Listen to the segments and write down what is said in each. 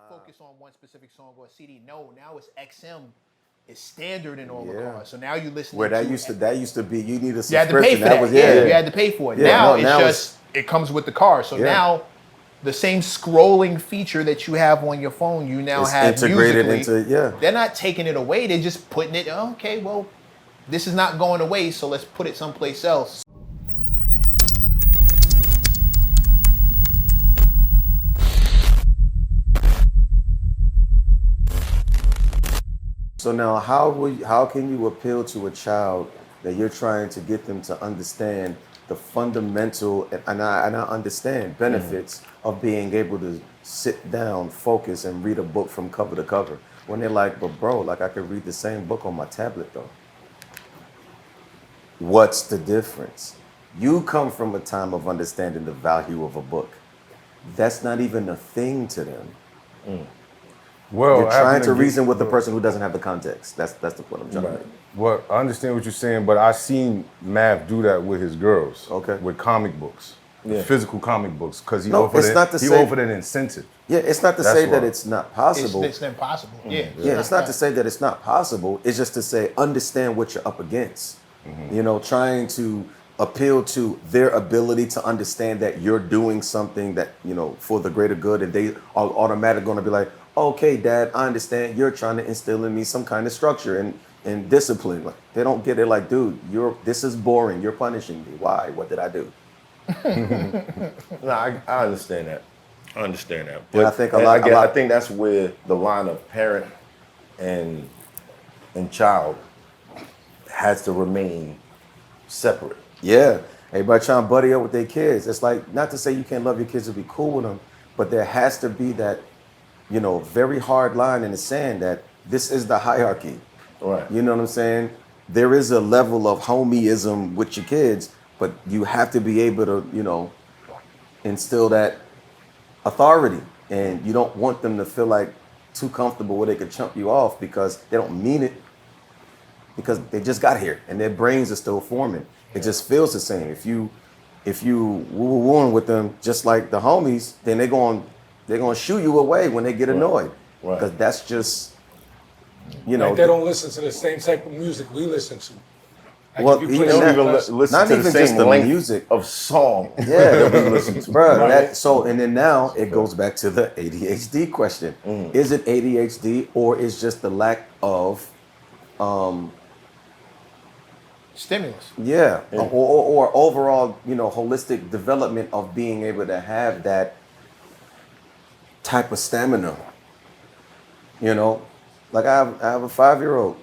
focus on one specific song or a CD. No, now it's XM. It's standard in all the cars. So now you listen. Where that used to be, you need a subscription. You had to pay for that. You had to pay for it. Now it's just it comes with the car. So now the same scrolling feature that you have on your phone, you now have integrated musically. into They're not taking it away. They're just putting it. Okay, well, this is not going away, so let's put it someplace else. So now, how can you appeal to a child that you're trying to get them to understand the fundamental, and I understand benefits of being able to sit down, focus, and read a book from cover to cover, when they're like, but bro, like I could read the same book on my tablet though. What's the difference? You come from a time of understanding the value of a book. That's not even a thing to them. Well, you're trying to reason with the person who doesn't have the context. That's the point I'm trying to make. Well, I understand what you're saying, but I seen Mav do that with his girls. Okay. With comic books, physical comic books, because he offered an incentive. Yeah, it's not to say that it's not possible. It's impossible. Yeah, it's not to say that it's not possible. It's just to say understand what you're up against. You know, trying to appeal to their ability to understand that you're doing something that, you know, for the greater good, and they are automatically going to be like, okay, Dad, I understand you're trying to instill in me some kind of structure and discipline. Like, they don't get it. Like, dude, this is boring. You're punishing me. Why? What did I do? No, I understand that. I understand that. But I think I think that's where the line of parent and child has to remain separate. Yeah. Everybody trying to buddy up with their kids. It's like, not to say you can't love your kids or be cool with them, but there has to be that, you know, very hard line in the sand that this is the hierarchy. Right. You know what I'm saying? There is a level of homieism with your kids, but you have to be able to, you know, instill that authority. And you don't want them to feel like too comfortable where they could chump you off because they don't mean it, because they just got here and their brains are still forming. It just feels the same. If you woo-wooing with them just like the homies, then they're going to shoo you away when they get annoyed. Right. Because that's just, you know. Like they don't listen to the same type of music we listen to. Like well, they don't even listen not to even the same just the length music of song. Yeah, that we listen to. Bro, Right? and then now it goes back to the ADHD question. Is it ADHD or is just the lack of stimulus? Yeah. Or overall, you know, holistic development of being able to have that type of stamina. You know, like I have a 5-year-old.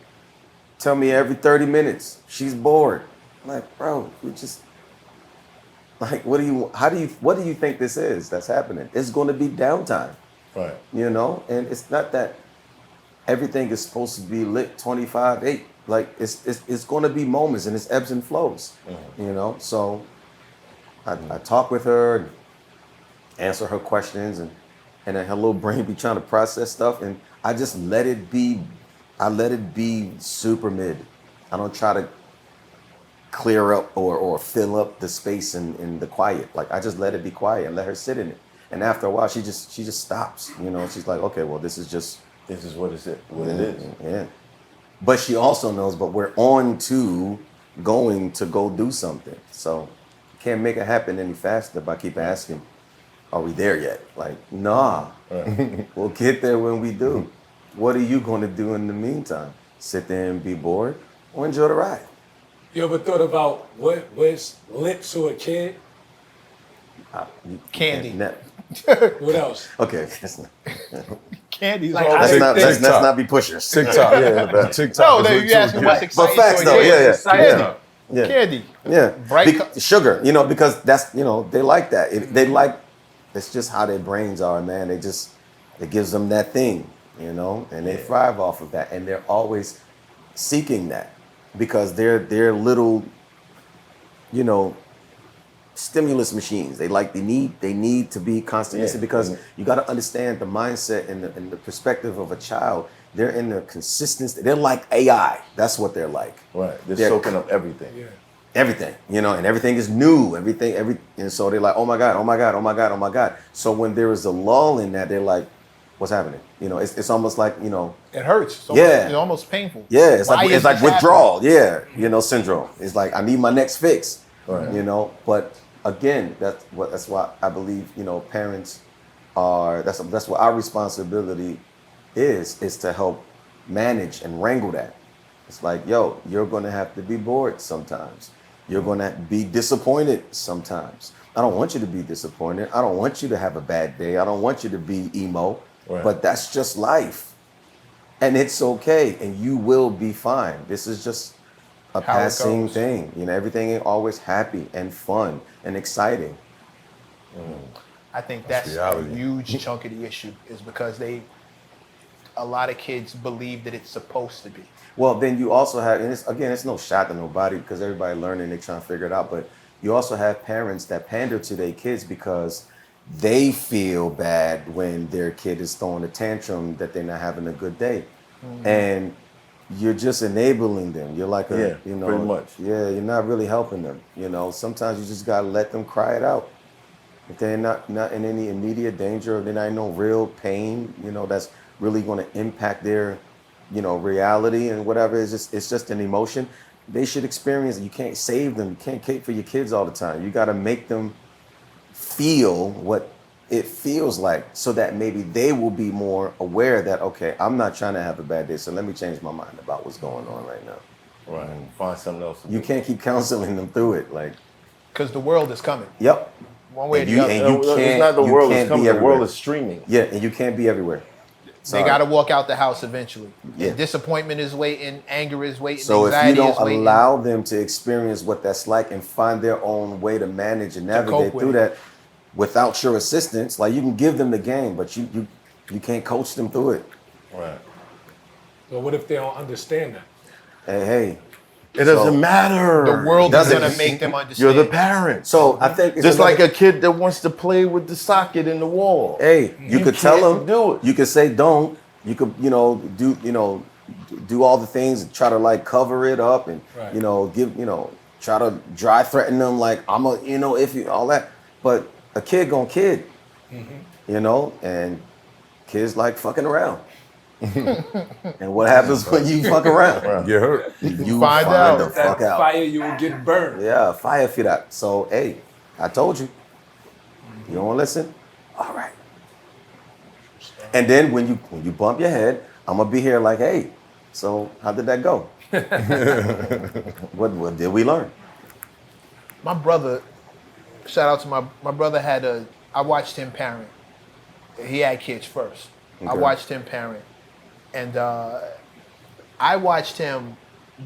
Tell me every 30 minutes she's bored. I'm like, bro, we just like, what do you think this is that's happening? It's going to be downtime. Right. You know, and it's not that everything is supposed to be lit 25/8. Like it's going to be moments and it's ebbs and flows. You know, so I talk with her and answer her questions, and then her little brain be trying to process stuff, and I just let it be. I let it be super mid. I don't try to clear up or fill up the space in the quiet. Like I just let it be quiet and let her sit in it. And after a while, she just stops. You know, she's like, okay, well, this is what it is. Yeah. But she also knows, but we're on to going to go do something. So can't make it happen any faster by keep asking, are we there yet? Like, nah, we'll get there when we do. What are you going to do in the meantime? Sit there and be bored or enjoy the ride? You ever thought about what's lit to a kid? Candy. What else? Okay. Candy's Like, all let's not be pushers. TikTok, yeah, TikTok. No, you asking what's exciting. But facts though, yeah. Candy. Yeah. Bright sugar, you know, because that's, you know, they like that. It's just how their brains are, man. It gives them that thing, you know, and they thrive off of that. And they're always seeking that because they're little, you know, stimulus machines. They need to be constant because you got to understand the mindset and the perspective of a child. They're in the consistency. They're like AI. That's what they're like. Right. They're soaking up everything. Yeah. Everything, you know, and everything is new. And so they're like, oh my God. So when there is a lull in that, they're like, what's happening? You know, it's almost like, you know, It hurts. It's Yeah. It's almost painful. yeah, it's Why like is this withdrawal, yeah, you know, syndrome. It's like I need my next fix, Right. you know. But again, that's why I believe, you know, parents are that's what our responsibility is to help manage and wrangle that. It's like, yo, you're gonna have to be bored sometimes. You're gonna be disappointed sometimes. I don't want you to be disappointed. I don't want you to have a bad day. I don't want you to be emo. Right. But that's just life. And it's okay. And you will be fine. This is just a How it passing goes. thing. You know, everything ain't always happy and fun and exciting. I think that's a reality. huge chunk of the issue is because a lot of kids believe that it's supposed to be. Well, then you also have, and it's no shot to nobody because everybody learning, they trying to figure it out. But you also have parents that pander to their kids because they feel bad when their kid is throwing a tantrum that they're not having a good day. And you're just enabling them. You're like Yeah, you know, pretty much. yeah, you're not really helping them. You know, sometimes you just gotta let them cry it out. If they're not in any immediate danger or they're not in no real pain, you know, that's really going to impact their, you know, reality and whatever. It's just an emotion. They should experience it. You can't save them. You can't cater for your kids all the time. You got to make them feel what it feels like so that maybe they will be more aware that, okay, I'm not trying to have a bad day, so let me change my mind about what's going on right now. Right. Find something else. To You do. can't keep counseling them through it. Like, Because the world is coming. yep. One way or And the you- other. and you It's can't- not the you world can't is coming. be The world everywhere. is streaming. Yeah, and you can't be everywhere. They Sorry. got to walk out the house eventually. Yeah. And disappointment is waiting, anger is waiting, So if you anxiety don't is waiting. allow them to experience what that's like and find their own way to manage and navigate cope through with it. that without your assistance, like you can give them the game, but you can't coach them through it. Right. So what if they don't understand that? Hey, It doesn't matter. the world is Doesn't- going to make them You're understand. the parent. so I think it's Just like another- a kid that wants to play with the socket in the wall. hey, you could tell can't them, do it. you could say don't, you could, do all the things and try to like cover it up and, Right. try to dry threaten them like I'm a, if you, all that. But a kid gonna kid, and kids like fucking around. And what happens when you fuck around? Get hurt. You Find find out. the fuck That out. fire, you will get burned. Yeah, fire for that. So, hey, I told you. You don't want to listen? All right. And then when you bump your head, I'm gonna be here like, hey, so how did that go? What did we learn? My brother, shout out to my brother I watched him parent. He had kids first. I Okay. watched him parent. And I watched him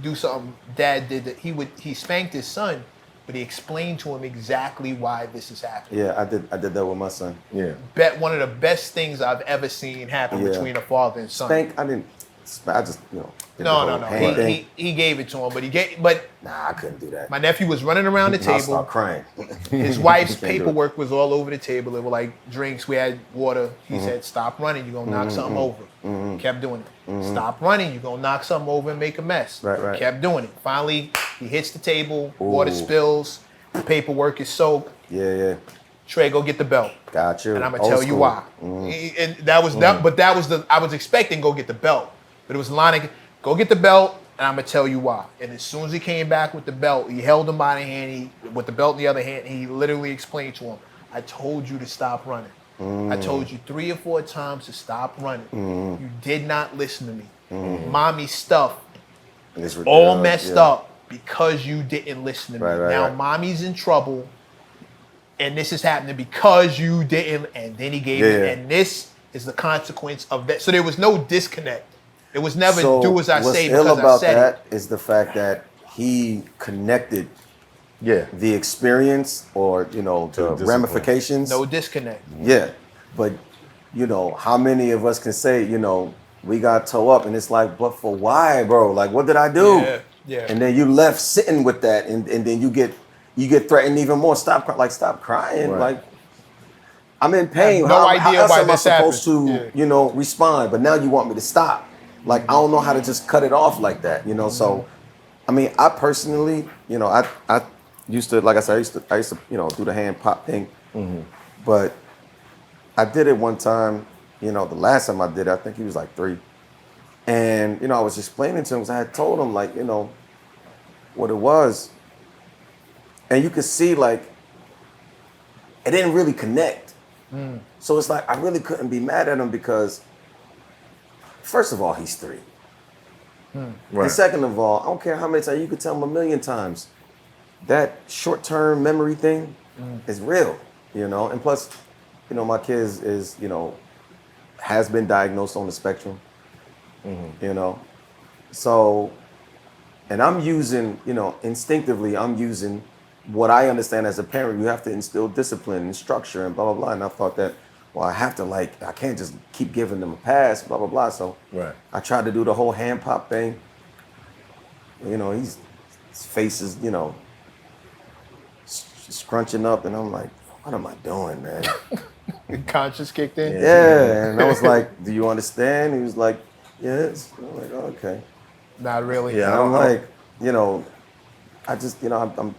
do something Dad did that he spanked his son, but he explained to him exactly why this is happening. Yeah, I did that with my son. Yeah. One of the best things I've ever seen happen Yeah. between a father and son. Spank, I just, did the No. whole hand thing. He gave it to him, but Nah, I couldn't do that. my nephew was running around the I'll table. start crying. His wife's Can't do it. paperwork was all over the table. It were like drinks. We had water. He Mm-hmm. said, "Stop running. You're gonna knock something over." Kept doing it. Stop running. You're gonna knock something over and make a mess. Right. Kept doing it. Finally, he hits the table. Water spills. The paperwork is soaked. Yeah. Trey, go get the belt. Got you. And I'm gonna Old tell you school. why. And that was that. But that was I was expecting go get the belt, but it was Lonnie. Go get the belt. And I'm gonna tell you why. And as soon as he came back with the belt, he held him by the hand. With the belt in the other hand, he literally explained to him, "I told you to stop running. I told you 3 or 4 times to stop running. You did not listen to me. Mommy's stuff It's all ridiculous, messed yeah. up because you didn't listen to me. Right, Now right. mommy's in trouble, and this is happening because you didn't." And then he gave Yeah. it, and this is the consequence of that. So there was no disconnect. It was never So do as I what's say ill because I about said that it. is the fact that he connected Yeah. the experience or the discipline. ramifications. No disconnect. Yeah, but how many of us can say we got toe up and it's like, but for why, bro? Like, what did I do? Yeah. And then you left sitting with that, and then you get threatened even more. Stop crying. Right. Like, I'm in pain. no how idea else why am I this supposed happened. to respond? But now you want me to stop. Like, I don't know how to just cut it off like that. So I mean, I personally, I used to, like I said, I used to do the hand pop thing. But I did it one time You know, the last time I did it, I think he was like 3. And, you know, I was explaining to him, because I had told him, like, you know, what it was. And you could see, like, it didn't really connect. So it's like, I really couldn't be mad at him because, first of all, he's 3. Right. And second of all, I don't care how many times, you could tell him 1,000,000 times, that short-term memory thing is real, you know? And plus, you know, my kid is, you know, has been diagnosed on the spectrum, you know? So, and I'm using, you know, instinctively, I'm using what I understand as a parent. You have to instill discipline and structure and blah, blah, blah. And I thought that, well, I have to, like, I can't just keep giving them a pass, blah, blah, blah. So Right. I tried to do the whole hand pop thing. You know, his face is, you know, scrunching up. And I'm like, what am I doing, man? Conscious kicked in. Yeah. And I was like, do you understand? He was like, yes. I'm like, oh, okay. Not really. Yeah. And I'm like, you know, I just, you know, I'm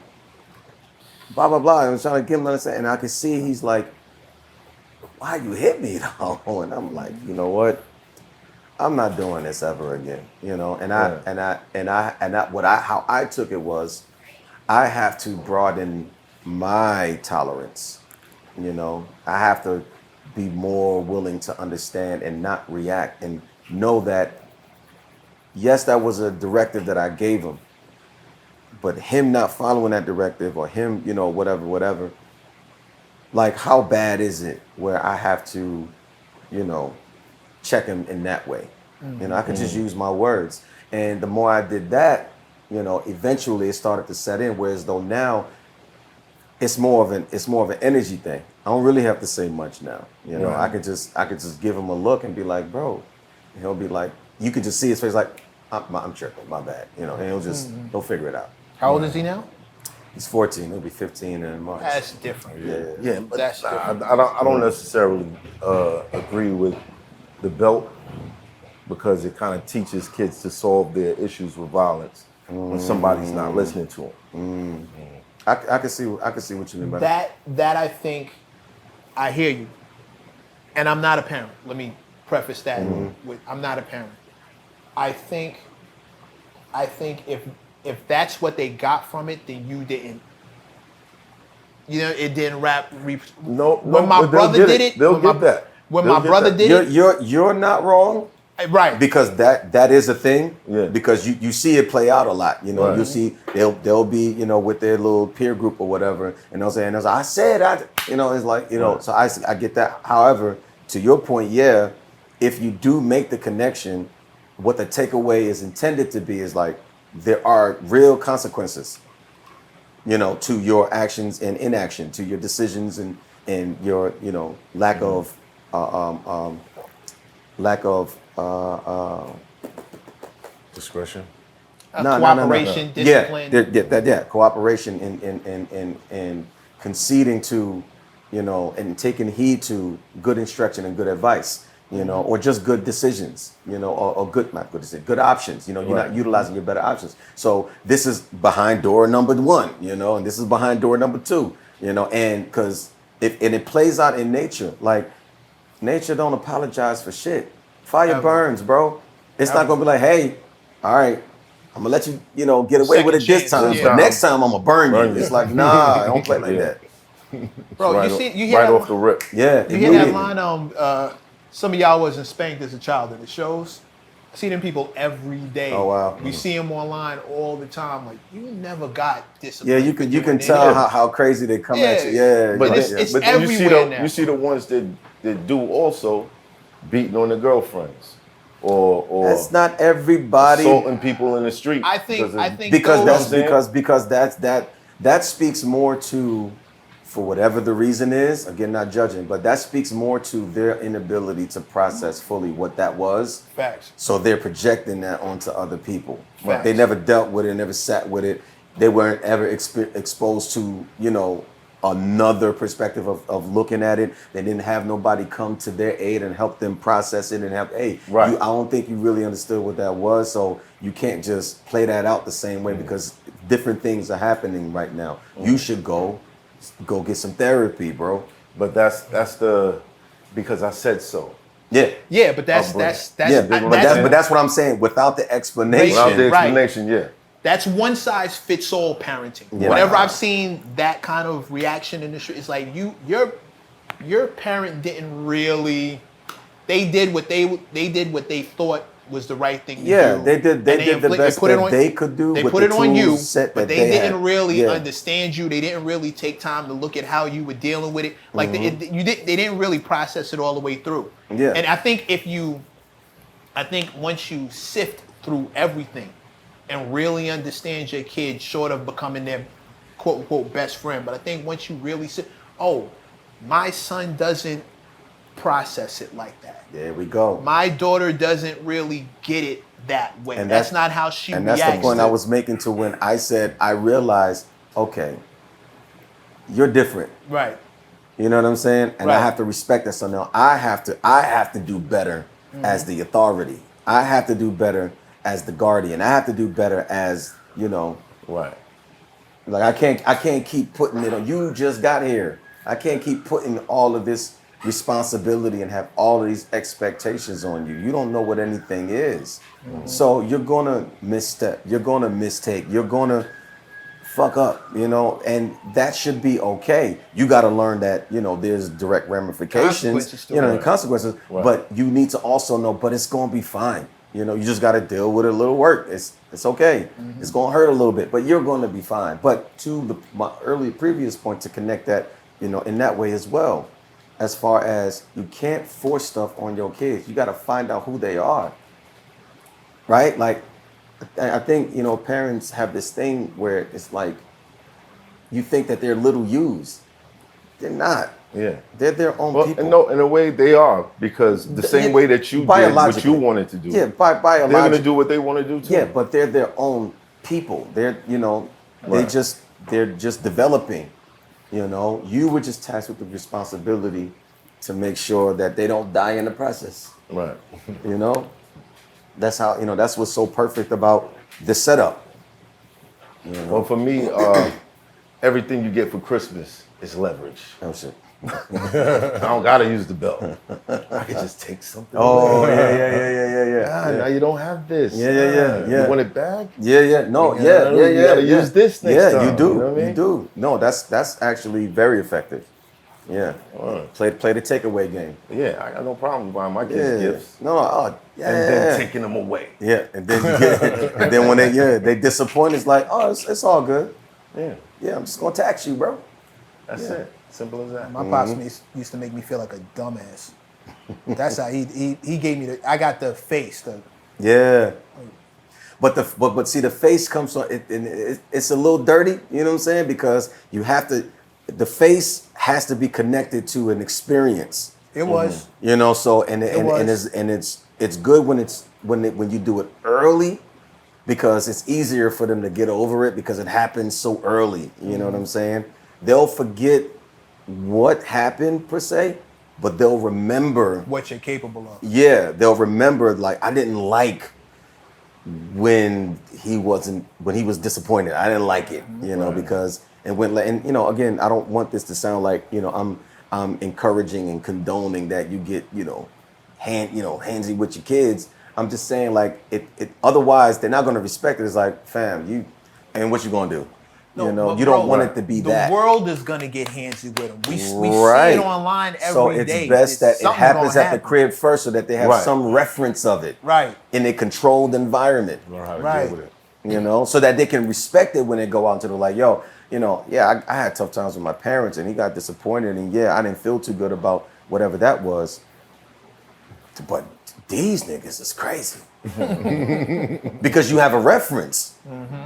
blah, blah, blah. I was trying to get him to understand. And I could see he's like, why you hit me though? And I'm like, you know what? I'm not doing this ever again. You know, and how I took it was, I have to broaden my tolerance. You know, I have to be more willing to understand and not react and know that, yes, that was a directive that I gave him, but him not following that directive or him, you know, whatever, like, how bad is it where I have to, you know, check him in that way? You know, I could just use my words. And the more I did that, you know, eventually it started to set in, whereas though now it's more of an energy thing. I don't really have to say much now. You know, I could just give him a look and be like, bro, and he'll be like, you could just see his face like, I'm tripping, my bad. You know, and he'll figure it out. How old is he now? He's 14. He'll be 15 in March. That's different. Yeah, but That's different. I don't necessarily agree with the belt, because it kind of teaches kids to solve their issues with violence when somebody's not listening to them. I can see what you mean by that. That I think, I hear you, and I'm not a parent. Let me preface that with, I'm not a parent. I think if that's what they got from it, then you didn't. You know, it didn't No, when my but brother did it, they'll get that. When They'll my get brother that. did it, You're not wrong. right? Because that is a thing. Yeah. Because you see it play out a lot. You know, Right. you'll see they'll be, you know, with their little peer group or whatever, and they'll say, and I said, you know, it's like, you know, so I get that. However, to your point, yeah, if you do make the connection, what the takeaway is intended to be is like, there are real consequences, you know, to your actions and inaction, to your decisions and your, you know, lack of Discretion. Cooperation, discipline. Yeah, cooperation and conceding to, you know, and taking heed to good instruction and good advice, you know, or just good decisions, you know, or not good decisions, good options. You know, you're not utilizing your better options. So this is behind door number 1, you know, and this is behind door number 2, you know, and because it plays out in nature. Like, nature don't apologize for shit. Fire burns, bro. It's not gonna be like, hey, all right, I'm gonna let you, you know, get away with it this time, but next time I'm gonna burn you. It's like, nah, I don't play like that. Bro, Right you hear right that off the rip. Yeah, You hear that line? Some of y'all wasn't spanked as a child, and it shows. I see them people every day. Oh, wow. We see them online all the time. Like, you never got Yeah, discipline. you can tell how crazy they come at you. Yeah, But it's but then everywhere now. you see the ones that do also beating on their girlfriends or that's not everybody. assaulting people in the street. I think Because those- that speaks more to, for whatever the reason is, again, not judging, but that speaks more to their inability to process fully what that was. Facts. So they're projecting that onto other people. Facts. They never dealt with it, never sat with it. They weren't ever exposed to, you know, another perspective of looking at it. They didn't have nobody come to their aid and help them process it and have, hey, Right. I don't think you really understood what that was. So you can't just play that out the same way because different things are happening right now. You should go get some therapy, bro. But that's the because I said so. Yeah, but that's Upbringing. but that's what I'm saying. Without the explanation, Without the Right. explanation, yeah. that's one size fits all parenting. Yeah. Whenever I've seen that kind of reaction in the street, it's like your parent didn't really. They did what they thought was the right thing to do. they did And the best put it that on- they could do. They with put the it on you, tools set but that they didn't had. really Yeah. understand you. They didn't really take time to look at how you were dealing with it. Like they didn't really process it all the way through. Yeah. And I think once you sift through everything and really understand your kid, short of becoming their quote unquote best friend, but I think once you really my son doesn't process it like that. There we go. My daughter doesn't really get it that way. And that's not how she And reacts. that's the point to I was making to when I said I realized, okay, you're different. Right. You know what I'm saying? And I Right. have to respect that. So now I have to do better as the authority. I have to do better as the guardian. I have to do better as, Right. like I can't keep putting it on. You just got here. I can't keep putting all of this responsibility and have all of these expectations on you. You don't know what anything is. So you're gonna misstep. You're gonna mistake. You're gonna fuck up, and that should be okay. You got to learn that, there's direct ramifications, Consequences to and it. consequences, Right. but you need to also know, but it's going to be fine. You just got to deal with a little work. It's okay. It's going to hurt a little bit, but you're going to be fine. But to my previous point, to connect that, in that way as well, as far as you can't force stuff on your kids. You got to find out who they are, right? Like, I think, parents have this thing where it's like, you think that they're little yous. They're not. Yeah. They're their own Well, people. no, in a way they are, because the same way that you did what Biologically. you wanted to do. Yeah, They're biologically. going to do what they want to do too. Yeah, but they're their own people. They're, Right. they're just developing. You were just tasked with the responsibility to make sure that they don't die in the process. Right. That's how, that's what's so perfect about the setup. Well, for me, everything you get for Christmas is leverage. Oh shit. I don't gotta use the belt. I can just take something. Oh away. yeah. Now you don't have this. Yeah. You want it back? Yeah. No, You gotta use this next yeah, time. you do. You know what I mean? You do. No, that's actually very effective. Yeah. Play the takeaway game. Yeah, I got no problem buying my kids gifts No. Oh, yeah. and then taking them away. Yeah, and then and then when they disappoint, it's like, oh, it's all good. Yeah, Yeah, I'm just gonna tax you, bro. that's it. Simple as that. My pops used to make me feel like a dumbass. That's how he gave me I got the face. Yeah. But see, the face comes from it's a little dirty. You know what I'm saying? Because you have to. The face has to be connected to an experience. It was. So it's good when you do it early, because it's easier for them to get over it because it happens so early. You know what I'm saying? They'll forget what happened per se, but they'll remember What you're capable of. Yeah, they'll remember, like, I didn't like when he was disappointed. I didn't like it, because again, I don't want this to sound like, I'm encouraging and condoning that you get, handsy with your kids. I'm just saying, like, it otherwise they're not going to respect it. It's like, fam, what you going to do? but you don't want it to be the that. The world is gonna get handsy with them. We see Right. it online every day. So it's best that it Something's happens gonna at the happen. crib first, so that they have Right. some reference of it, Right. in a controlled environment. Learn how to Right. deal with it. So that they can respect it when they go out into the, like, yo, I had tough times with my parents, and he got disappointed, and I didn't feel too good about whatever that was. But these niggas is crazy. Because you have a reference.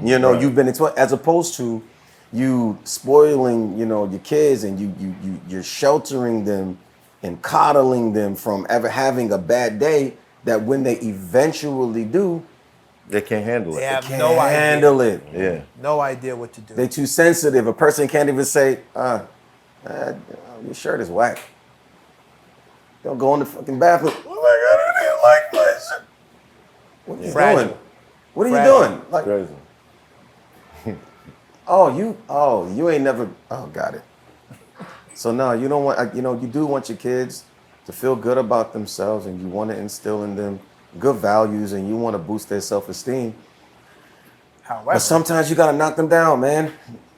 You've been exposed, as opposed to you spoiling, your kids, and you're sheltering them and coddling them from ever having a bad day, that when they eventually do, They can't handle it. They have can't no idea. handle it. Yeah. No idea what to do. They too sensitive. A person can't even say, your shirt is whack. Don't go in the fucking bathroom. Oh my God, I didn't like my shirt. What are you Fragile. doing? What are you Fragile. doing? Like, Crazy. you ain't never, got it. So no, you don't want, you do want your kids to feel good about themselves, and you want to instill in them good values, and you want to boost their self-esteem. However, But sometimes you got to knock them down, man,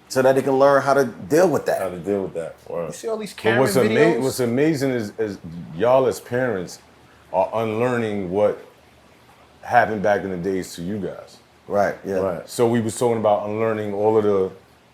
so that they can learn how to deal with How that. to deal with that? you Word. see all these But Karen videos. what's amazing is y'all as parents are unlearning what happened back in the days to you guys. Right, yeah. Right. So we was talking about unlearning all of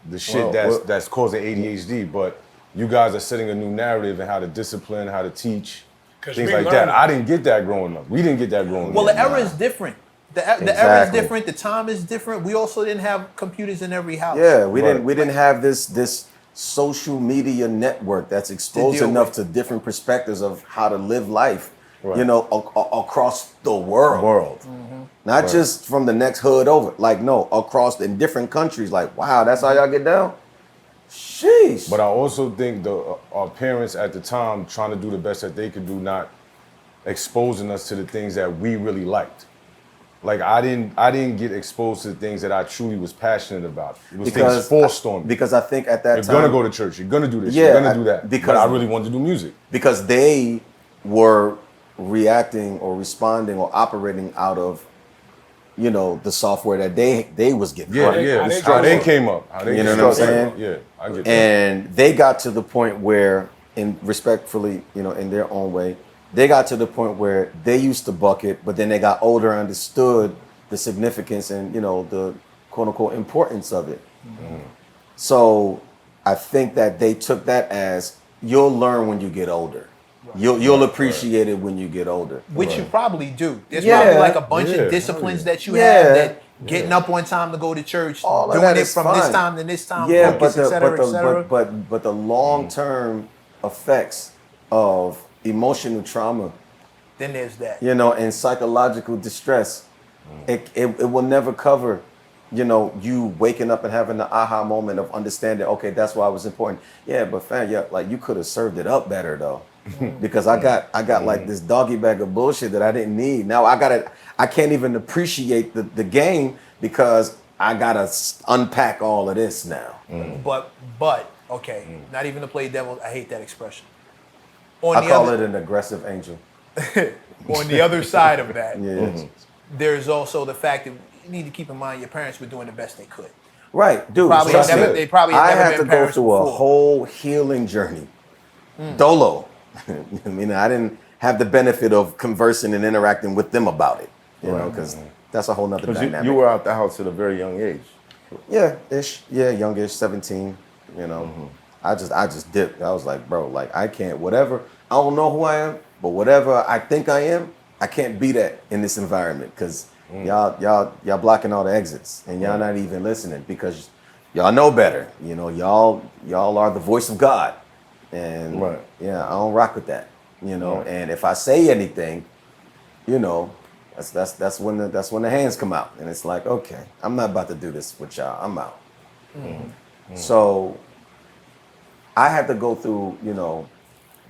the shit that's causing ADHD, but you guys are setting a new narrative in how to discipline, how to teach, 'Cause things we like learning. that. I didn't get that growing up. We dn't get that growing Well, up. the era is different. The era is Exactly. different. The time is different. We also didn't have computers in every house. Yeah, we Right. didn't have this social media network that's exposed deal enough with. to different perspectives of how to live life, Right. you know, across the world. Mm-hmm. Not just from the next hood over. Like, no, across in different countries. Like, wow, that's how y'all get down? Sheesh. But I also think our parents at the time trying to do the best that they could do, not exposing us to the things that we really liked. Like I didn't get exposed to the things that I truly was passionate about. It was things forced on me. Because I think at that You're time, gonna go to church. You're gonna do this. Yeah, you're gonna do that. because- But I really wanted to do music. because they were reacting or responding or operating out of, you know, the software that they was getting. Yeah, right? yeah. how they How they grew up. came up. How they You know what I'm struggled. saying? Yeah, I get that. And they got to the point where, in respectfully, you know, in their own way, they got to the point where they used to bucket, but then they got older and understood the significance and, you know, the quote unquote importance of it. So I think that they took that as you'll learn when you get older. You'll appreciate it when you get older. Which you probably do. There's Yeah. probably like a bunch Yeah. of disciplines that you Yeah. have, that getting up on time to go to church, All of doing that it is from this fine. time to this time, Yeah, focus, et cetera, et cetera. but the long term effects of emotional trauma, Then there's that. you know, and psychological distress, it will never cover, you know, you waking up and having the aha moment of understanding, okay, that's why it was important. Yeah, but fam, yeah, like you could have served it up better though. Because I got like this doggy bag of bullshit that I didn't need. Now I can't even appreciate the game because I gotta unpack all of this now. But okay, not even to play devil. I hate that expression. On I the call other, it an aggressive angel. on the other side of that, Yeah. there's also the fact that you need to keep in mind your parents were doing the best they could. Right, dude. Probably trust had never- me. they probably had I never had been to go parents through a before. whole healing journey. Dolo. I mean, I didn't have the benefit of conversing and interacting with them about it, you know, because that's a whole nother Because dynamic. you were out the house at a very young age. Yeah, youngish, 17, you know. I just dipped. I was like, bro, like I can't, whatever. I don't know who I am, but whatever I think I am, I can't be that in this environment because y'all blocking all the exits and y'all not even listening because y'all know better. You know, y'all are the voice of God. And Right. yeah, I don't rock with that. You know, Right. and if I say anything, you know, that's when the hands come out, and it's like, okay, I'm not about to do this with y'all. I'm out. So I had to go through, you know,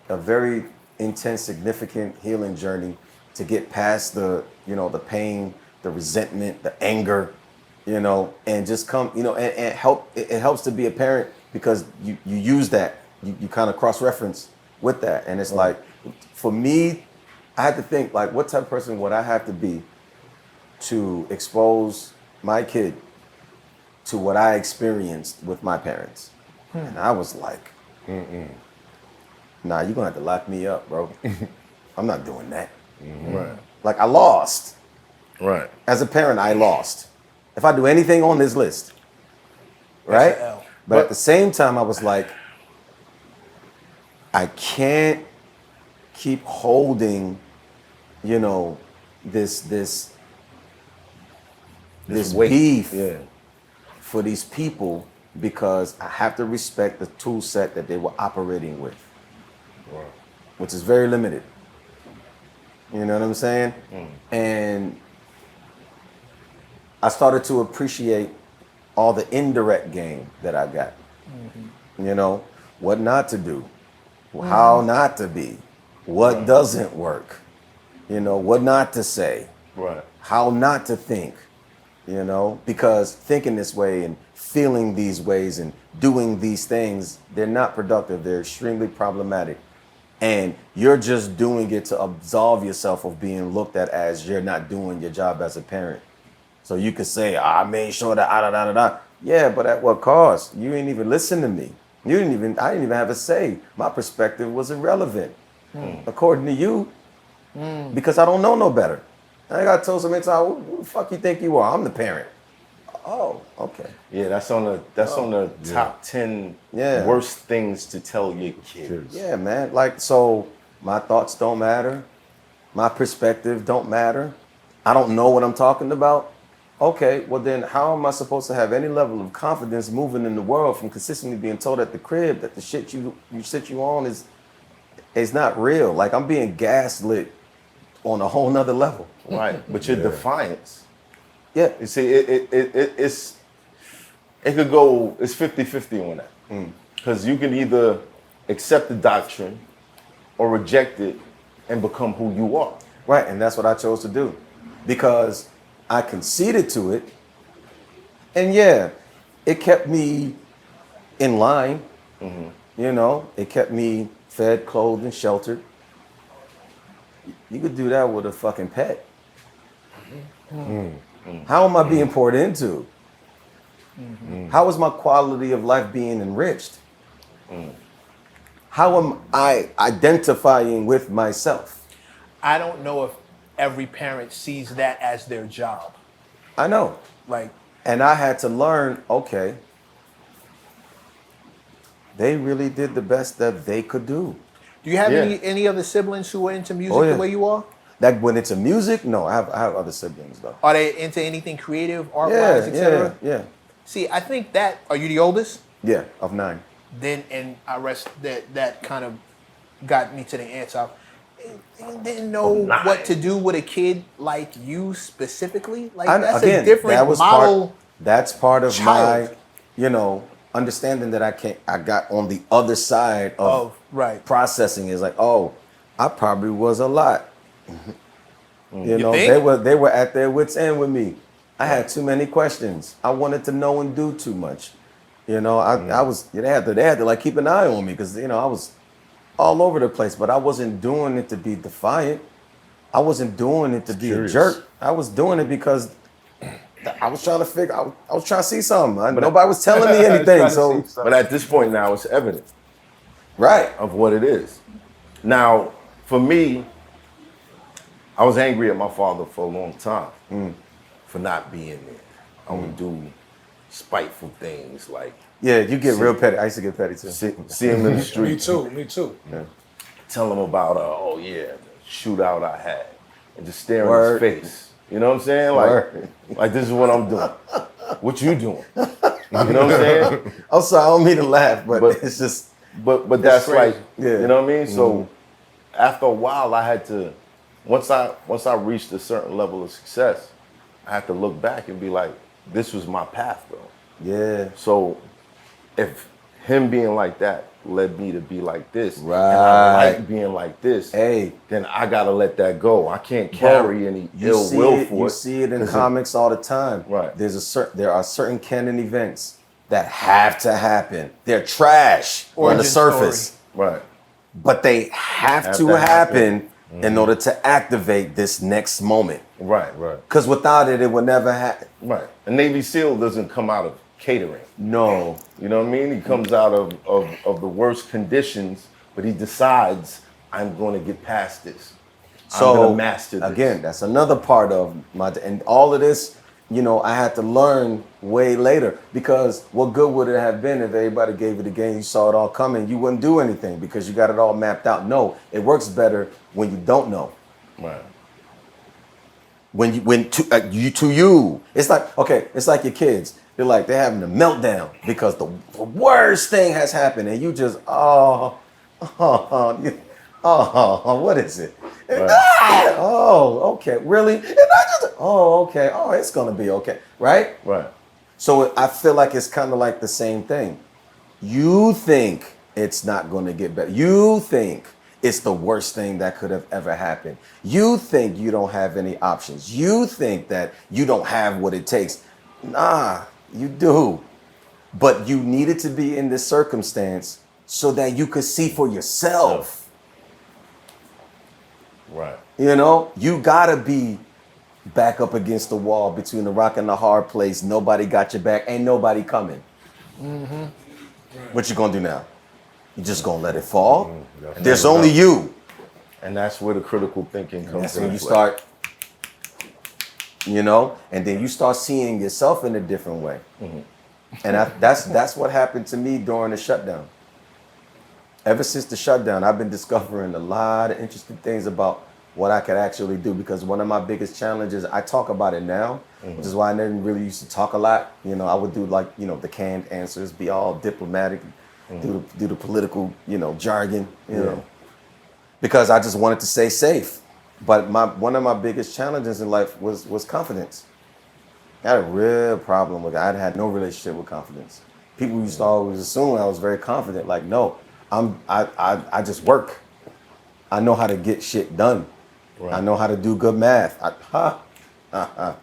a very intense, significant healing journey to get past the, you know, the pain, the resentment, the anger, you know, and just come, you know, and help. It helps to be a parent because you use that, you kind of cross-reference with that, and it's like, for me, I had to think like, what type of person would I have to be to expose my kid to what I experienced with my parents? And I was like, nah, you're gonna have to lock me up, bro. I'm not doing that. Right. Like I lost. Right. As a parent, I lost. If I do anything on this list, right? That's a L. But at the same time, I was like, I can't keep holding, you know, this weight. beef Yeah. for these people because I have to respect the tool set that they were operating with, which is very limited. You know what I'm saying? And I started to appreciate all the indirect game that I got. You know, what not to do, how not to be, what doesn't work, you know, what not to say, Right. how not to think, you know, because thinking this way and feeling these ways and doing these things, they're not productive. They're extremely problematic. and you're just doing it to absolve yourself of being looked at as you're not doing your job as a parent. So you could say, I made sure that da. Yeah, but at what cost? You ain't even listen to me. I didn't even have a say. My perspective was irrelevant, according to you, because I don't know no better. I got told so many times, who the fuck you think you are? I'm the parent. Oh, okay. Yeah, that's on the top 10 worst things to tell your kids. Yeah, man. Like, so my thoughts don't matter. My perspective don't matter. I don't know what I'm talking about. Okay, well then how am I supposed to have any level of confidence moving in the world from consistently being told at the crib that the shit you on is not real? Like, I'm being gaslit on a whole nother level. Right. But your defiance. Yeah. You see, it's 50-50 on that. Because you can either accept the doctrine or reject it and become who you are. Right, and that's what I chose to do. Because I conceded to it, and yeah, it kept me in line. You know, it kept me fed, clothed, and sheltered. You could do that with a fucking pet. How am I being poured into? How is my quality of life being enriched? How am I identifying with myself? I don't know if every parent sees that as their job. I know. Like, And I had to learn, okay, they really did the best that they could do. do you have Yeah. any other siblings who are into music Oh, yeah. the way you are? That when it's a music, no, I have other siblings though. Are they into anything creative, art-wise, etc.? Yeah. See, I think that, are you the oldest? Yeah, of 9. Then, and I rest, that kind of got me to the answer. I didn't know what to do with a kid like you specifically. Like, that's a different model. That's part of child. my, understanding that I got on the other side of right. processing is like, oh, I probably was a lot. You know, think? they were at their wits' end with me. I had too many questions. I wanted to know and do too much. You know, I was they had to like keep an eye on me because I was all over the place, but I wasn't doing it to be defiant. I wasn't doing it to be a jerk. I was doing it because I was trying to figure out, I was trying to see something. Nobody was telling me anything. So, But at this point now, it's evident right. of what it is. Now, for me, I was angry at my father for a long time for not being there. I would do spiteful things like Yeah, you get real petty. I used to get petty too. see him in the street. Me too. Tell him about the shootout I had, and just stare Word. in his face. You know what I'm saying? Word. Like this is what I'm doing. What you doing? You know what I'm saying? I'm sorry, I don't mean to laugh, but it's just But that's crazy. like, Yeah. you know what I mean? So after a while, I had to, once I reached a certain level of success, I had to look back and be like, this was my path, bro. yeah. So if him being like that led me to be like this, and I Right. like being like this, Hey. then I gotta let that go. I can't carry any ill will for it. You see it in 'cause comics all the time. Right. There are certain canon events that have to happen. They're trash on the Origin surface, Right. but they have to happen in order to activate this next moment. Right. Because without it, it would never happen. Right. A Navy SEAL doesn't come out of catering. No. You know what I mean? He comes out of the worst conditions, but he decides, I'm going to get past this. I'm going to master this. Again, that's another part of and all of this, I had to learn way later, because what good would it have been if everybody gave it a game, you saw it all coming, you wouldn't do anything because you got it all mapped out. No, it works better when you don't know. Right. It's like, okay, it's like your kids. They're like, they're having a meltdown because the worst thing has happened, and you just, what is it? Right. Oh, okay, really? And I just, okay, it's gonna be okay, right? Right. So I feel like it's kind of like the same thing. You think it's not gonna get better. You think it's the worst thing that could have ever happened. You think you don't have any options. You think that you don't have what it takes. Nah, you do. But you needed to be in this circumstance so that you could see for yourself. Right. You know, you gotta be back up against the wall between the rock and the hard place. Nobody got your back. Ain't nobody coming. What you gonna do now? You just gonna let it fall? There's only you. And that's where the critical thinking comes That's in. when you start, you know, and then you start seeing yourself in a different way. And that's what happened to me during the shutdown. Ever since the shutdown, I've been discovering a lot of interesting things about what I could actually do, because one of my biggest challenges, I talk about it now, which is why I never really used to talk a lot. You know, I would do like, you know, the canned answers, be all diplomatic, do the political, you know, jargon, you know, because I just wanted to stay safe. But one of my biggest challenges in life was confidence. I had a real problem with it. I had no relationship with confidence. People used to always assume I was very confident. Like, no, I just work. I know how to get shit done. Right. I know how to do good math.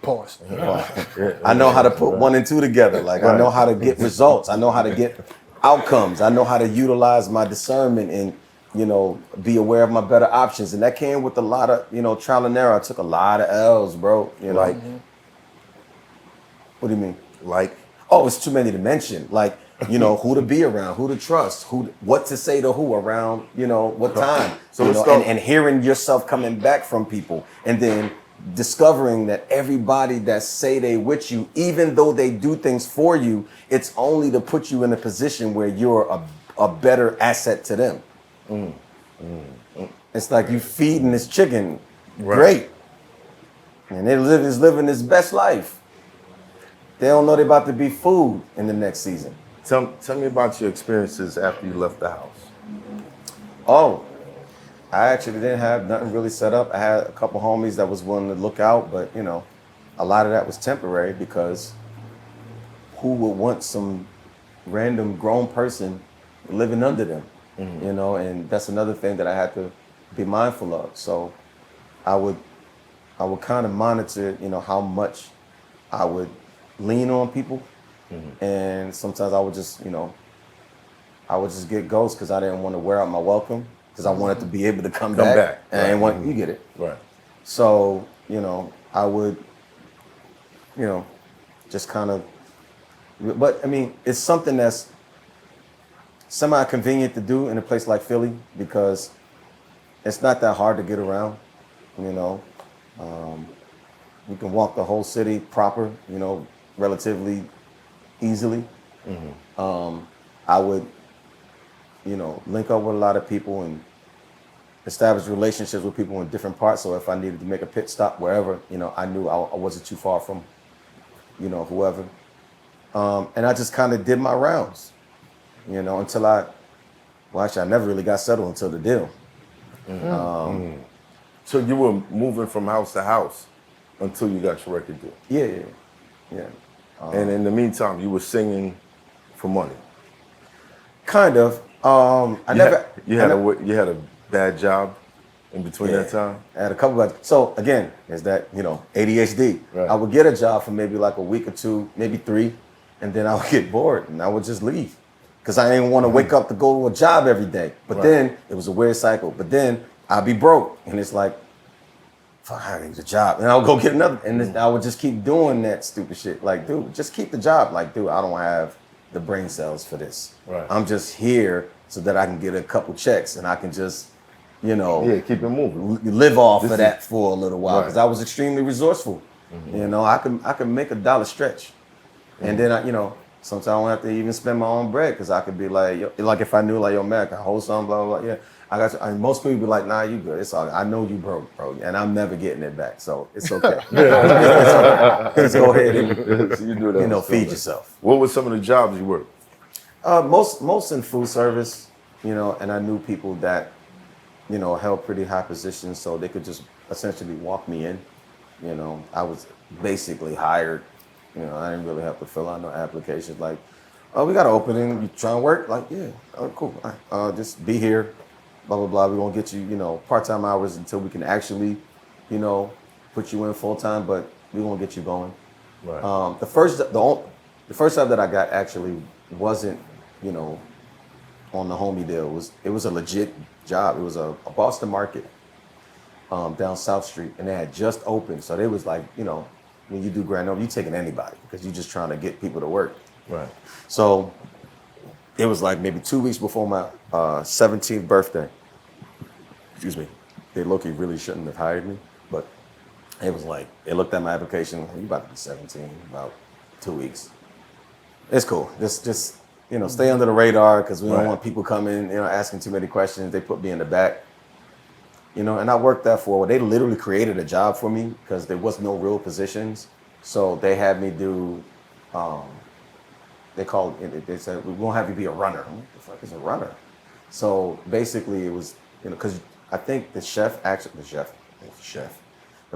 Pause. I know how to put 1 and 2 together. Like, I know how to get results. I know how to get outcomes. I know how to utilize my discernment and, you know, be aware of my better options. And that came with a lot of, you know, trial and error. I took a lot of L's, bro. You know, like, what do you mean? Like, oh, it's too many to mention. Like, you know, who to be around, who to trust, what to say to who around, you know, what time. So you know, and hearing yourself coming back from people, and then discovering that everybody that say they with you, even though they do things for you, it's only to put you in a position where you're a better asset to them. It's like you feeding this chicken, great, and is living his best life. They don't know they're about to be food in the next season. Tell me about your experiences after you left the house. Oh, I actually didn't have nothing really set up. I had a couple homies that was willing to look out, but you know, a lot of that was temporary, because who would want some random grown person living under them? You know, and that's another thing that I had to be mindful of. So I would kind of monitor, you know, how much I would lean on people. And sometimes I would just, you know, get ghosts because I didn't want to wear out my welcome, because I wanted to be able to come back. And I didn't want, you get it. Right. So, you know, I would, you know, just kind of, but I mean, it's something that's semi-convenient to do in a place like Philly, because it's not that hard to get around, you know. You can walk the whole city proper, you know, relatively easily. I would, you know, link up with a lot of people and establish relationships with people in different parts. So if I needed to make a pit stop wherever, you know, I knew I wasn't too far from, you know, whoever. And I just kind of did my rounds, you know, until actually I never really got settled until the deal. So you were moving from house to house until you got your record deal? Yeah. And in the meantime, you were singing for money? Kind of. You had a bad job in between that time? I had a couple of, so again, is that, you know, ADHD. Right. I would get a job for maybe like a week or two, maybe 3, and then I would get bored and I would just leave, because I didn't want to wake up to go to a job every day. But then it was a weird cycle. But then I'd be broke, and it's like, fuck, I need a job, and I'll go get another, and I would just keep doing that stupid shit. Like, dude, just keep the job. Like, dude, I don't have the brain cells for this. Right. I'm just here so that I can get a couple checks and I can just, you know, keep it moving. Live off of that for a little while, because Right. I was extremely resourceful. You know, I can make $1 stretch, and then I, you know, sometimes I don't have to even spend my own bread, because I could be like, yo, like if I knew like, yo, man, I can hold something, blah blah blah. Yeah, I got you. I mean, most people be like, nah, you good. It's all. I know you broke, bro, and I'm never getting it back, so it's okay. Just go ahead and You do that. you know, feed yourself. What were some of the jobs you worked? Most in food service, you know, and I knew people that, you know, held pretty high positions, so they could just essentially walk me in. You know, I was basically hired. You know, I didn't really have to fill out no applications. Like, oh, we got an opening. You trying to work? Like, yeah, oh, cool. All right. Just be here. Blah blah blah. We gonna get you, you know, part-time hours until we can actually, you know, put you in full-time. But we gonna get you going. Right. The first job that I got actually wasn't, you know, on the homie deal. It was a legit job. It was a Boston Market. down South Street, and they had just opened. So they was like, you know, when you do grand opening, you taking anybody because you're just trying to get people to work. Right. So it was like maybe 2 weeks before my 17th birthday. Excuse me. They low-key really shouldn't have hired me, but it was like, they looked at my application, you about to be 17, about 2 weeks. It's cool. Just you know, stay under the radar because we don't want people coming, you know, asking too many questions. They put me in the back. You know, and I worked that for, they literally created a job for me because there was no real positions. So they had me do, they said, we won't have you be a runner. I'm like, the fuck is a runner? So basically it was, you know, because I think the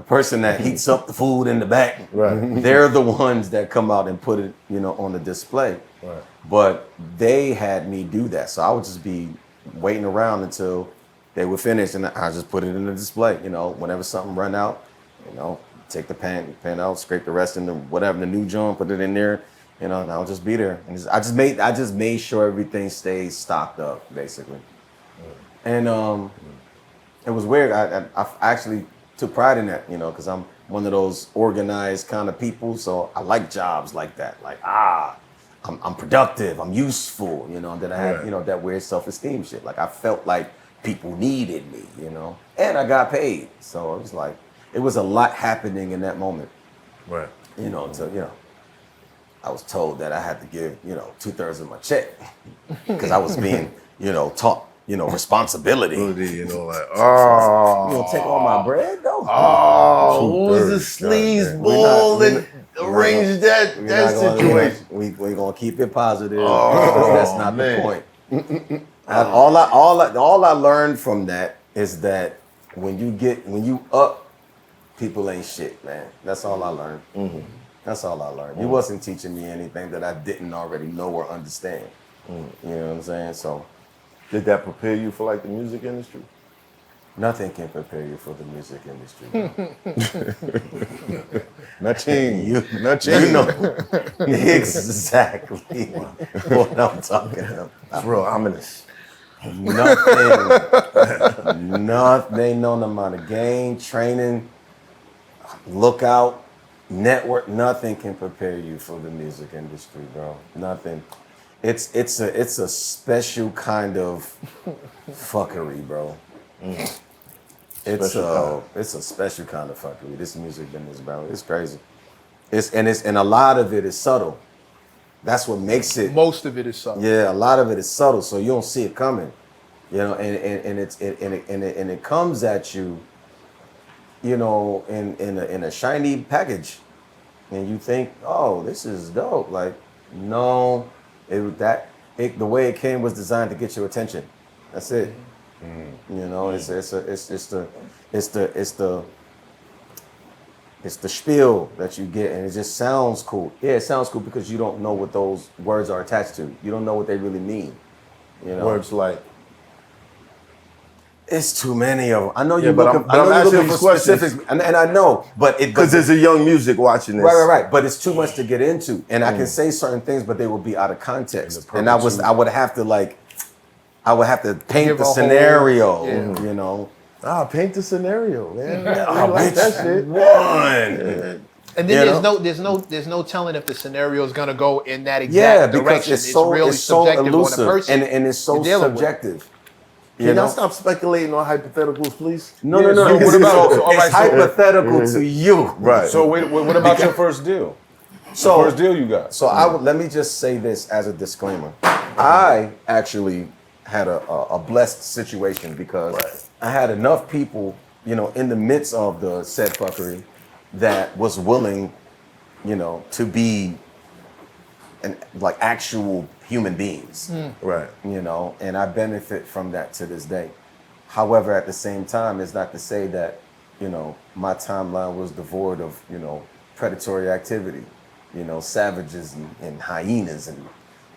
person that heats up the food in the back, they're the ones that come out and put it, you know, on the display. Right. But they had me do that. So I would just be waiting around until they would finish and I just put it in the display. You know, whenever something run out, you know, take the pan out, scrape the rest in the whatever, the new joint, put it in there, you know, and I'll just be there. And I just made sure everything stays stocked up, basically. And it was weird. I actually took pride in that, you know, because I'm one of those organized kind of people. So I like jobs like that. Like, I'm productive, I'm useful, you know, that I had, you know, that weird self-esteem shit. Like I felt like people needed me, you know, and I got paid. So it was like, it was a lot happening in that moment. Right. You know, I was told that I had to give, you know, 2/3 of my check because I was being, you know, taught, you know, responsibility. You know, like, oh. You gonna take all my bread though? Oh, who was the sleazeball that arranged that situation? We're gonna keep it positive. Oh, That's not man. the point. All I learned from that is that when you up, people ain't shit, man. That's all I learned. Mm-hmm. That's all I learned. He wasn't teaching me anything that I didn't already know or understand. You know what I'm saying? So Did that prepare you for like the music industry? nothing can prepare you for the music industry. Nothing. You know exactly what I'm talking about. It's real ominous. Nothing, no amount of game, training, lookout, network, nothing can prepare you for the music industry, bro. Nothing. It's a special kind of fuckery, bro. It's a special kind of fuckery. This music business, bro. It's crazy. And a lot of it is subtle. That's what makes it. Most of it is subtle. Yeah, a lot of it is subtle, so you don't see it coming. You know, and it comes at you, you know, in a shiny package, and you think, oh, this is dope. Like, no, the way it came was designed to get your attention. That's it. You know, it's the spiel that you get, and it just sounds cool. Yeah, it sounds cool because you don't know what those words are attached to. You don't know what they really mean. You know, Words like. it's too many of them. I know Yeah, you're but looking, I'm- but I'm you're asking looking for these questions. specifics, and I know, but Because there's a young music watching this. right. But it's too much to get into, and I can say certain things, but they will be out of context, and I would have to paint Give the a whole- scenario, yeah. you know. Paint the scenario, man. Oh, like bitch, that shit. One. And then You there's no telling if the scenario is gonna go in that Yeah, exact because direction. it's so really subjective elusive, on the person, and it's so you're dealing with. subjective. Can y'all stop speculating on hypotheticals, please? No. So what about- so, all it's right, so- hypothetical to you, Right. So what about your first deal? So First deal you got? So let me just say this as a disclaimer. I actually had a blessed situation because I had enough people, you know, in the midst of the said fuckery that was willing, you know, to be like actual human beings. Right. You know, and I benefit from that to this day. However, at the same time, it's not to say that, you know, my timeline was devoid of, you know, predatory activity, you know, savages and hyenas and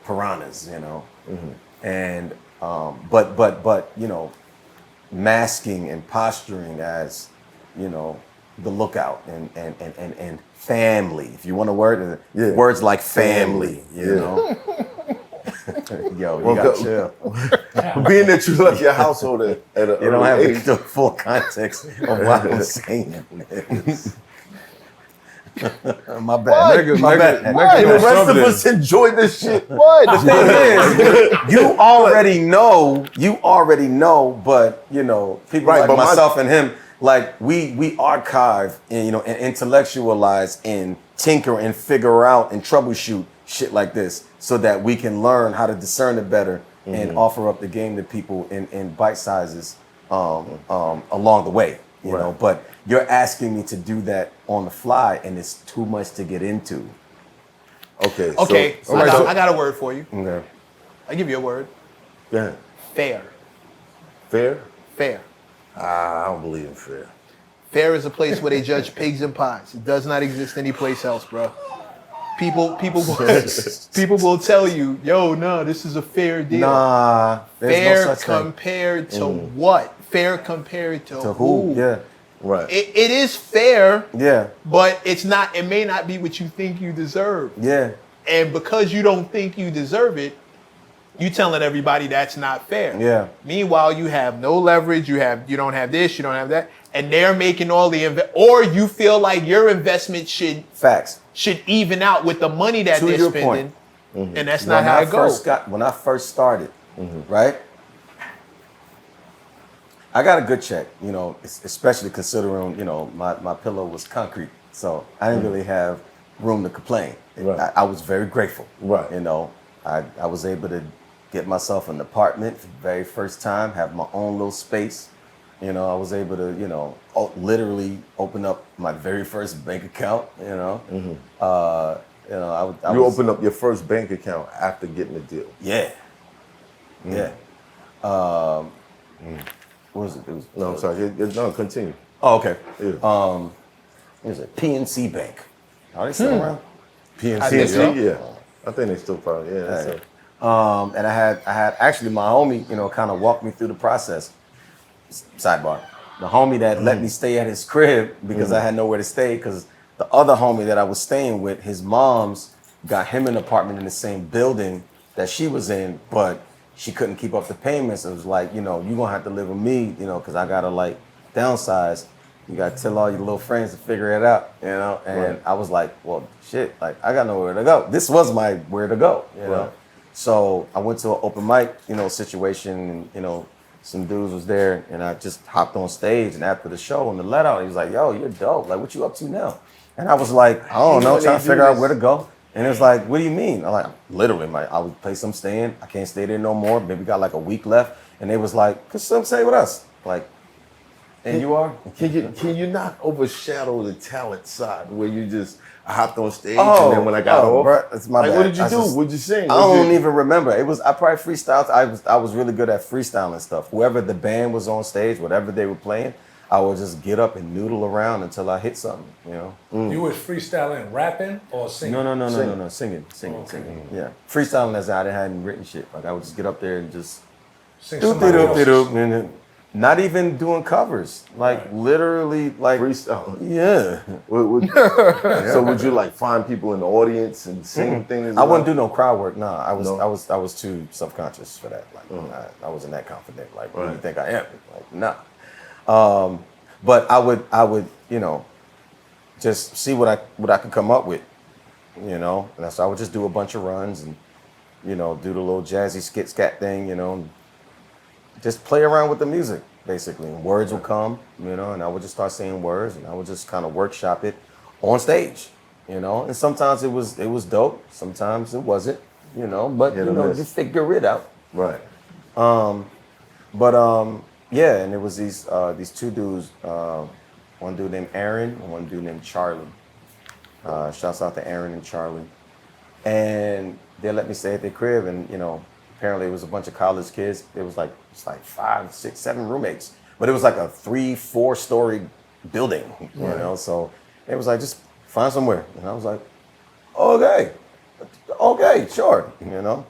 piranhas, you know, and but you know, masking and posturing as, you know, the lookout and family. If you want a word, words like family, you know. Yo, you Well, got chill. Being that you left your household at a You don't have early to age, do full context of why I'm saying it. My bad. My bad. and the rest of us enjoy this shit. What? The thing is, you already know, but you know, people Right, like but myself and him, like we archive and you know and intellectualize and tinker and figure out and troubleshoot shit like this so that we can learn how to discern it better and offer up the game to people in bite sizes along the way. You know, but you're asking me to do that on the fly, and it's too much to get into. Okay. Okay, So, I got a word for you. Okay. I give you a word. go ahead. Fair. Fair? Fair. I don't believe in fair. Fair is a place where they judge pigs and pies. It does not exist anyplace else, bro. People will tell you, yo, no, this is a fair deal. Nah, there's Fair no such thing. compared to what? Fair compared to To who? Yeah, Right. It is fair, yeah, but it's not. It may not be what you think you deserve. yeah. And because you don't think you deserve it, you telling everybody that's not fair. Yeah. Meanwhile, you have no leverage. You don't have this. You don't have that, and they're making all the or you feel like your investment should Facts. even out with the money that To they're your spending, point. and that's not how it goes. When I first started, right? I got a good check, you know, especially considering, you know, my pillow was concrete. So I didn't really have room to complain. Right. I was very grateful. Right. You know, I was able to get myself an apartment for the very first time, have my own little space. You know, I was able to, you know, literally open up my very first bank account, you know. You know, You opened up your first bank account after getting the deal. Yeah. Yeah. What was it? It was, No, I'm sorry. No, continue. Oh, okay. Yeah. What is it? PNC Bank. Are they still around? PNC, yeah. I think they still probably, yeah. that's Right. it. And I had actually my homie, you know, kind of walked me through the process. Sidebar. The homie that let me stay at his crib because I had nowhere to stay because the other homie that I was staying with, his mom's got him an apartment in the same building that she was in, but she couldn't keep up the payments. It was like, you know, you're gonna have to live with me, you know, because I gotta like downsize. You gotta tell all your little friends to figure it out, you know? And Right. I was like, well, shit, like I got nowhere to go. This was my where to go, you know? Right. So I went to an open mic, you know, situation, and, you know, some dudes was there, and I just hopped on stage, and after the show, and the let out, he was like, yo, you're dope. Like, what you up to now? And I was like, I don't know, when trying they to do figure out this- where to go. And it was like, what do you mean? I'm like, literally, like, I would place I'm staying. I can't stay there no more. Maybe got like a week left. And they was like, could some stay with us? Like, and you are? Can you not overshadow the talent side where you just I hopped on stage and then when I got off, bruh, it's my like bad. what did you I do? just- What'd you sing? I What'd don't you- even remember. I probably freestyled. I was really good at freestyling stuff. Whoever the band was on stage, whatever they were playing, I would just get up and noodle around until I hit something, you know? You was freestyling, rapping, or singing? No. Singing. Yeah. Freestyling as I hadn't written shit. Like I would just get up there and just Sing somebody else's. and not even doing covers. Like literally like Freestyle. yeah. So would you like find people in the audience and sing things? I wouldn't do no crowd work. Nah, I No? was too self-conscious for that. Like I wasn't that confident. Like what do you Right. think I am? Like nah. But I would, you know, just see what I could come up with, you know. And so I would just do a bunch of runs and, you know, do the little jazzy scat thing, you know, and just play around with the music basically. And words would come, you know, and I would just start saying words, and I would just kind of workshop it on stage, you know. And sometimes it was dope, sometimes it wasn't, you know. But Hit you or know, miss. just figure it out. Right. Yeah, and there was these two dudes, one dude named Aaron and one dude named Charlie. Shouts out to Aaron and Charlie. And they let me stay at their crib, and you know, apparently it was a bunch of college kids. It was like 5, 6, 7 roommates, but it was like a 3-4 story building, you know. So it was like, just find somewhere, and I was like, okay, sure, you know.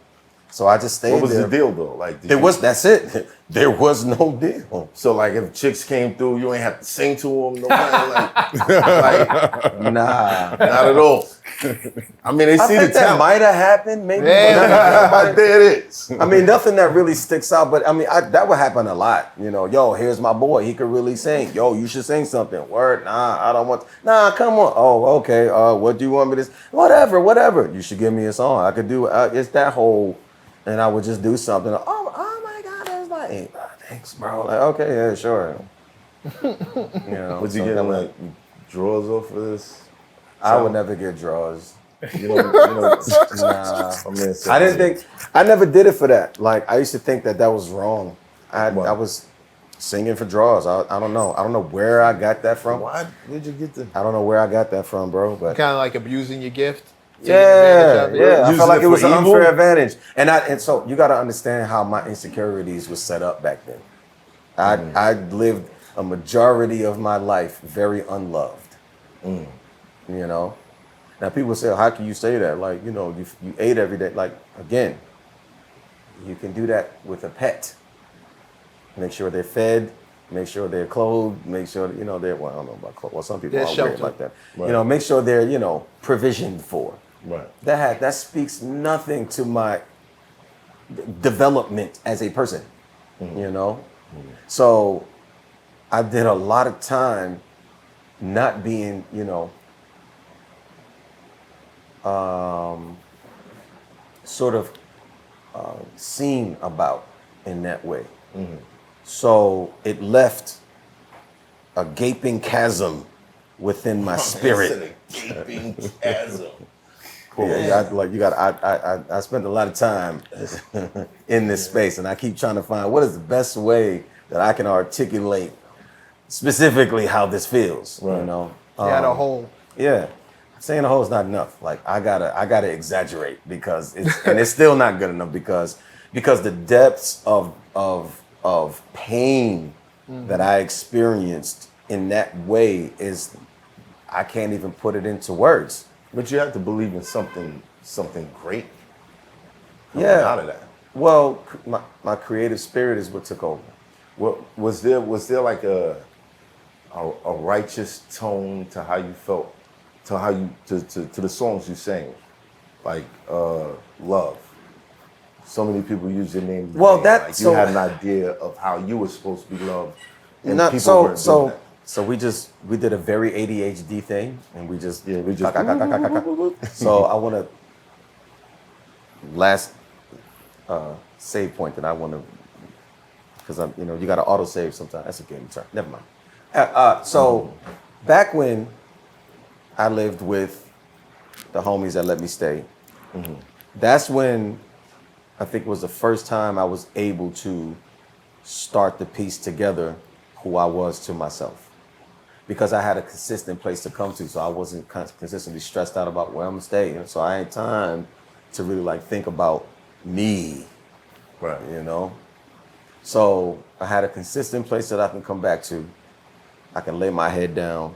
So I just stayed What was there. the deal though? Like That's it. There was no deal. so like if chicks came through, you ain't have to sing to them. No matter, like Nah. not at all. I mean, they I see think the that talent. might have happened, maybe. Yeah. but There it is. I mean, nothing that really sticks out, but I mean, that would happen a lot. You know, yo, here's my boy. He could really sing. Yo, you should sing something. Word? Nah, I don't want. Nah, come on. Oh, okay. What do you want me to? Whatever. You should give me a song. I could do. It's that whole, and I would just do something. Oh my God, it's like, thanks, bro. Like, okay, yeah, sure. You know, Would you so get that like draws off of this? I would never get draws. Nah. I mean, I didn't think. I never did it for that. Like, I used to think that was wrong. I Why? was singing for draws. I don't know. I don't know where I got that from. Why did you get the? I don't know where I got that from, bro. But Kind of like abusing your gift. Taking yeah, advantage of it. yeah. I Using felt like it it was for an evil? unfair advantage, and so you got to understand how my insecurities was set up back then. I lived a majority of my life very unloved. You know. Now people say, "How can you say that?" Like, you know, you ate every day. Like, again, you can do that with a pet. Make sure they're fed. Make sure they're clothed. Make sure you know they're. Well, I don't know about clothes. Well, some people They're are weird sheltered. like that. Right. You know, make sure they're provisioned for. Right. That speaks nothing to my development as a person. You know, so I did a lot of time not being, sort of seen about in that way. So it left a gaping chasm within my spirit. It's a gaping chasm. I spent a lot of time in this space, and I keep trying to find what is the best way that I can articulate specifically how this feels. Right. You know, You had a hole. yeah. Saying a hole is not enough. Like I gotta exaggerate because it's still not good enough because the depths of pain that I experienced in that way is I can't even put it into words. But you have to believe in something great. coming Yeah. Out of that. Well, my creative spirit is what took over. What was there like a righteous tone to how you felt, to how you to the songs you sang, like love. So many people use your name. Well, today. that- like so- you had an idea of how you were supposed to be loved, and Not, people so weren't doing that. so we did a very ADHD thing, and we just just- So I want to last save point that I want to, because I'm you got to auto save sometimes. That's a game term. Never mind. So back when I lived with the homies that let me stay, that's when I think it was the first time I was able to start to piece together who I was to myself, because I had a consistent place to come to, so I wasn't consistently stressed out about where I'm gonna stay. And so I had time to really like think about me, Right. So I had a consistent place that I can come back to. I can lay my head down.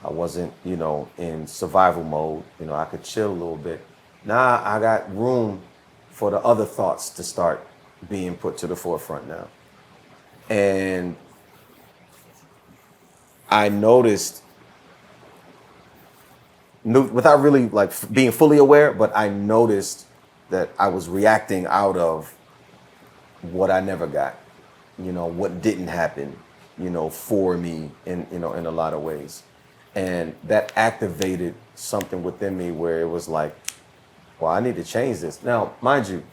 I wasn't, in survival mode. I could chill a little bit. Now I got room for the other thoughts to start being put to the forefront now. And I noticed, without really like being fully aware, but I noticed that I was reacting out of what I never got, what didn't happen, for me in a lot of ways. And that activated something within me where it was like, well, I need to change this. Now, mind you,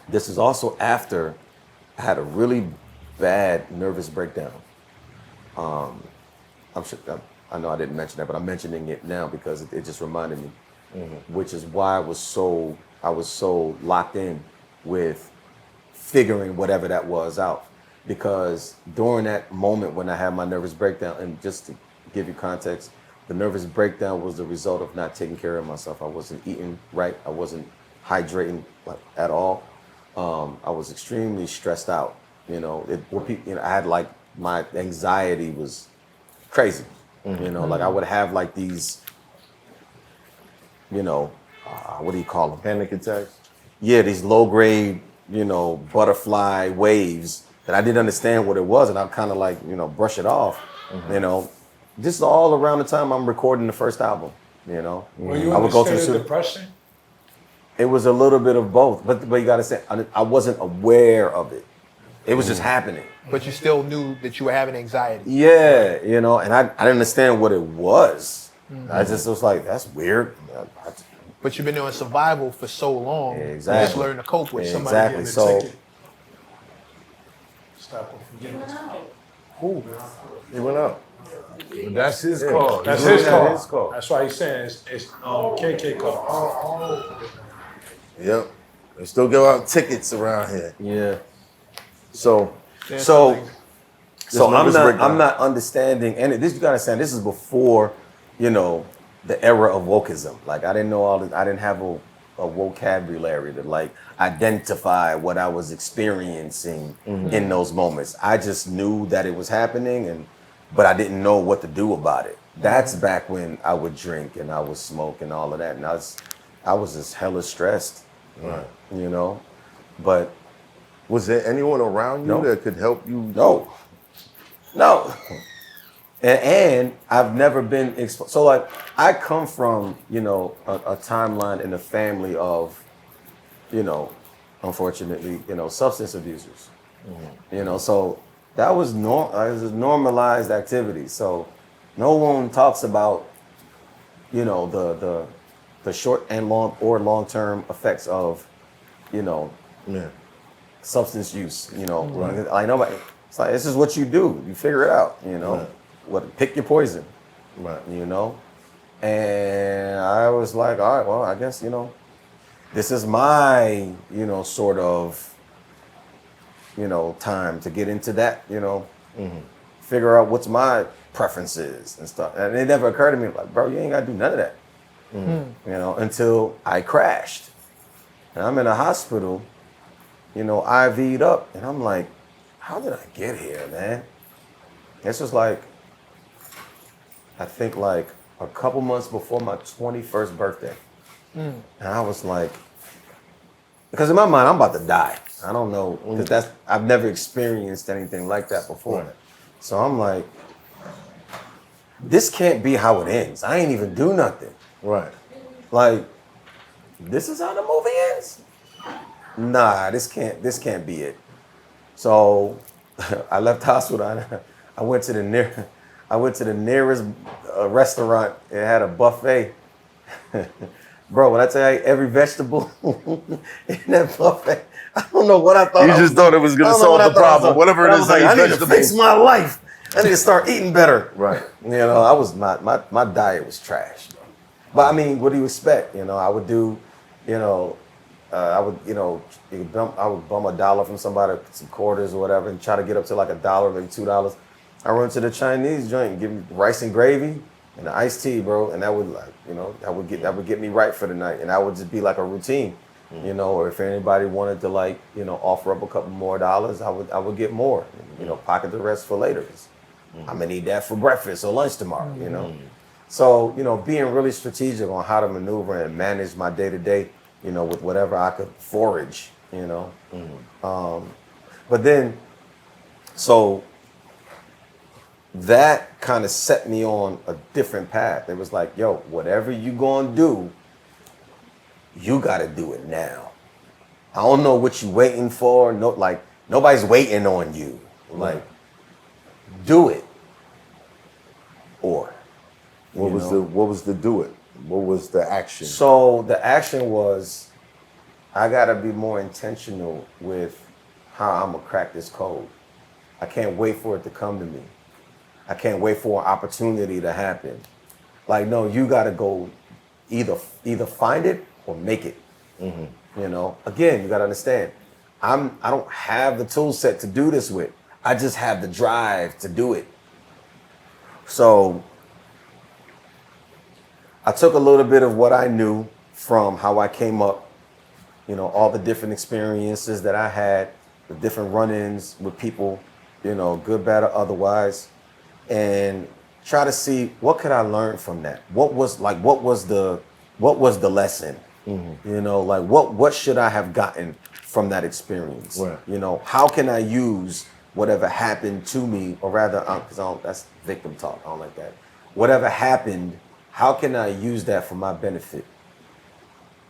this is also after I had a really bad nervous breakdown. I know I didn't mention that, but I'm mentioning it now because it just reminded me, which is why I was so locked in with figuring whatever that was out. Because during that moment when I had my nervous breakdown, and just to give you context, the nervous breakdown was the result of not taking care of myself. I wasn't eating right. I wasn't hydrating at all. I was extremely stressed out. I had like my anxiety was crazy. Like I would have like these, what do you call them? Panic attacks. Yeah, these low grade, butterfly waves that I didn't understand what it was, and I kind of like, brush it off. This is all around the time I'm recording the first album. You know, Were you I in would a go to the state of super. depression? It was a little bit of both, but you gotta say I wasn't aware of it. It was just happening. But you still knew that you were having anxiety. Yeah, you know, and I didn't understand what it was. I just was like, that's weird. But you've been doing survival for so long. Yeah, You exactly. just learn to cope with somebody Exactly. getting a So ticket. Stop him from getting this. He went up. That's his call. That's He's his looking at call. His call. That's why he's saying it's KK call. Yep. They still give out tickets around here. yeah. So So no I'm breakdown. not understanding, and this you gotta understand. This is before, you know, the era of wokeism. Like I didn't know all this. I didn't have a vocabulary to like identify what I was experiencing in those moments. I just knew that it was happening, but I didn't know what to do about it. That's back when I would drink and I would smoke and all of that, and I was just hella stressed, Right. you know. But Was there anyone around you No. that could help you? no. And I've never been exposed. So like I come from, you know, a timeline in the family of, you know, unfortunately, you know, substance abusers. You know, so that was it was a normalized activity. So no one talks about, you know, the short and long-term effects of, you know, Yeah. substance use, you know. Like nobody, it's like this is what you do. You figure it out, you know. Right. Pick your poison, Right. you know. And I was like, all right, well, I guess, you know, this is my, you know, sort of, you know, time to get into that, you know, figure out what's my preferences and stuff. And it never occurred to me, like, bro, you ain't gotta do none of that, you know, until I crashed. And I'm in a hospital, you know, IV'd up, and I'm like, how did I get here, man? This was like, I think like a couple months before my 21st birthday. And I was like, because in my mind, I'm about to die. I don't know, because I've never experienced anything like that before. Right. So I'm like, this can't be how it ends. I ain't even do nothing. Right. Like, this is how the movie ends? Nah, this can't be it. So I left the hospital. I went to the nearest restaurant. It had a buffet. Bro, when I tell you every vegetable in that buffet, I don't know what I thought. You just thought it was gonna solve the problem. Whatever it I is was that like, you I need to vegetables. fix my life. I need to start eating better. Right. You know, I was not, my diet was trash. But I mean, what do you expect? You know, I would do, you know, I would bum $1 from somebody, some quarters or whatever, and try to get up to like $1, maybe $2. I run to the Chinese joint and give me rice and gravy and an iced tea, bro, and that would like, you know, that would get me right for the night, and that would just be like a routine, you know. Or if anybody wanted to like, you know, offer up a couple more dollars, I would get more, you know, pocket the rest for later. 'Cause I'm gonna need that for breakfast or lunch tomorrow, you know. So, you know, being really strategic on how to maneuver and manage my day to day, you know, with whatever I could forage, you know. But then, so that kind of set me on a different path. It was like, yo, whatever you gonna do, you gotta do it now. I don't know what you waiting for. No, like nobody's waiting on you. Like, do it. Or What was the do it? What was the action? so the action was, I gotta be more intentional with how I'm gonna crack this code. I can't wait for it to come to me. I can't wait for an opportunity to happen. Like, no, you gotta go either find it or make it. You know, again, you gotta understand, I don't have the tool set to do this with. I just have the drive to do it. So I took a little bit of what I knew from how I came up, you know, all the different experiences that I had, the different run-ins with people, you know, good, bad, or otherwise, and try to see what could I learn from that. What was the lesson? You know, like what should I have gotten from that experience? Right. You know, how can I use whatever happened to me, or rather, because that's victim talk. I don't like that. Whatever happened, how can I use that for my benefit?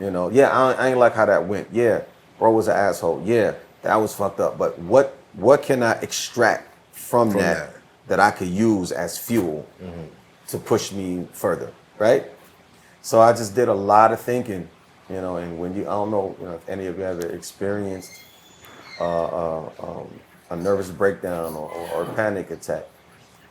You know, yeah, I ain't like how that went. Yeah, bro was an asshole. Yeah, that was fucked up. But what can I extract from that I could use as fuel to push me further, right? So I just did a lot of thinking, you know, and when I don't know, if any of you ever experienced a nervous breakdown or a panic attack.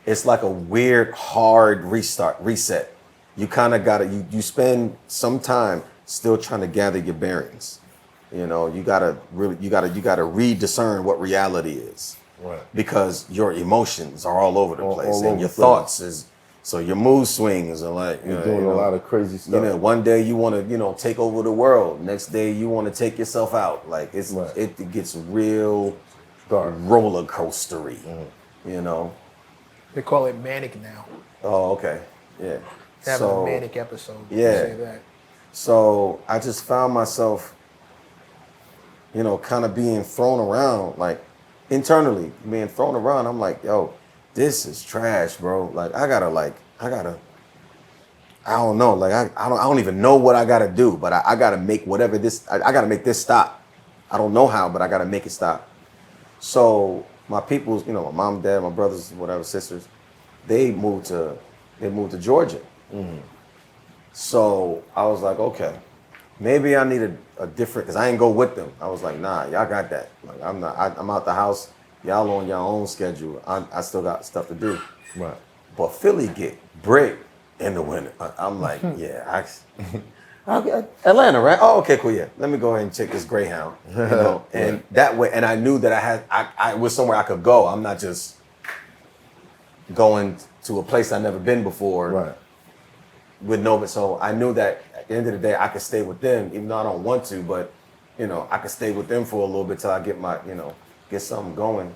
It's like a weird, hard reset. You kind of gotta, you spend some time still trying to gather your bearings. You know, you gotta rediscern what reality is. Right. Because your emotions are all over the place, all and over your the place. thoughts so your mood swings are like, You're doing a lot of crazy stuff. You know, one day you want to, take over the world. Next day you want to take yourself out. Like it gets real Dark. roller coastery. You know. They call it manic now. Oh, okay. Yeah. Having a manic episode. Yeah. Say that. So I just found myself, kind of being thrown around, like internally being thrown around. I'm like, yo, this is trash, bro. Like I don't know. Like I don't even know what I gotta do, but I gotta make whatever this. I gotta make this stop. I don't know how, but I gotta make it stop. So my people's, my mom, dad, my brothers, whatever, sisters, they moved to Georgia. So I was like, okay, maybe I need a different, because I ain't go with them. I was like, nah, y'all got that. Like I'm out the house. Y'all on your own schedule. I still got stuff to do. Right. But Philly get brick in the winter. I'm like, yeah, Atlanta, right? Oh, okay, cool, yeah. Let me go ahead and check this Greyhound. And that way, and I knew that I was somewhere I could go. I'm not just going to a place I've never been before. Right. So I knew that at the end of the day, I could stay with them, even though I don't want to, but, I could stay with them for a little bit till I get get something going.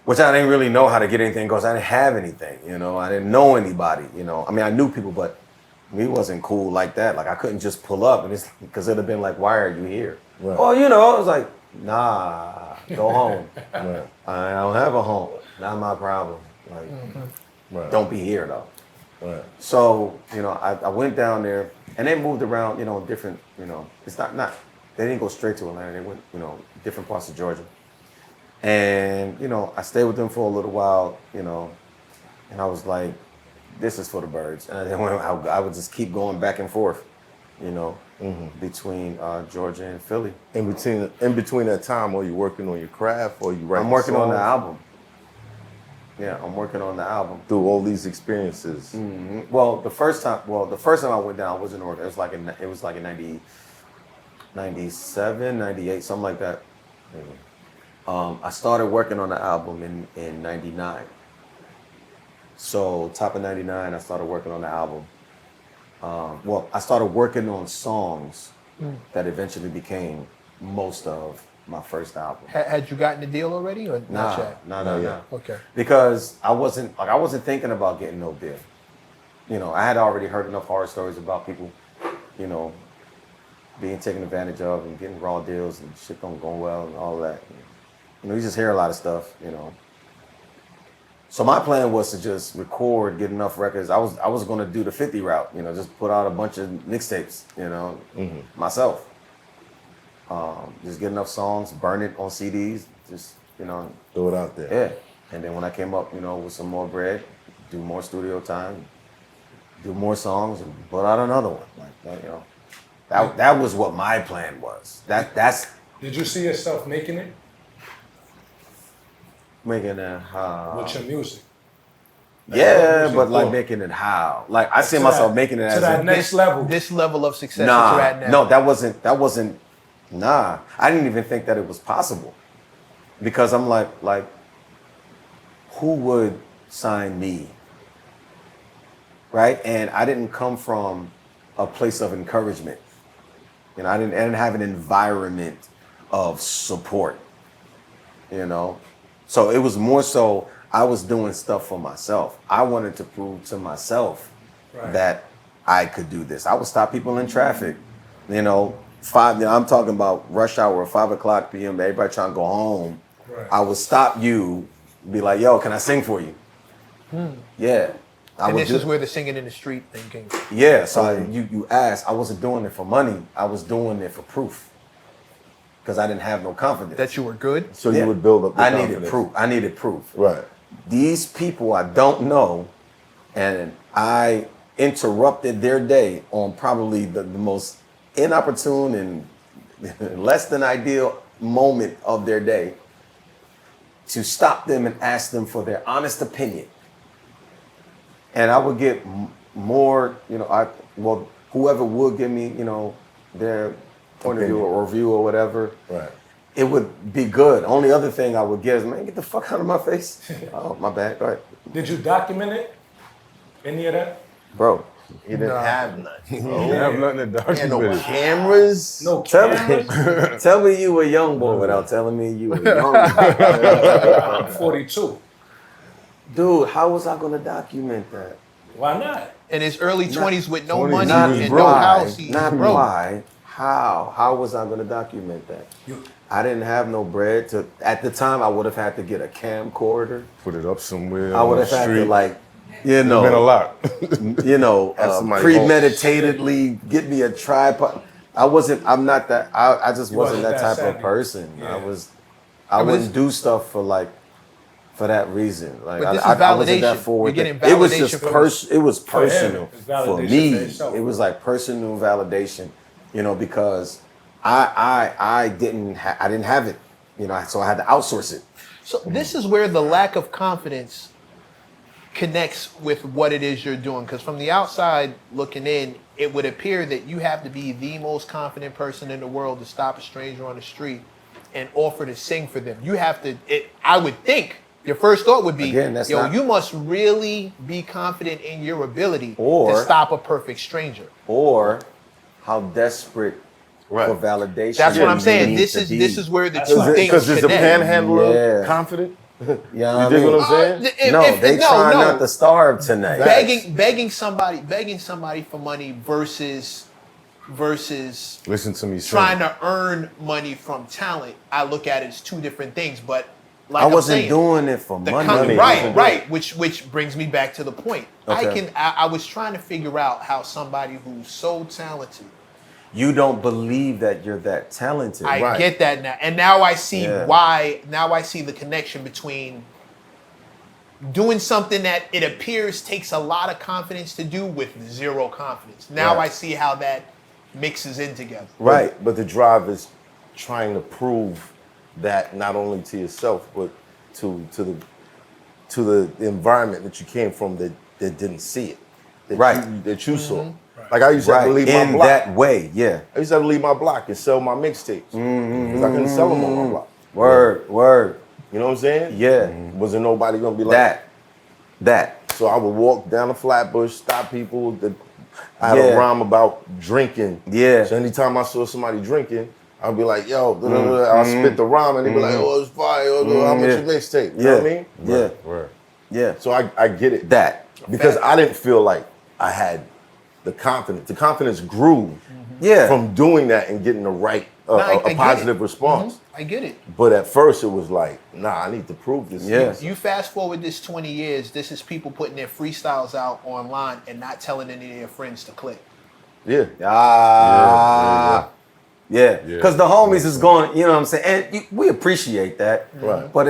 Which I didn't really know how to get anything going. I didn't have anything, I didn't know anybody, I mean, I knew people, but we wasn't cool like that. Like I couldn't just pull up and because it'd have been like, why are you here? Right. Oh, I was like, nah, go home. Right. I don't have a home. Not my problem. Like, Right. don't be here though. Right. So, I went down there and they moved around, different, it's not, they didn't go straight to Atlanta. They went, different parts of Georgia. And, I stayed with them for a little while, and I was like, this is for the birds. And then I would just keep going back and forth, between Georgia and Philly. In between that time, are you working on your craft or you writing I'm working on the songs? album. Yeah, I'm working on the album. Through all these experiences. Well, the first time I went down, I was in Oregon. It was like in 97, 98, something like that. I started working on the album in 99. So top of 99, I started working on the album. I started working on songs that eventually became most of my first album. Had you gotten the deal already or not yet? Nah. Okay. Because I wasn't thinking about getting no deal. I had already heard enough horror stories about people, being taken advantage of and getting raw deals and shit don't go well and all that. You just hear a lot of stuff, So my plan was to just record, get enough records. I was gonna do the 50 route, just put out a bunch of mixtapes, myself. Just get enough songs, burn it on CDs, just, Throw it out there. yeah. And then when I came up, with some more bread, do more studio time, do more songs, and put out another one. Like that, that was what my plan was. That's Did you see yourself making it making it with your music? yeah, music but like for- making it how? Like I see To myself that- making it to as that a, next level. This level of success that you're at now. no, that wasn't. Nah, I didn't even think that it was possible, because I'm like, who would sign me? Right, and I didn't come from a place of encouragement. I didn't have an environment of support. So it was more so I was doing stuff for myself. I wanted to prove to myself that I could do this. I would stop people in traffic, I'm talking about rush hour, 5:00 p.m. Everybody trying to go home. Right. I would stop you, be like, yo, can I sing for you? Yeah. And this is where the singing in the street thing came from. Yeah, so you asked, I wasn't doing it for money. I was doing it for proof. Because I didn't have no confidence. That you were good? So you would build up the confidence. I needed proof. Right. These people I don't know, and I interrupted their day on probably the most inopportune and less than ideal moment of their day to stop them and ask them for their honest opinion. And I would get more, whoever would give me, their point of view or review or whatever, Right. it would be good. Only other thing I would get is, man, get the fuck out of my face. Oh, my bad. Go ahead. Did you document it? Any of that? Bro, He didn't have nothing. You didn't have nothing to document. No cameras. No tell cameras? me, tell me you were young boy without telling me you were young. I'm 42. Dude, how was I going to document that? Why not? In his early 20s with no 20s, money Not and why. no house. He Not broke. why. How? How was I going to document that? I didn't have no bread to. At the time, I would have had to get a camcorder. Put it up somewhere. I would have had to Been a lot. Have somebody premeditatedly get me a tripod. I'm not that. I just wasn't that type of savvy. person. Yeah. I but wouldn't do stuff for that reason. Like But this is I wasn't that validation. forward. You're getting It was validation just for- it was him. personal It's for validation me. for yourself. It was like personal validation, because I didn't have it, so I had to outsource it. So this is where the lack of confidence connects with what it is you're doing. Because from the outside looking in, it would appear that you have to be the most confident person in the world to stop a stranger on the street and offer to sing for them. You have to, I would think, your first thought would be, Again, that's not- you must really be confident in your ability Or- to stop a perfect stranger. Or how desperate Right. for validation. That's what I'm you saying. need This to is be. this is where the That's two right. things Because is the connect. panhandler Yeah. confident? You know You what I dig what mean? I'm saying? They trying not to starve tonight. begging somebody for money versus Listen to me sing. trying to earn money from talent. I look at it as two different things, but like I I'm wasn't saying, doing it for the money. right, which brings me back to the point. Okay. I was trying to figure out how somebody who's so talented. You don't believe that you're that talented. I Right. get that now, and now I see Yeah. why. Now I see the connection between doing something that it appears takes a lot of confidence to do with zero confidence. Now Right. I see how that mixes in together. Right. But the drive is trying to prove that not only to yourself, but to the environment that you came from that didn't see it. That you saw. Like I used to have to leave my In block. that way, yeah. I used to have to leave my block and sell my mixtapes. Because I couldn't sell them on my block. Word. You know what I'm saying? Yeah. Wasn't nobody gonna be like That. So I would walk down the Flatbush, stop people. I had Yeah. a rhyme about drinking. Yeah. So anytime I saw somebody drinking, I'd be like, yo, I'll spit the rhyme and they'd be like, oh, it's fire. Oh, how much Yeah. your mixtape? You Yeah. know what I mean? Yeah. Word. Yeah. So I get it. That. Because I didn't feel like I had the confidence. The confidence grew Yeah. from doing that and getting the right, I a get positive it. response. I get it. But at first it was like, nah, I need to prove this. Yeah. You fast forward this 20 years, this is people putting their freestyles out online and not telling any of their friends to click. Yeah. Yeah. Yeah. Because the homies is going, you know what I'm saying? And we appreciate that. Right. But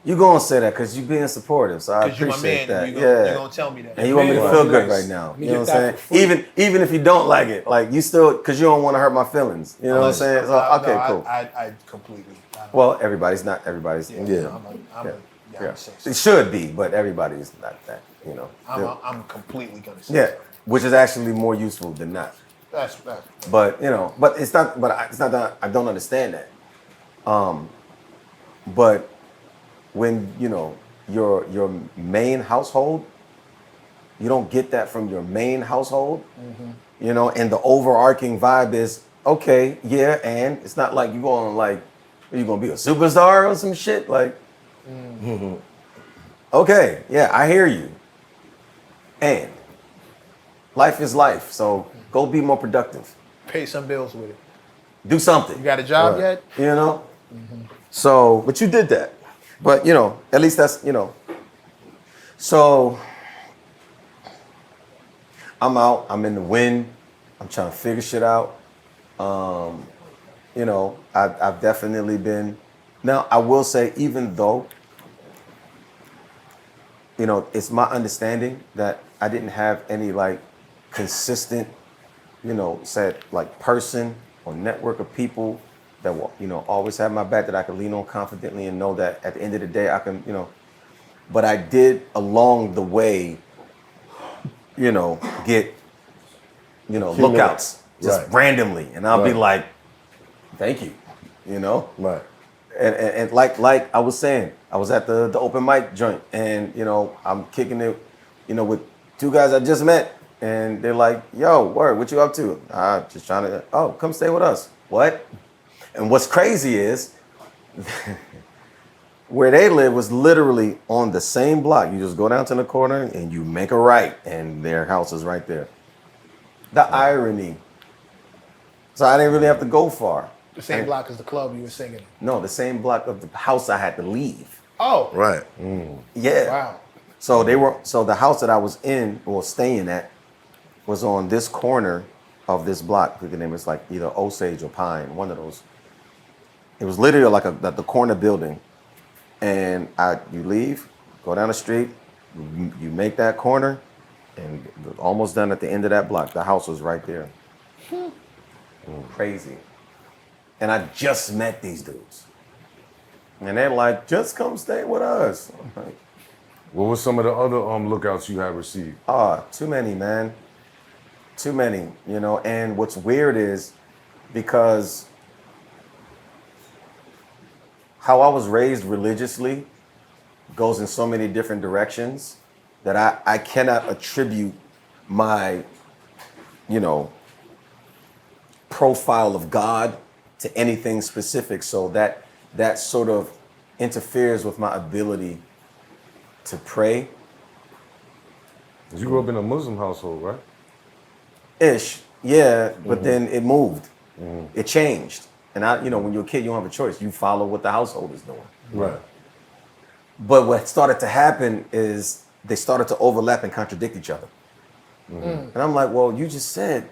you're going to say that because you're being supportive. So I Because you're my appreciate man, that. you're going to tell me that. And you want me to Man, feel nice. good right now. Let me You know get what I'm that saying? for free. Even if you don't like it, like you still, because you don't want to hurt my feelings. You know what I'm saying? So, okay, cool. I completely. Well, everybody's not everybody's. yeah, Yeah. I'm Yeah. gonna say so. It should be, but everybody's not that, you know. I'm completely gonna say Yeah, so. which is actually more useful than not. That's But it's not. But it's not that I don't understand that. But when your main household, you don't get that from your main household. And the overarching vibe is okay, yeah, and it's not like you're gonna be a superstar or some shit like. Okay, yeah, I hear you. And life is life, so go be more productive. pay some bills with it. Do something. You got a job Right. yet? So, But you did that. but at least that's. So I'm out. I'm in the wind. I'm trying to figure shit out. You know, I've definitely been. Now I will say, even though, you know, it's my understanding that I didn't have any like consistent, you know, said like person or network of people that will, you know, always have my back, that I can lean on confidently and know that at the end of the day I can, you know. But I did along the way, you know, get, you know, Accumulate. lookouts just Right. randomly, and I'll be Right. like, thank you, you know. Right. And like I was saying, I was at the open mic joint, and you know, I'm kicking it, you know, with two guys I just met, and they're like, "Yo, word, what you up to?" Just trying to. Oh, come stay with us. What? And what's crazy is, where they live was literally on the same block. You just go down to the corner and you make a right, and their house is right there. The irony. So I didn't really have to go far. The same block as the club you were singing in. No, the same block of the house I had to leave. Oh, Right. Yeah. wow. So the house that I was in or staying at was on this corner of this block. The name is like either Osage or Pine, one of those. It was literally like the corner building. And you leave, go down the street, you make that corner, and almost done at the end of that block. The house was right there. Crazy. And I just met these dudes. And they're like, just come stay with us. I'm like, What were some of the other lookouts you had received? too many, man. Too many, you know. And what's weird is because how I was raised religiously goes in so many different directions that I cannot attribute my, you know, profile of God to anything specific. So that sort of interferes with my ability to pray. You grew up in a Muslim household, right? Ish, yeah, but then it moved. It changed. And you know, when you're a kid, you don't have a choice. You follow what the household is doing. Right. But what started to happen is they started to overlap and contradict each other. And I'm like, well, you just said.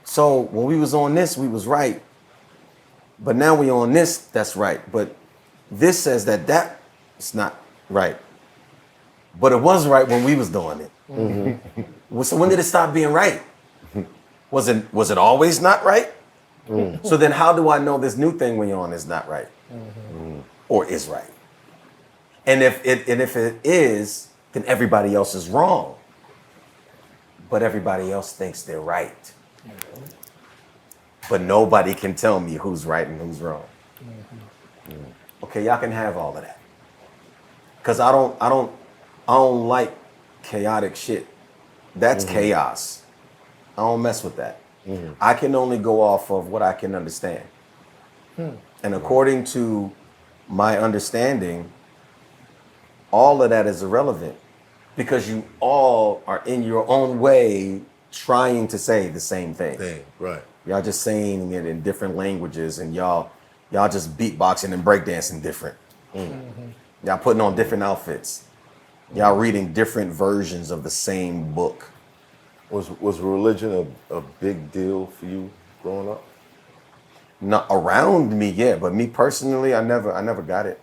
So when we was on this, we was right. But now we on this, that's right. But this says that it's not right. But it was right when we was doing it. Well, so when did it stop being right? Was it always not right? So then how do I know this new thing we're on is not right? Or is right? And if it is, then everybody else is wrong. But everybody else thinks they're right. But nobody can tell me who's right and who's wrong. Okay, y'all can have all of that. Cause I don't like chaotic shit. That's chaos. I don't mess with that. I can only go off of what I can understand. And according to my understanding, all of that is irrelevant because you all are in your own way trying to say the same thing. Right. Y'all just saying it in different languages, and y'all just beatboxing and breakdancing different. Y'all putting on different outfits. Y'all reading different versions of the same book. Was religion a big deal for you growing up? Not around me, yeah, but me personally, I never got it.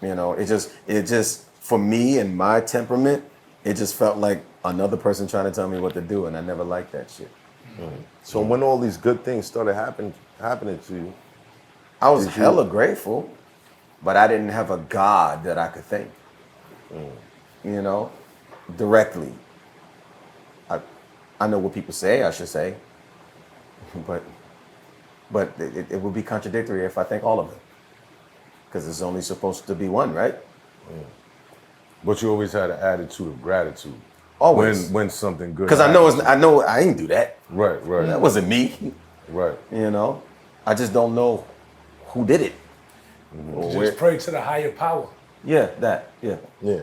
You know, it just for me and my temperament, it just felt like another person trying to tell me what to do, and I never liked that shit. So when all these good things started happening to you, I was Did you- hella grateful, but I didn't have a God that I could thank. You know, directly. I know what people say I should say, but it would be contradictory if I thank all of them, because it's only supposed to be one, right? But you always had an attitude of gratitude. Always. When something good. Because I know I didn't do that. Right. That wasn't me. Right. You know, I just don't know who did it. Or where- Just pray to the higher power. Yeah, that. Yeah. yeah.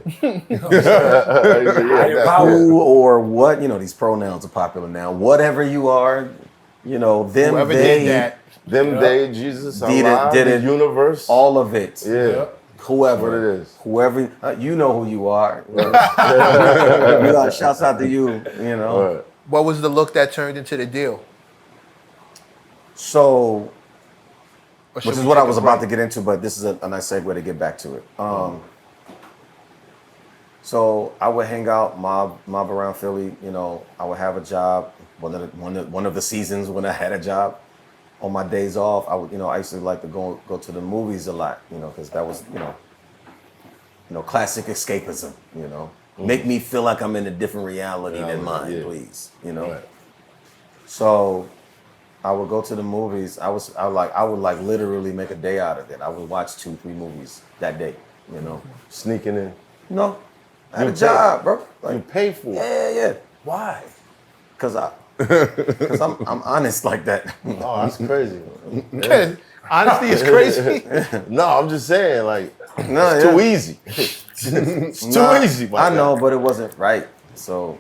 Higher power. Who or what? You know, these pronouns are popular now. Whatever you are, you know, them, Whoever they, did that, Them they, Jesus, Did it- Allah, did the it- universe. all of it. Yeah. whoever What it is. whoever you know who you are. Shouts out to you. You know. Right. What was the look that turned into the deal? So, Or should which is we what I take a was about to break? get into, but this is a nice segue to get back to it. So I would hang out, mob around Philly. You know, I would have a job. One of the seasons when I had a job, on my days off, I used to like to go to the movies a lot. You know, because that was classic escapism. You know, make me feel like I'm in a different reality than mine, please. You know, Right. so I would go to the movies. I would literally make a day out of it. I would watch 2-3 movies that day. You know, Sneaking in. no, I had a You job, bro. You pay for it. Yeah. Why? Cause I'm honest like that. Oh, that's crazy. Because honesty is crazy. No, I'm just saying, like, No, it's too easy. It's too easy. my I guy. know, but it wasn't right. So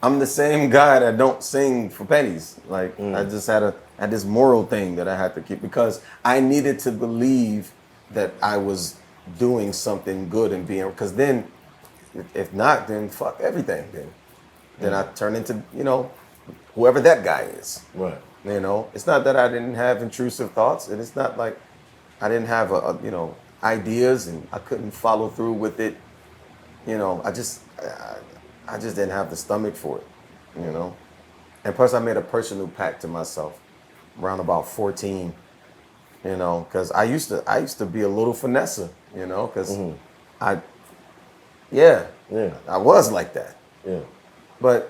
I'm the same guy that don't sing for pennies. Like I just had this moral thing that I had to keep because I needed to believe that I was doing something good and being. Because then, if not, then fuck everything. Then I turn into whoever that guy is. Right. You know, it's not that I didn't have intrusive thoughts, and it's not like I didn't have ideas and I couldn't follow through with it. You know, I just didn't have the stomach for it. You know, and plus I made a personal pact to myself around about 14. You know, because I used to be a little finesser. You know, because I was like that. Yeah. But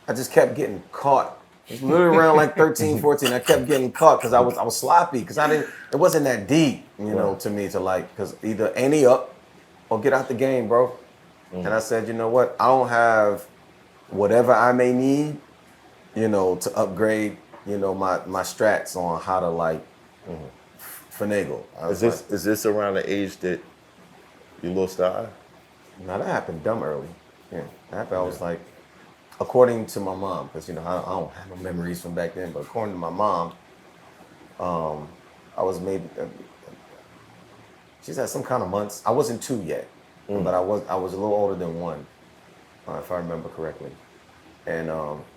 I just kept getting caught. It was literally around like 13, 14. I kept getting caught because I was sloppy because it wasn't that deep, to me to like, because either ante up or get out the game, bro. And I said, you know what? I don't have whatever I may need, to upgrade, my strats on how to like finagle. Is this around the age that you lost the eye? Now that happened dumb early. Yeah, that happened. I was like, according to my mom, because I don't have no memories from back then. But according to my mom, I was maybe she's had some kind of months. I wasn't 2 yet, but I was a little older than 1, if I remember correctly. And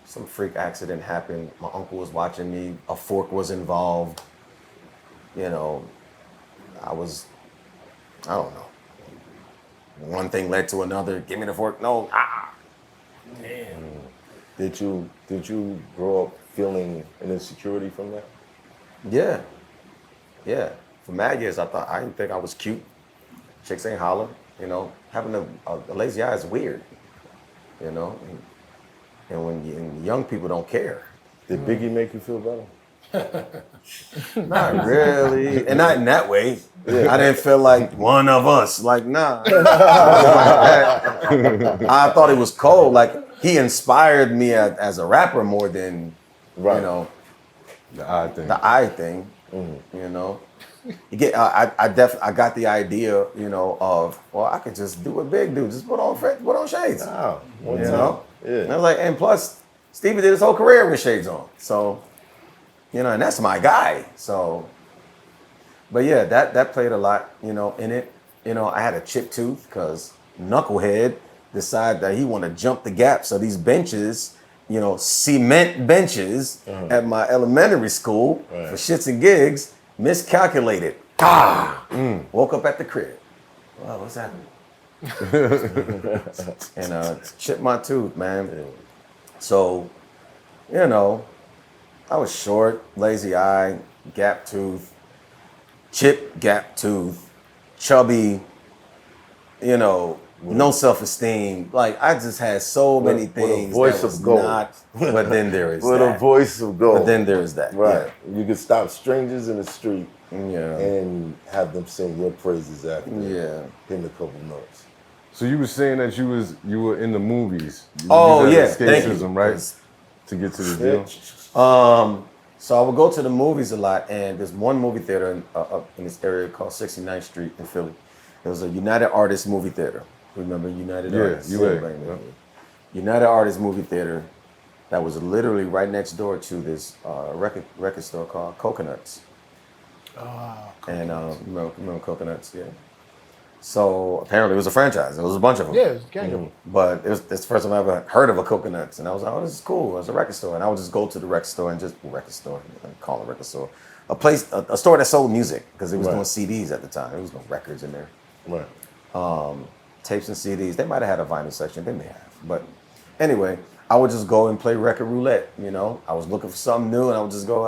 some freak accident happened. My uncle was watching me. A fork was involved. I don't know. One thing led to another. Give me the fork. No. Did you grow up feeling an insecurity from that? Yeah. For mad years, I didn't think I was cute. Chicks ain't holler. Having a lazy eye is weird. And when young people don't care. Did Biggie make you feel better? Not really, and not in that way. I didn't feel like one of us. Like nah. I thought it was cold. Like he inspired me as a rapper more than The eye thing. the eye thing. You get. I got the idea. Of I could just do what Big do. Just put on shades. Wow. You know. Yeah. And I was like, and plus Stevie did his whole career with shades on. So. And that's my guy. So, but yeah, that played a lot, in it. I had a chipped tooth because Knucklehead decided that he want to jump the gap. So these benches, cement benches at my elementary school for shits and gigs, miscalculated. Woke up at the crib. Wow, what's happening? And chipped my tooth, man. Yeah. So, I was short, lazy eye, gap tooth, chipped gap tooth, chubby, no self-esteem. Like I just had so many things. With a voice that was of gold. But then there is With that. a voice of gold. But then there's that. Right. You could stop strangers in the street Yeah. and have them sing your praises after hitting a couple notes. So you were saying that you were in the movies. Oh, You yeah. had Thank you. escapism, right? To get to the deal. So I would go to the movies a lot, and there's one movie theater up in this area called 69th Street in Philly. It was a United Artists movie theater. Remember United Artists? Yeah. United Artists movie theater that was literally right next door to this record store called Coconuts. Oh, And remember Coconuts? Yeah. So apparently it was a franchise. It was a bunch of them. Yeah, it was a gang of them. But it's the first time I ever heard of a Coconuts. And I was like, oh, this is cool. It was a record store. And I would just go to the record store and call it a record store. A store that sold music because it was doing CDs at the time. There was no records in there. Right. Tapes and CDs. They might have had a vinyl section. They may have. But anyway, I would just go and play record roulette, you know. I was looking for something new and I would just go,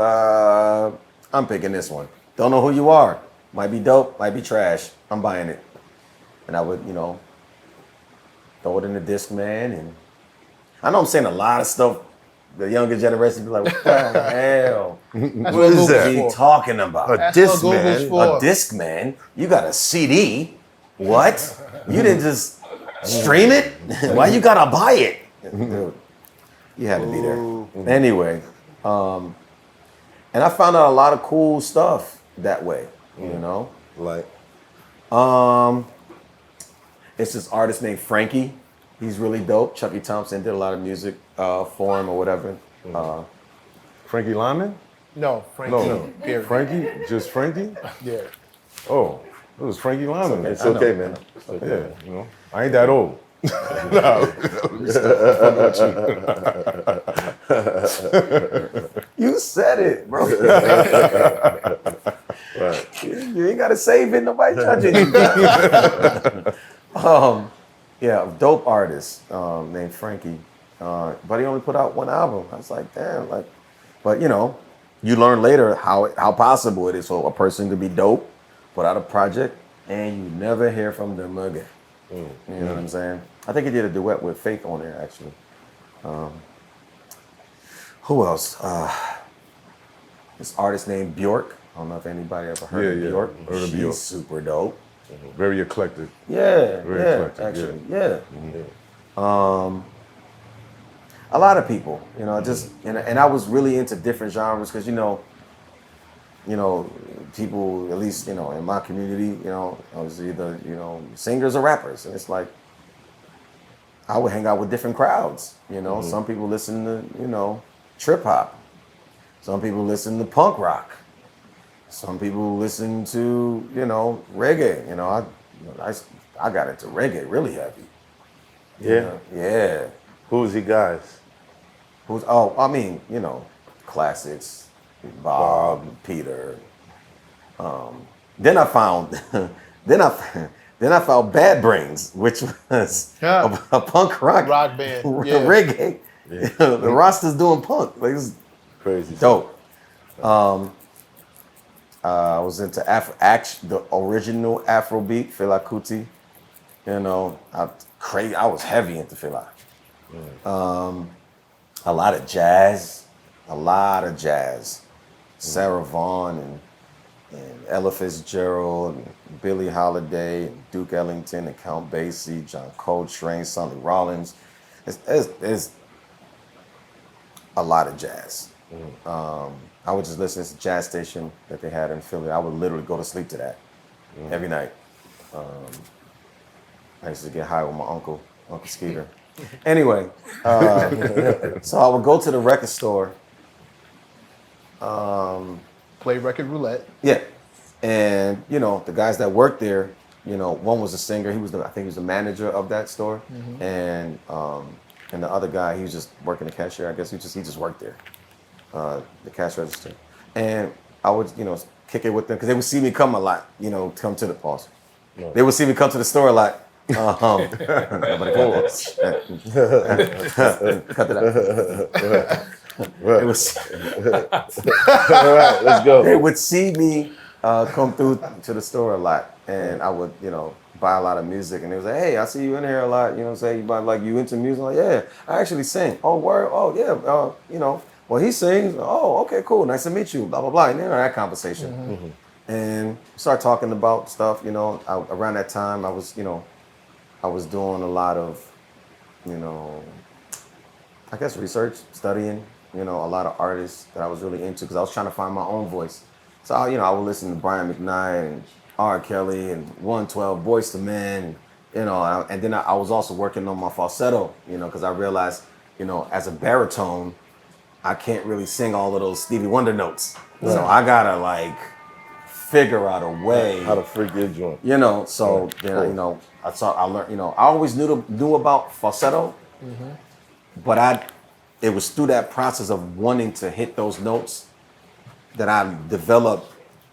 I'm picking this one. Don't know who you are. Might be dope, might be trash. I'm buying it. And I would, you know, throw it in the Discman. And I know I'm saying a lot of stuff. The younger generation be like, what the hell? What is that? What are you talking about? A That's what disc, Google's man. for. A Discman? You got a CD? What? You didn't just stream it? Why you gotta buy it? Dude, you had to be there. Anyway, and I found out a lot of cool stuff that way, you know? Like, It's this artist named Frankie. He's really dope. Chucky Thompson did a lot of music for him or whatever. Frankie Lyman? No, Frankie. No. Period. Frankie? Just Frankie? Yeah. Oh, it was Frankie Lyman. it's okay, man. It's okay. Yeah, you know, I ain't that old. You said it, bro. Right. You ain't gotta save it. Nobody judging you. Yeah, dope artist named Frankie, but he only put out one album. I was like, damn, like, but you know, you learn later how possible it is for a person to be dope, put out a project, and you never hear from them again. You know what I'm saying? I think he did a duet with Faith on there actually. Who else? This artist named Bjork. I don't know if anybody ever heard of Bjork. Heard of She's Bjork. super dope. Very eclectic. Yeah, Very yeah, eclectic, actually, yeah. A lot of people, you know, just and I was really into different genres because you know, people at least you know in my community, you know, I was either singers or rappers, and it's like I would hang out with different crowds. You know, some people listen to trip hop, some people listen to punk rock. Some people listen to, reggae. You know, I got into reggae really heavy. Yeah. Yeah. Who's he guys? Classics. Bob, Peter. Then I found Bad Brains, which was a punk rock band. Yeah. reggae. The roster's doing punk. Like, it was Crazy. dope. I was into the original Afrobeat, Fela Kuti. You know, I was heavy into Fela. A lot of jazz. Sarah Vaughan and Ella Fitzgerald and Billie Holiday and Duke Ellington and Count Basie, John Coltrane, Sonny Rollins. It's a lot of jazz. I would just listen to this jazz station that they had in Philly. I would literally go to sleep to that every night. I used to get high with my Uncle Skeeter. Anyway, so I would go to the record store. Play record roulette. Yeah, and the guys that worked there, one was a singer. I think he was the manager of that store, and the other guy, he was just working the cashier. I guess he just worked there. The cash register, and I would kick it with them because they would see me come a lot, come to the pause. No. They would see me come to the store a lot. Nobody cut that. Cut that out. Right. All right, let's go. They would see me come through to the store a lot, and I would buy a lot of music, and they was like, hey, I see you in here a lot. You into music? I'm like, yeah, I actually sing. Oh, word? Oh, yeah. Well, he sings. Oh, okay, cool. Nice to meet you. Blah, blah, blah. And that conversation. And start talking about stuff, around that time I was doing a lot of, I guess research, studying, a lot of artists that I was really into because I was trying to find my own voice. So, I would listen to Brian McKnight and R. Kelly and 112, Boyz II Men, and then I was also working on my falsetto, because I realized, as a baritone, I can't really sing all of those Stevie Wonder notes. So I gotta figure out a way. How to freak your joint. You know, so then Cool. you know, I learned. You know, I always knew about falsetto, but it was through that process of wanting to hit those notes that I developed.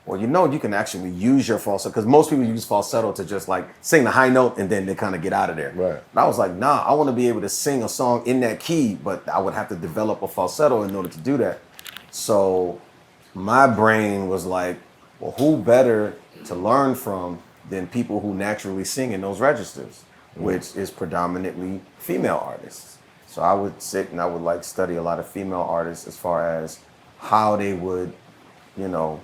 Well, you know, you can actually use your falsetto because most people use falsetto to just like sing the high note and then they kind of get out of there. Right. And I was like, nah, I want to be able to sing a song in that key, but I would have to develop a falsetto in order to do that. So my brain was like, well, who better to learn from than people who naturally sing in those registers, which is predominantly female artists. So I would sit and I would like study a lot of female artists as far as how they would, you know,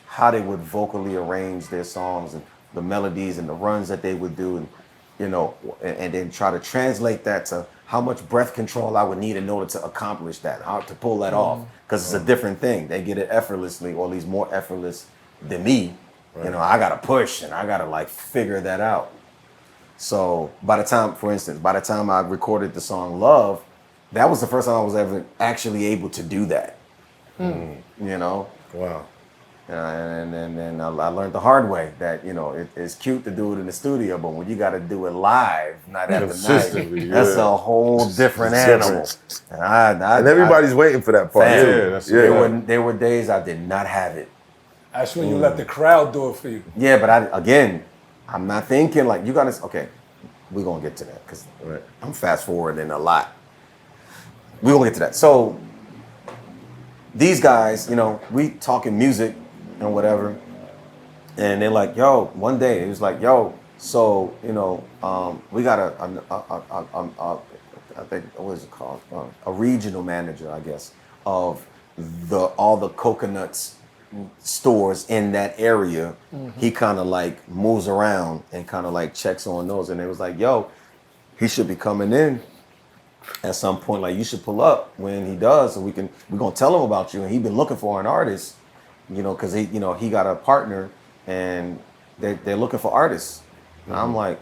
how they would vocally arrange their songs and the melodies and the runs that they would do, and you know, and then try to translate that to how much breath control I would need in order to accomplish that, how to pull that off, because it's a different thing. They get it effortlessly, or at least more effortless than me. Right. You know, I gotta push and I gotta like figure that out. So by the time I recorded the song Love, that was the first time I was ever actually able to do that. You know? Wow. And then I learned the hard way that, you know, it's cute to do it in the studio, but when you got to do it live, night after night, that's a whole different animal. And everybody's waiting for that part. There were days I did not have it. That's when you let the crowd do it for you. Yeah, but I'm not thinking like you got to. Okay, we're gonna get to that because I'm fast forwarding a lot. We're gonna get to that. So these guys, you know, we talking music and whatever, and they're like, yo, one day it was like, yo, so you know, we got I think what is it called, a regional manager, I guess, of all the coconuts stores in that area. He kind of like moves around and kind of like checks on those, and it was like, yo, he should be coming in at some point. Like, you should pull up when he does, so we're gonna tell him about you. And he's been looking for an artist, you know, because he got a partner and they're looking for artists. And I'm like,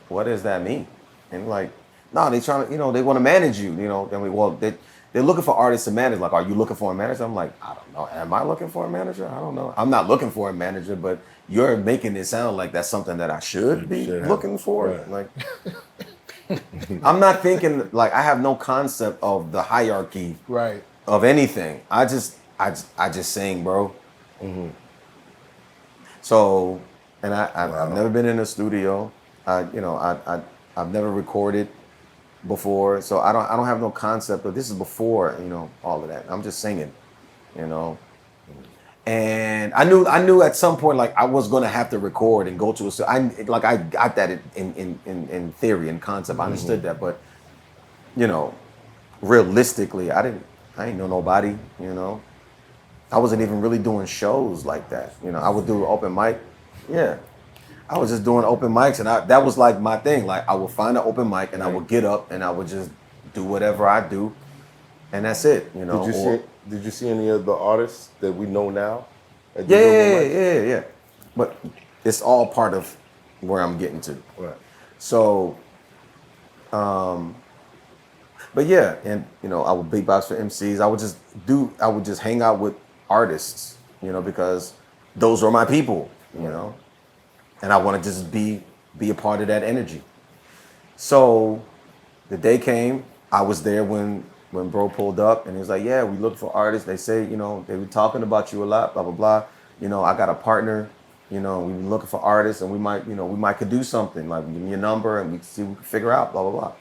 what does that mean? And like, no, they trying to, you know, they want to manage you, you know. Then they're looking for artists to manage. Like, are you looking for a manager? I'm like, I don't know. Am I looking for a manager? I don't know. I'm not looking for a manager, but you're making it sound like that's something that I should be looking for. Right. Like, I'm not thinking, like, I have no concept of the hierarchy of anything. I just sing, bro. So, and I've never been in a studio. I've never recorded before, so I don't have no concept of this. Is before, you know, all of that. I'm just singing, you know. And I knew at some point, like, I was gonna have to record and go to a. I got that in theory and concept. I understood that, but you know, realistically, I didn't know nobody. You know, I wasn't even really doing shows like that. You know, I would do open mic. Yeah, I was just doing open mics, and that was like my thing. Like, I would find an open mic, and I would get up, and I would just do whatever I do, and that's it. You know. Did you see any of the artists that we know now? Yeah. But it's all part of where I'm getting to. Right. So, but yeah, and you know, I would beatbox for MCs. I would just hang out with artists, you know, because those were my people, you know, and I want to just be a part of that energy. So the day came, I was there when bro pulled up, and he was like, yeah, we look for artists. They say, you know, they were talking about you a lot, blah, blah, blah. You know, I got a partner, you know, we've been looking for artists, and we might could do something. Like, give me your number and we can see what we can figure out, blah, blah, blah.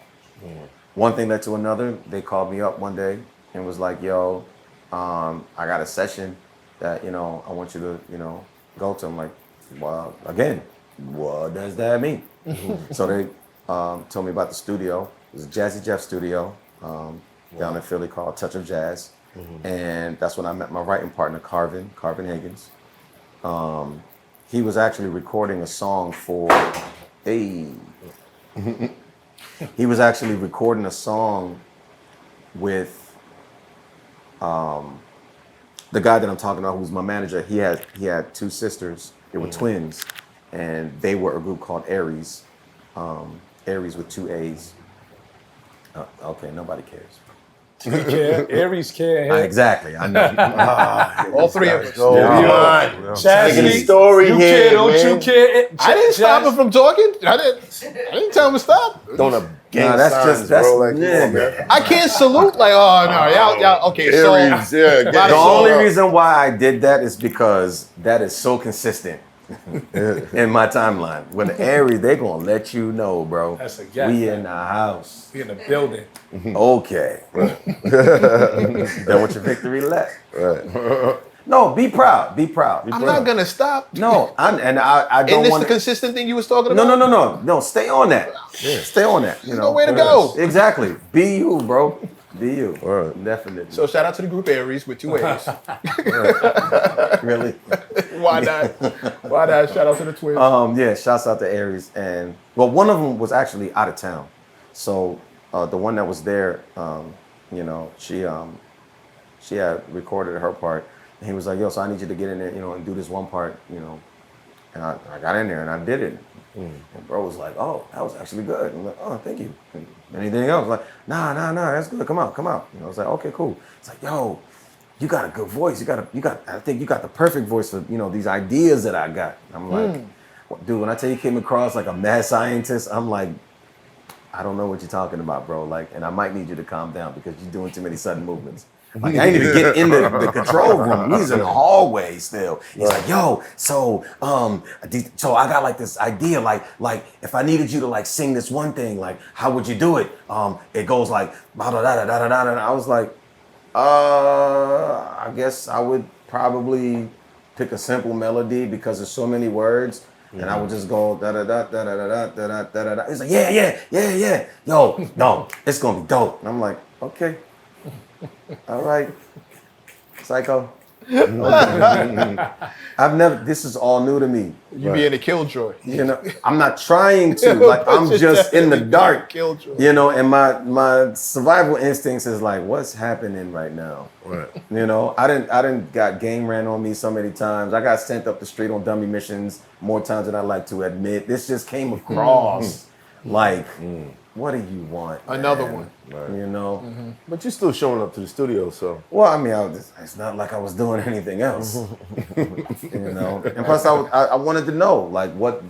One thing led to another. They called me up one day and was like, yo, I got a session that, you know, I want you to, you know, go to. I'm like, well, again, what does that mean? So they told me about the studio. It was a Jazzy Jeff studio. Down in Philly called Touch of Jazz. And that's when I met my writing partner, Carvin Higgins. He was actually recording a song for he was actually recording a song with the guy that I'm talking about, who's my manager. He had two sisters. They were twins, and they were a group called Aries. Aries with two A's. Okay, nobody cares. care. Aries care. Exactly, I know. All three of us. Go on. Chastity, Taking the story you here, care, don't man. you care? I didn't stop him from talking. I didn't tell him to stop. Throwing up gang Nah, that's signs, just that's bro. Like, come yeah, on, man. I can't salute like, oh no, y'all. Okay, Aries, so yeah. By The So- only reason why I did that is because that is so consistent in my timeline. When the Aries, they gonna let you know, bro. That's a gap, We man. in the house. We in the building. Okay. Done with your victory lap. Right. No, be proud. Be proud. I'm not gonna stop. No, I And don't this want the consistent thing you was talking No, about? No. Stay on that. Stay on that. You know. no way to go. Exactly. Be you, bro. Be you. Right. Definitely. So shout out to the group Aries with 2 A's. Really. Why not? Why not? Shout out to the twins. Yeah. Shouts out to Aries, and well, one of them was actually out of town, so the one that was there, you know, she had recorded her part, and he was like, "Yo, so I need you to get in there, you know, and do this one part, you know," and I got in there and I did it. And bro was like, "Oh, that was actually good." I'm like, "Oh, thank you." And anything else? Like, nah, that's good. Come out. You know, I was like, "Okay, cool." It's like, "Yo, you got a good voice. I think you got the perfect voice for, you know, these ideas that I got." I'm like, dude, when I tell you came across like a mad scientist, I'm like, I don't know what you're talking about, bro. Like, and I might need you to calm down because you're doing too many sudden movements. Like, I ain't even get in the control room. He's in the hallway still. He's like, "Yo, so I got like this idea, like if I needed you to like sing this one thing, like how would you do it? It goes like da da da da da da." And I was like, I guess I would probably pick a simple melody because there's so many words. And I would just go da da da da da da da da da da. He's like, yeah. Yo, no, it's gonna be dope. And I'm like, okay. All right, psycho. I've never. This is all new to me. You be in a killjoy. You know, I'm not trying to. Like, I'm just in the dark. Killjoy. You know, and my survival instincts is like, what's happening right now? Right. You know, I didn't got game ran on me so many times. I got sent up the street on dummy missions more times than I like to admit. This just came across like, what do you want? Another man? one. Right. You know. But you're still showing up to the studio, so. Well, I mean, it's not like I was doing anything else, you know. And plus, I wanted to know, like, what,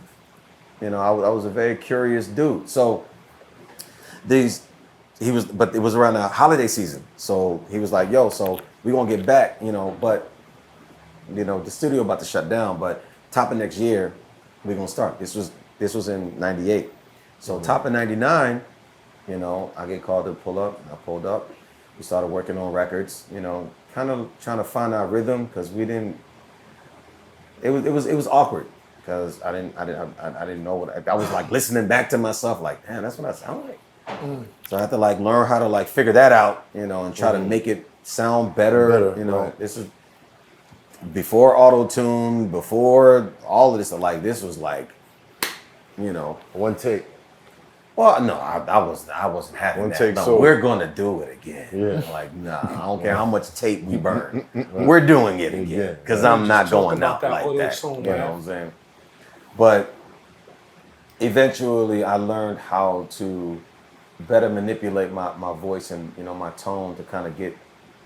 you know, I was a very curious dude. So, but it was around the holiday season. So he was like, "Yo, so we gonna get back, you know, but, you know, the studio about to shut down, but top of next year, we gonna start." This was in '98. So top of '99. You know, I get called to pull up. I pulled up. We started working on records. You know, kind of trying to find our rhythm because we didn't. It was awkward because I didn't know what I was like listening back to myself like, damn, that's what I sound like. So I had to like learn how to like figure that out. You know, and try to make it sound better. You know, right. This is before auto-tune, before all of this. Like this was like, you know. One take. Well, no, I wasn't having One that. take, No, so- we're gonna do it again. Yeah. Like, nah, I don't care how much tape we burn. We're doing it again because I'm not going about out that like auto that. tune, You know man. what I'm saying? But eventually, I learned how to better manipulate my voice and, you know, my tone to kind of get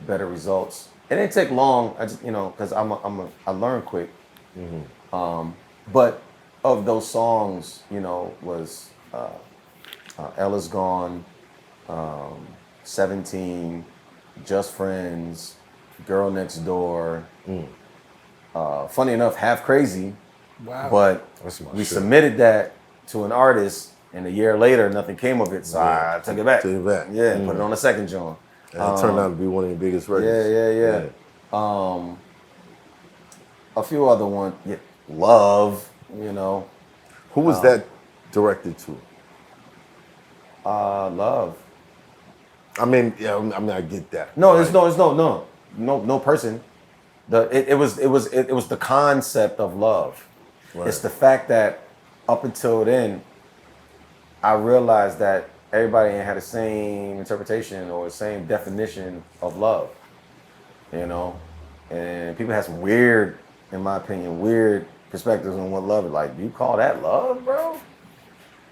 better results. It didn't take long. I just, you know, because I learn quick. But of those songs, you know, was. Ella's Gone, 17, Just Friends, Girl Next Door. Funny enough, Half Crazy, Wow. but That's my we shit. submitted that to an artist, and a year later, nothing came of it, so I took it back. Took it back. Yeah, put it on the second joint. And it turned out to be one of your biggest records. Yeah. A few other ones, Love, you know, Who was that directed to? Love. I mean, yeah, I mean, I get that. No, right? it's no person. It was the concept of love. Right. It's the fact that up until then, I realized that everybody ain't had the same interpretation or the same definition of love. You know, and people have some weird, in my opinion, weird perspectives on what love is. Like, you call that love, bro?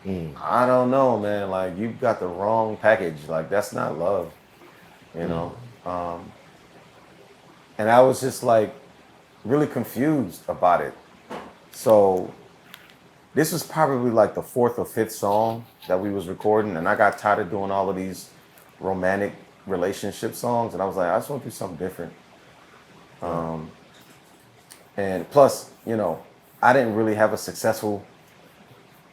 I don't know, man. Like, you got the wrong package. Like, that's not love. you know. And I was just like really confused about it. So this was probably like the 4th or 5th song that we was recording, and I got tired of doing all of these romantic relationship songs, and I was like, I just want to do something different. And plus, you know, I didn't really have a successful,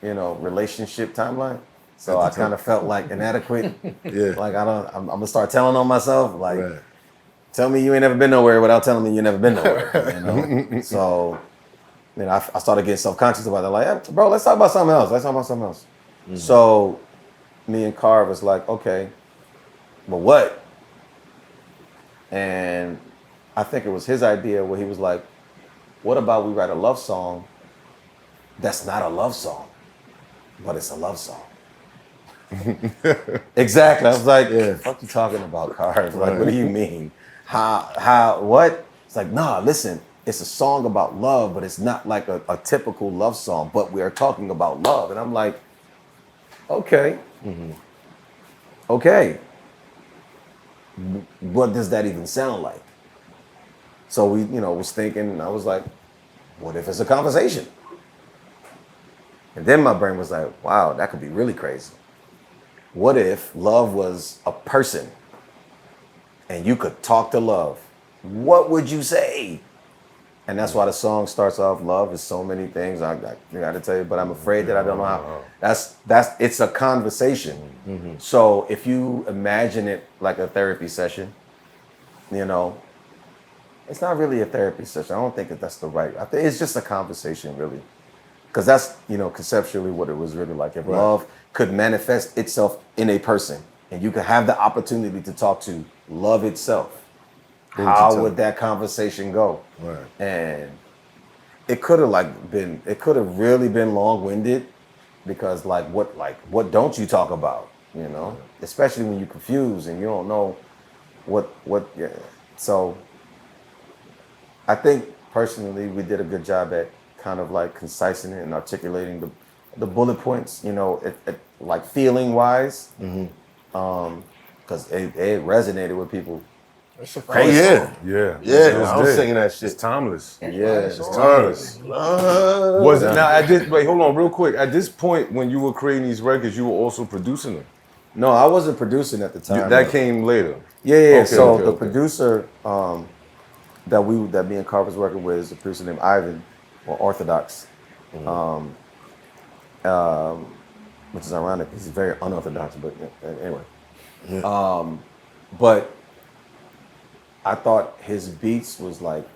you know, relationship timeline. So I kind of felt like inadequate. Yeah. Like I'm gonna start telling on myself. Like, Right. tell me you ain't never been nowhere without telling me you never been nowhere. You know. So, you know, I started getting self-conscious about it. Like, hey, bro, let's talk about something else. Let's talk about something else. So, me and Carr was like, okay, but what? And I think it was his idea where he was like, what about we write a love song that's not a love song, but it's a love song? Exactly. I was like, fuck you talking about, Carr? Like, what do you mean? What? It's like, nah, listen, it's a song about love, but it's not like a typical love song, but we are talking about love. And I'm like, okay. Okay. What does that even sound like? So we, you know, was thinking, and I was like, what if it's a conversation? And then my brain was like, wow, that could be really crazy. What if love was a person and you could talk to love? What would you say? And that's why the song starts off, love is so many things. I got to tell you, but I'm afraid that I don't know how. It's a conversation. So if you imagine it like a therapy session, you know, it's not really a therapy session. I don't think that's the right. I think it's just a conversation, really, because that's, you know, conceptually what it was really like. If love could manifest itself in a person, and you could have the opportunity to talk to love itself, how would that conversation go? Right. And it could have really been long-winded, because what don't you talk about? You know, especially when you're confused and you don't know what. Yeah. So I think personally we did a good job at kind of like concising it and articulating the bullet points, you know, like feeling wise, because it resonated with people. Crazy. Yeah. Yeah. I was singing that shit. It's timeless. Yeah, It's timeless. Was it now at this? Wait, hold on, real quick. At this point, when you were creating these records, you were also producing them. No, I wasn't producing at the time. That came later. Yeah. Okay, So okay, the okay. producer that me and Carr was working with is a producer named Ivan, or Orthodox, which is ironic. He's very unorthodox, but anyway. But I thought his beats was like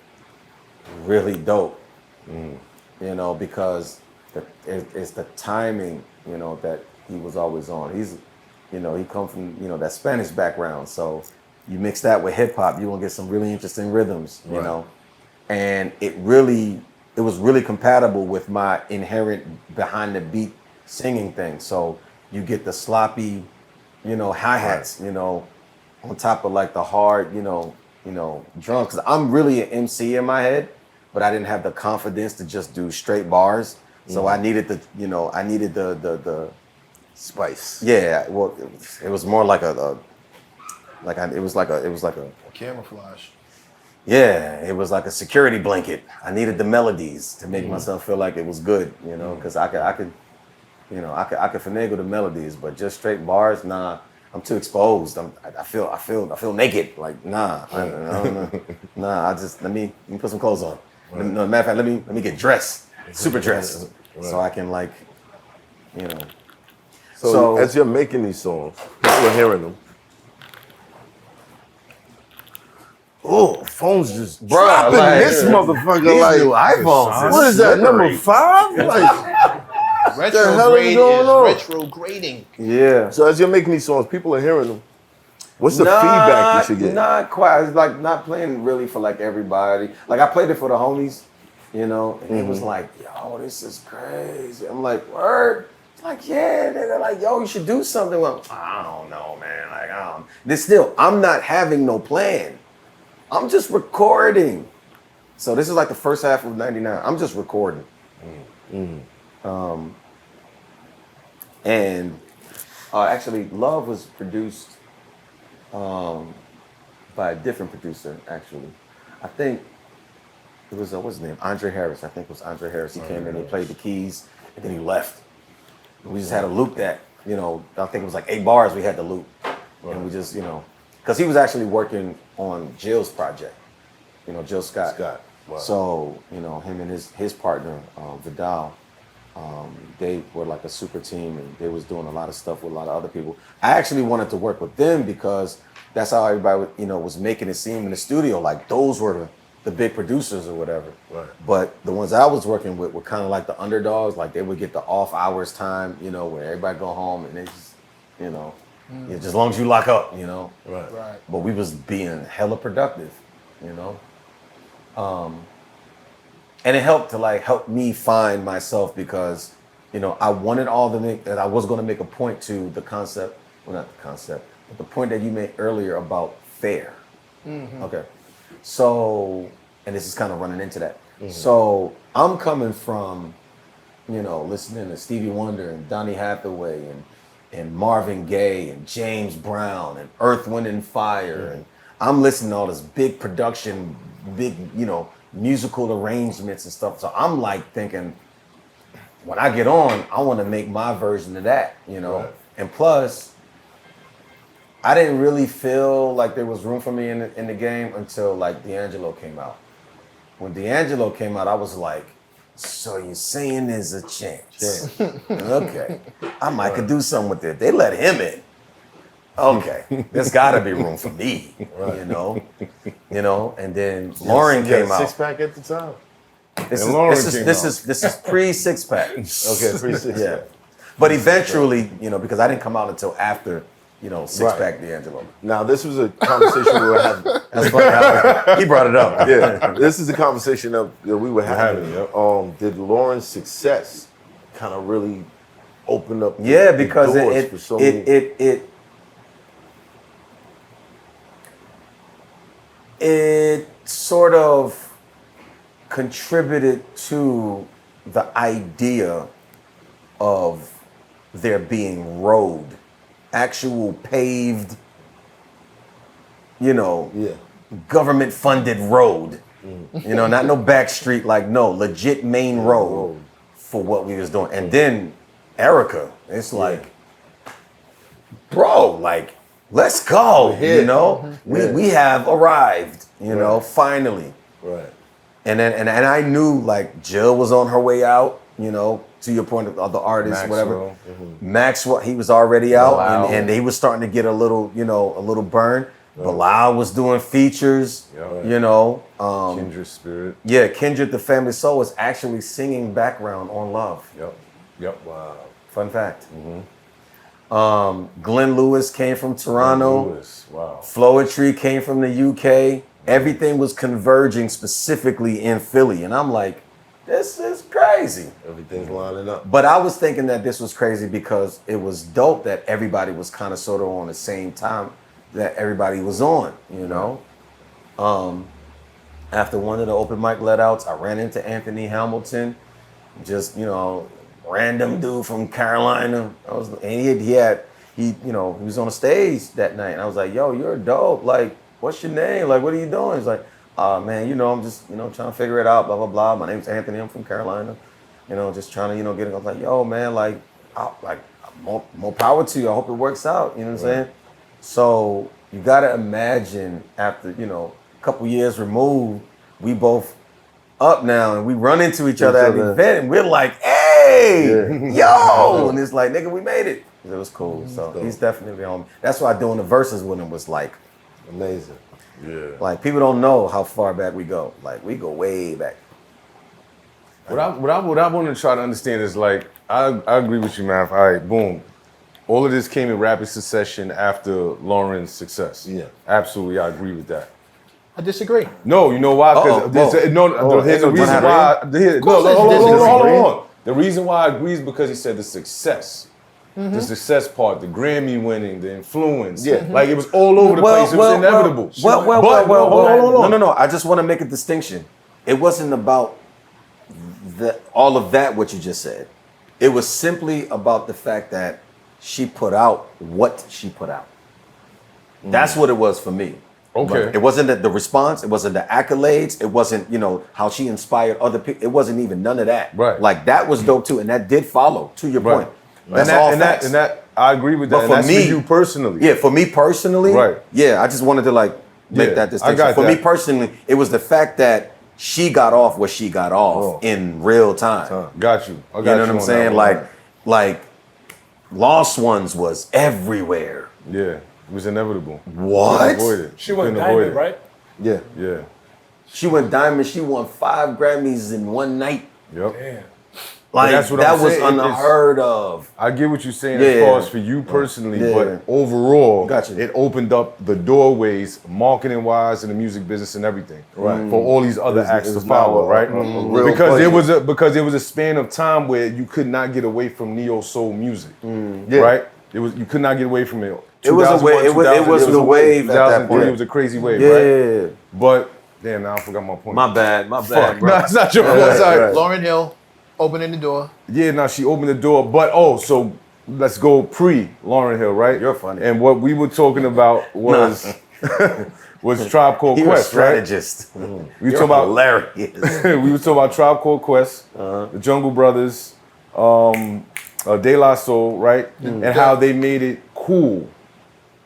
really dope, you know, because it's the timing, you know, that he was always on. He's, you know, he come from, you know, that Spanish background, so you mix that with hip hop, you gonna get some really interesting rhythms, you know, and it was really compatible with my inherent behind the beat singing thing. So you get the sloppy, you know, hi-hats, you know, on top of like the hard, you know, drums. 'Cause I'm really an MC in my head, but I didn't have the confidence to just do straight bars. So I needed the Spice. yeah. Well, it was more like a Camouflage. yeah. It was like a security blanket. I needed the melodies to make myself feel like it was good, you know, because I could finagle the melodies, but just straight bars, nah. I'm too exposed. I feel naked. Like, nah, nah. Let me put some clothes on. No, matter of fact, let me get dressed, super dressed, so I can, like, you know. So as you're making these songs, people are hearing them. Oh, phones just dropping like, this motherfucker. These Like, new iPhones. what is that, number 5? Like, Retrograding. Yeah. so as you're making these songs, people are hearing them. What's the feedback you should get? Not quite. It's like not playing really for like everybody. Like I played it for the homies, you know, and it was like, yo, this is crazy. I'm like, word? It's like, yeah. They're like, yo, you should do something. Well, I don't know, man. Like, I'm not having no plan. I'm just recording. So this is like the first half of '99. I'm just recording. And actually, Love was produced by a different producer, actually. I think it was, what's his name? Andre Harris. I think it was Andre Harris. He came in, he played the keys, and then he left. And we just had to loop that, I think it was like 8 bars we had to loop. And we just, because he was actually working on Jill's project, Jill Scott. Wow. So, him and his partner, Vidal, they were like a super team, and they was doing a lot of stuff with a lot of other people. I actually wanted to work with them because that's how everybody, was making it seem in the studio, like those were the big producers or whatever. Right. But the ones I was working with were kind of like the underdogs, like they would get the off hours time, where everybody go home and they just, just as long as you lock up, Right. Right. But we was being hella productive, and it helped to help me find myself because, I wanted all the that I was going to make a point to the concept, well, not the concept, but the point that you made earlier about fair. Okay. So, and this is kind of running into that. So I'm coming from, listening to Stevie Wonder and Donny Hathaway and Marvin Gaye and James Brown and Earth, Wind and Fire. And I'm listening to all this big production, big, musical arrangements and stuff. So I'm thinking, when I get on, I want to make my version of that, Right. And plus, I didn't really feel like there was room for me in the game until D'Angelo came out. When D'Angelo came out, I was like, so you're saying there's a chance? Okay, I might could do something with it. They let him in. Okay, there's got to be room for me, And then Lauren came out. 6-pack at the time. This And is pre 6-pack. Okay, 3-6. Yeah, but eventually, because I didn't come out until after, 6-pack D'Angelo. Now, this was a conversation we were having. That's funny how he brought it up. Yeah, this is the conversation that we were having. Yep. Did Lauren's success kind of really open up Because the doors for so many? It sort of contributed to the idea of there being road, actual paved, government funded road. Not no back street, legit main road for what we was doing. And then Erica, it's bro, let's go, we have arrived, finally. Right. And then I knew Jill was on her way out, to your point of the artist, whatever. Maxwell, he was already out, and he was starting to get a little burn. Bilal was doing features, Kindred Spirit. Yeah, Kindred the Family Soul was actually singing background on Love. Yep. Wow. Fun fact. Glenn Lewis came from Toronto. Wow. Floetry came from the UK. Everything was converging specifically in Philly. And I'm like, this is crazy. Everything's lining up. But I was thinking that this was crazy because it was dope that everybody was kind of sort of on the same time that everybody was on, After one of the open mic let-outs, I ran into Anthony Hamilton, just, random dude from Carolina. He was on the stage that night, and I was like, yo, you're dope. What's your name? What are you doing? He's like, man, I'm just, trying to figure it out, blah, blah, blah. My name's Anthony, I'm from Carolina. Just trying to, get it. I was like, yo, man, more power to you. I hope it works out. You know what I'm saying? So you got to imagine after, a couple years removed, we both up now and we run into each other at the event and we're like, hey, yo. And it's like, nigga, we made it. It was cool. So he's definitely on. That's why doing the verses with him was amazing. Yeah. People don't know how far back we go. We go way back. What I want to try to understand is I agree with you, man. All right, boom. All of this came in rapid succession after Lauren's success. Yeah. Absolutely, I agree with that. I disagree. No, you know why? Because here's the reason why. Hold on. The reason why I agree is because he said the success. The success part, the Grammy winning, the influence. Yeah. It was all over the place. It was inevitable. Hold on. No. I just want to make a distinction. It wasn't about all of that, what you just said. It was simply about the fact that she put out what she put out. That's what it was for me. Okay. It wasn't the response. It wasn't the accolades. It wasn't, you know, how she inspired other people. It wasn't even none of that. Right. Like that was dope too, and that did follow. To your Right. point, that's all facts. And that I agree with that. But And for that's me, for you personally. Yeah, for me personally, Right. Yeah, I just wanted to like make Yeah, that I distinction. got For me that. personally, it was the fact that she got off what she got off in real time. Got you. I got You know what I'm on that saying? one. Like Lost Ones was everywhere. Yeah, it was inevitable. What? Couldn't avoid it. She went Couldn't avoid diamond, it. right? Yeah. Yeah. She went diamond. She won 5 Grammys in one night. Yep. Damn. Like that's what that I'm was saying. It's- unheard of. I get what you're saying Yeah. as far as for you personally, Yeah. but overall, Gotcha. it opened up the doorways, marketing wise, in the music business and everything, Right. for all these other It acts to was now follow, a- right? a real Because budget. there was a span of time where you could not get away from neo soul music, Yeah. right? You could not get away from it. It was a wave. It was 2000, the wave at that 2003, point. it was a crazy wave, Yeah. right? But damn, now I forgot my point. My bad, Fuck, bro. no, it's not your fault. Sorry, Sorry. right. Lauryn Hill opening the door. Yeah, no, she opened the door. But so let's go pre Lauryn Hill, right? You're funny. And what we were talking about was was Tribe Called You're a Quest, right? strategist. We were You're talking about hilarious. we were talking about Tribe Called Quest, the Jungle Brothers, De La Soul, right? And how they made it cool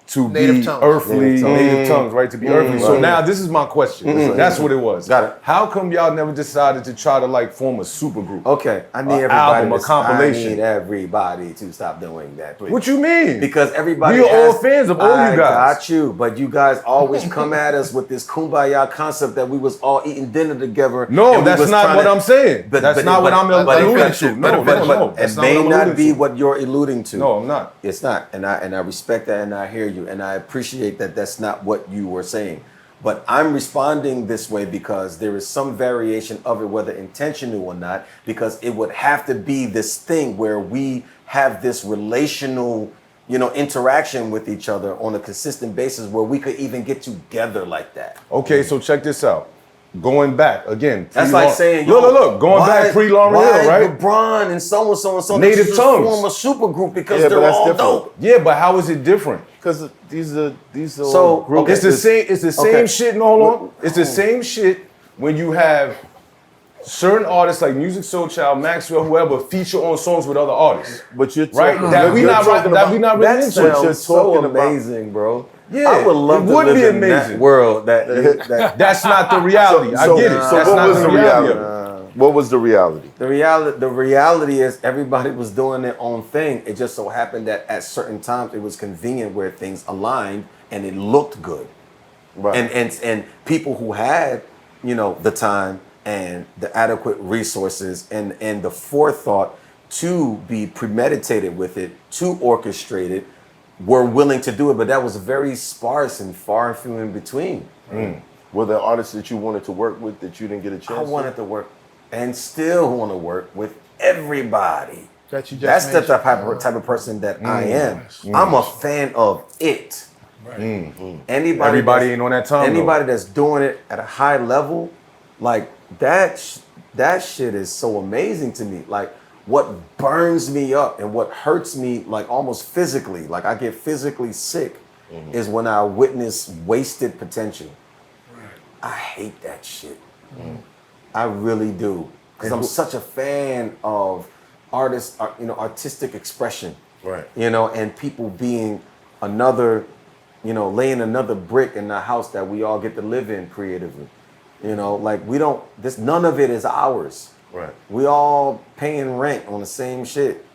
to Native be tongues. earthly, native tongues, right? To be earthly. So now this is my question. That's what it was. Got it. How come y'all never decided to try to like form a super group? Okay, I need A everybody. album, a compilation. I need everybody to stop doing that, please. What you mean? Because everybody We are all has- fans of all you guys. I got you, but you guys always come at us with this kumbaya concept that we was all eating dinner together. No, and we that's was not trying what to- I'm saying. That's not what I'm alluding to. No, that's It not may what I'm not alluding be to. what you're alluding to. No, I'm not. It's not, and I respect that, and I hear you, and I appreciate that. That's not what you were saying, but I'm responding this way because there is some variation of it, whether intentional or not. Because it would have to be this thing where we have this relational, interaction with each other on a consistent basis, where we could even get together like that. Okay, so check this out. Going back again. That's like saying, look. Going back pre Lauryn Hill, right? LeBron and so and so and so Native just tongues. form a super group because Yeah, but they're that's all different. dope. Yeah, but how is it different? Because these are So, groups. okay. It's the same. It's the same Okay. shit. No, hold on. It's the same shit when you have certain artists like Musiq Soulchild, Maxwell, whoever feature on songs with other artists. But you're Right? talking, That we you're not talking that we about- not really That into. you're sounds so talking about- amazing, bro. Yeah, I would love it to would live be in that amazing. world. That That's not the reality. I get it. So That's what not was the reality? of it. What was the reality? the reality is everybody was doing their own thing. It just so happened that at certain times it was convenient where things aligned and it looked good. Right. And people who had, the time and the adequate resources and the forethought to be premeditated with it, to orchestrate it, were willing to do it, but that was very sparse and far and few in between. Were there artists that you wanted to work with that you didn't get a chance I wanted to work and still want to work with everybody. That you just That's the mentioned. type of person that I am. I'm a fan of it. Anybody Everybody that's- ain't on that time, though. Anybody that's doing it at a high level, like that shit is so amazing to me. Like what burns me up and what hurts me, like almost physically, like I get physically sick, is when I witness wasted potential. I hate that shit. I really do, because I'm such a fan of artists, artistic expression. Right. And people being another, laying another brick in the house that we all get to live in creatively. Like none of it is ours. Right. We all paying rent on the same shit.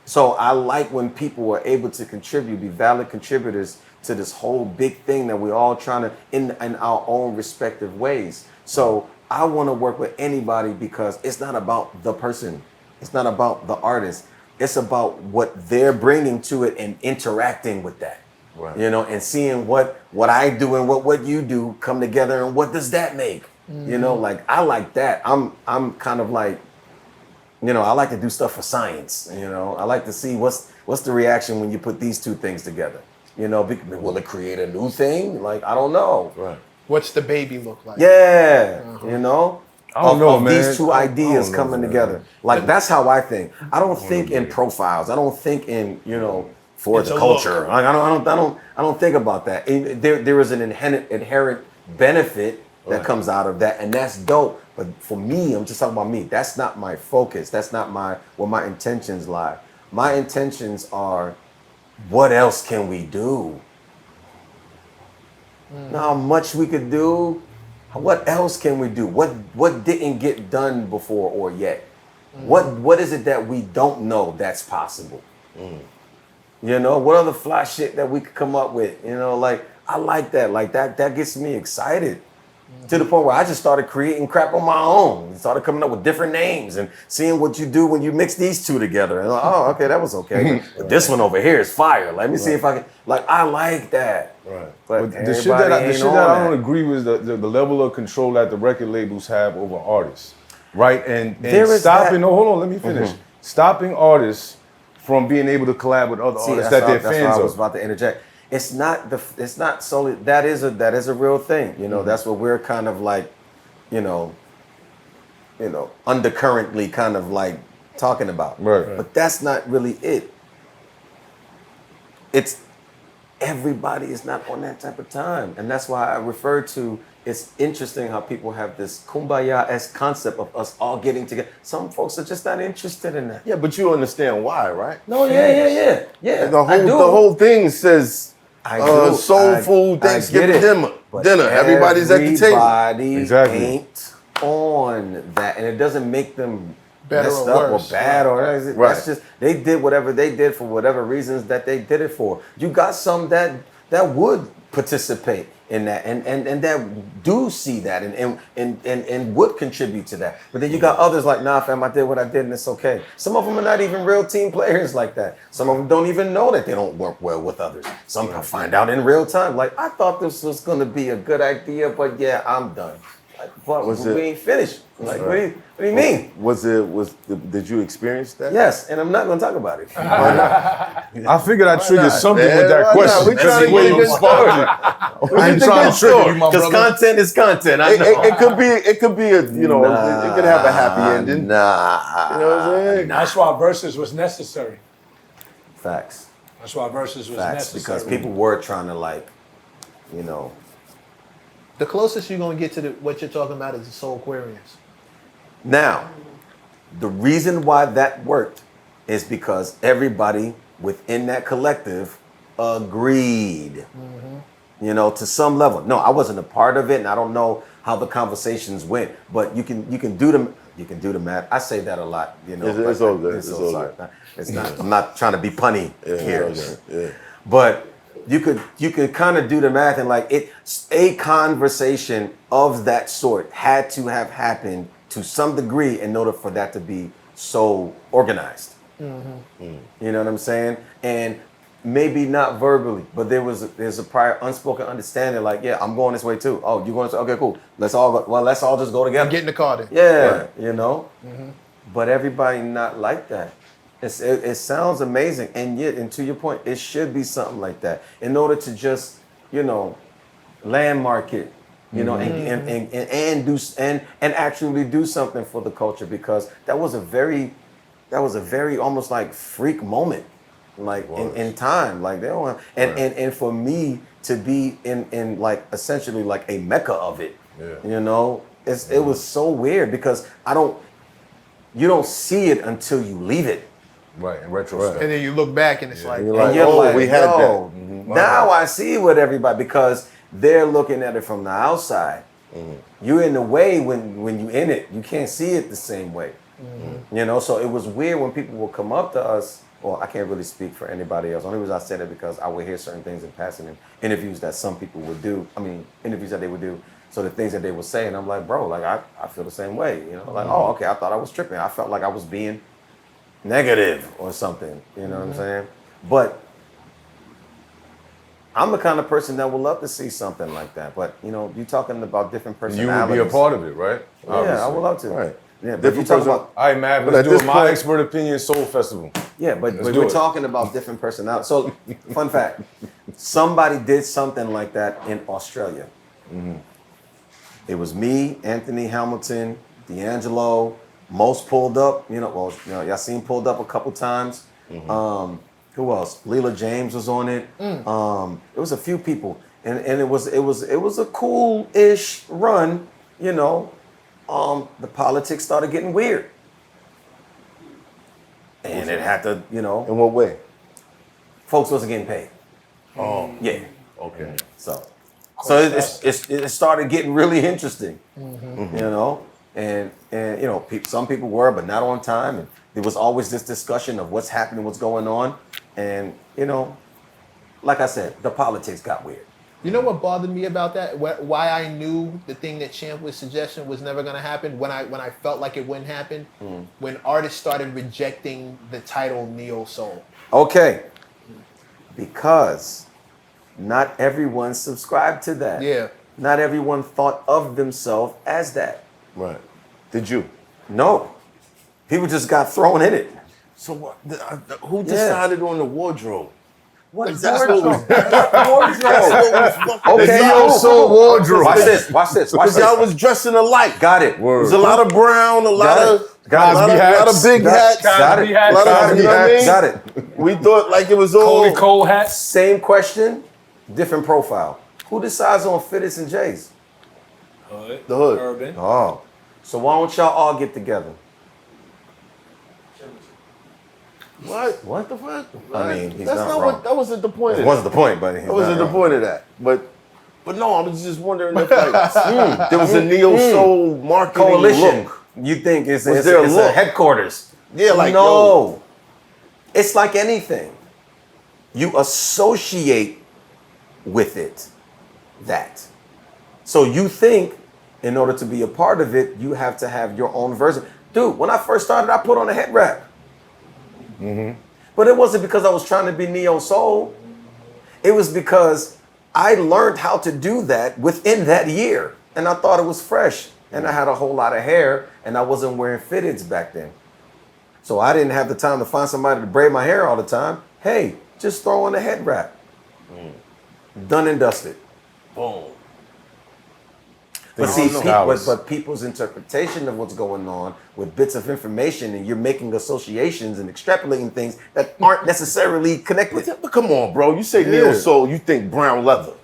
So I like when people are able to contribute, be valid contributors to this whole big thing that we all trying to in our own respective ways. So I want to work with anybody because it's not about the person. It's not about the artist. It's about what they're bringing to it and interacting with that. Right. And seeing what I do and what you do come together and what does that make? Like I like that. I'm kind of like, I like to do stuff for science. I like to see what's the reaction when you put these two things together. Will it create a new thing? Like I don't know. Right. What's the baby look like? Yeah, I don't know, of man. these two ideas I don't know, coming man. together. Like that's how I think. I don't think in profiles. I don't think in for It's the a culture. look. Like, I don't think about that. And there is an inherent benefit that comes out of that, and that's dope. But for me, I'm just talking about me. That's not my focus. That's not where my intentions lie. My intentions are, what else can we do? Know how much we could do. What else can we do? What didn't get done before or yet? What is it that we don't know that's possible? You know, what other fly shit that we could come up with? You know, like, I like that. Like, that gets me excited. To the point where I just started creating crap on my own. Started coming up with different names and seeing what you do when you mix these two together. And like, oh, okay, that was okay. But this one over here is fire. Let me see if I can. Like, I like that. Right. But the shit that I don't agree with is the level of control that the record labels have over artists, right? And There is stopping. that. No, hold on, let me finish. Stopping artists from being able to collab with other artists that their that's what fans I was of. about to interject. It's not solely that is a real thing. You know, that's what we're kind of like, you know, undercurrently kind of like talking about. Right. But that's not really it. It's everybody is not on that type of time. And that's why I refer to, it's interesting how people have this kumbaya-esque concept of us all getting together. Some folks are just not interested in that. Yeah, but you understand why, right? No, yeah. The whole thing says soul food Thanksgiving dinner. Everybody's at the table. Everybody Exactly. ain't on that, and it doesn't make them Better messed or up worse. or bad or Right. that's just they did whatever they did for whatever reasons that they did it for. You got some that would participate in that and that do see that and would contribute to that. But then you got others like, nah, fam, I did what I did and it's okay. Some of them are not even real team players like that. Some of them don't even know that they don't work well with others. Some find out in real time. Like, I thought this was gonna be a good idea, but yeah, I'm done. Like, but we ain't finished. Like, what do you mean? Did you experience that? Yes, and I'm not gonna talk about it. I figured I triggered something man? with that Why not? question. We trying to Way get a you good responded. I ain't trying to trigger you, my Because brother. content is content. I know. It could be a it could have a happy ending. Nah. You know what I'm saying? That's why verses was necessary. Facts. That's why verses was Facts. necessary. Because people were trying to, like, you know. The closest you're gonna get to what you're talking about is the Soul Aquarians. Now, the reason why that worked is because everybody within that collective agreed. You know, to some level. No, I wasn't a part of it, and I don't know how the conversations went. But you can do the math. I say that a lot. You know, It's all good. It's It's all all sorry. good. It's not. I'm not trying to be punny here. Yeah. But you could kind of do the math and like a conversation of that sort had to have happened to some degree in order for that to be so organized. You know what I'm saying? And maybe not verbally, but there's a prior unspoken understanding. Like, yeah, I'm going this way too. Oh, you going this way? Okay, cool. Let's all just go together. Get in the car then. Yeah, you know. But everybody not like that. It sounds amazing, and yet, and to your point, it should be something like that in order to just, you know, landmark it, you know, and do and actually do something for the culture, because that was a very almost like freak moment, like in time, like they don't and for me to be in like essentially like a mecca of it, you know, it was so weird because you don't see it until you leave it. Right, in retrospect. And then you look back and it's like, You're like, And you're oh, like, we had yo, that. now I see what everybody, because they're looking at it from the outside. You're in the way when you in it. You can't see it the same way. You know, so it was weird when people would come up to us. Well, I can't really speak for anybody else. Only reason I said it because I would hear certain things in passing in interviews that some people would do. I mean, interviews that they would do. So the things that they would say, and I'm like, bro, like I feel the same way. You know, like, oh, okay, I thought I was tripping. I felt like I was being negative or something, you know what I'm saying? But I'm the kind of person that would love to see something like that. But, you know, you're talking about different You personalities. would be a part of it, right? Yeah, I would love to. Right. Yeah, but you talking about, All right, man, But let's at do this it. My point- expert opinion soul festival. yeah, but do we're it. talking about different personalities. So, fun fact, somebody did something like that in Australia. It was me, Anthony Hamilton, D'Angelo, Most pulled up, Yassine pulled up a couple times. Who else? Leela James was on it. It was a few people, and it was a cool-ish run. You know, the politics started getting weird, and it had to, you know, In what way? folks wasn't getting paid. Oh, Yeah, okay. so it started getting really interesting. You know, and you know, some people were, but not on time, and there was always this discussion of what's happening, what's going on, and you know, like I said, the politics got weird. You know what bothered me about that? Why I knew the thing that Champ was suggesting was never going to happen? When I felt like it wouldn't happen? When artists started rejecting the title Neo Soul. Okay, because not everyone subscribed to that. Yeah. Not everyone thought of themselves as that. Right. Did you? No, people just got thrown in it. So what? Who decided on the wardrobe? What Like, is that's that? what was Okay, Neo Soul wardrobe. Watch this. Watch this. Watch Because y'all this. was dressing alike. Got it. There was a lot of brown, a lot Got of it. Got it. lot of big hats. Got it. Cosby hats, Lot of- Got you know what I it. mean? Got it. We thought like it was all. Coley Cole hats. Same question, different profile. Who decides on fitteds and J's? Hood. The hood. Urban. Oh, so why don't y'all all get together? What? What the fuck? I mean, he's That's not not wrong. what. That wasn't the point. That Of wasn't the point, but That wasn't the wrong. point of that. But no, I was just wondering if like there was a Neo Soul marketing Coalition. look. You think it's Was there a a look? headquarters? Yeah, like no. It's like anything. You associate with it that. So you think in order to be a part of it, you have to have your own version. Dude, when I first started, I put on a head wrap. But it wasn't because I was trying to be Neo Soul. It was because I learned how to do that within that year. And I thought it was fresh. And I had a whole lot of hair and I wasn't wearing fitteds back then. So I didn't have the time to find somebody to braid my hair all the time. Hey, just throw on a head wrap. Done and dusted. Boom. But Things see, are stylists. but people's interpretation of what's going on with bits of information, and you're making associations and extrapolating things that aren't necessarily connected. But come on, bro. You say Neo Soul, you think brown leather.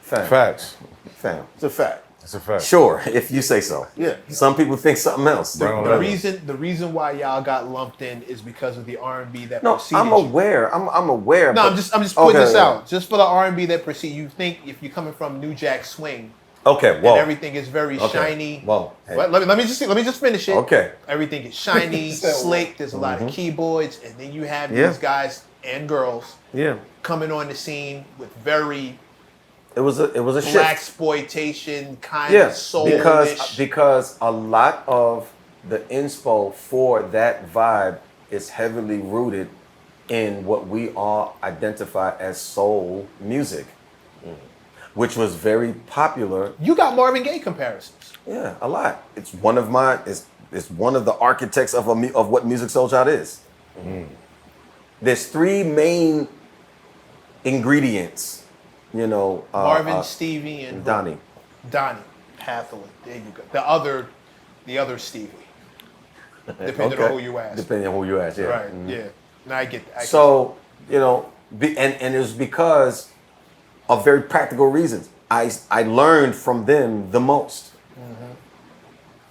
Fam. Facts. Fam. It's a fact. That's a fact. Sure, if you say so. Yeah. Some people think something else. Brown The leather. reason why y'all got lumped in is because of the R&B that No, preceded I'm you. aware. I'm aware. No, but- I'm just putting Okay, this yeah. out. Just for the R&B that precede you think if you're coming from New Jack Swing Okay, and whoa. everything is very Okay. shiny. Whoa. Hey. Let me just finish it. Okay. Everything is shiny, slick. There's a lot of keyboards, and then you have Yeah. these guys and girls Yeah. coming on the scene with very It was a shift. black exploitation kind Yeah, of soulish. because a lot of the inspo for that vibe is heavily rooted in what we all identify as soul music, which was very popular. You got Marvin Gaye comparisons. Yeah, a lot. It's one of my it's one of the architects of of what Musiq Soulchild is. There's three main ingredients, you know. Marvin, Stevie, and Donnie. Donnie Hathaway. There you go. The other Stevie. Depending on who you ask. Depending on who you ask, yeah. Right. Mhm. Yeah. No, I get that. So, you know, and it was because of very practical reasons. I learned from them the most.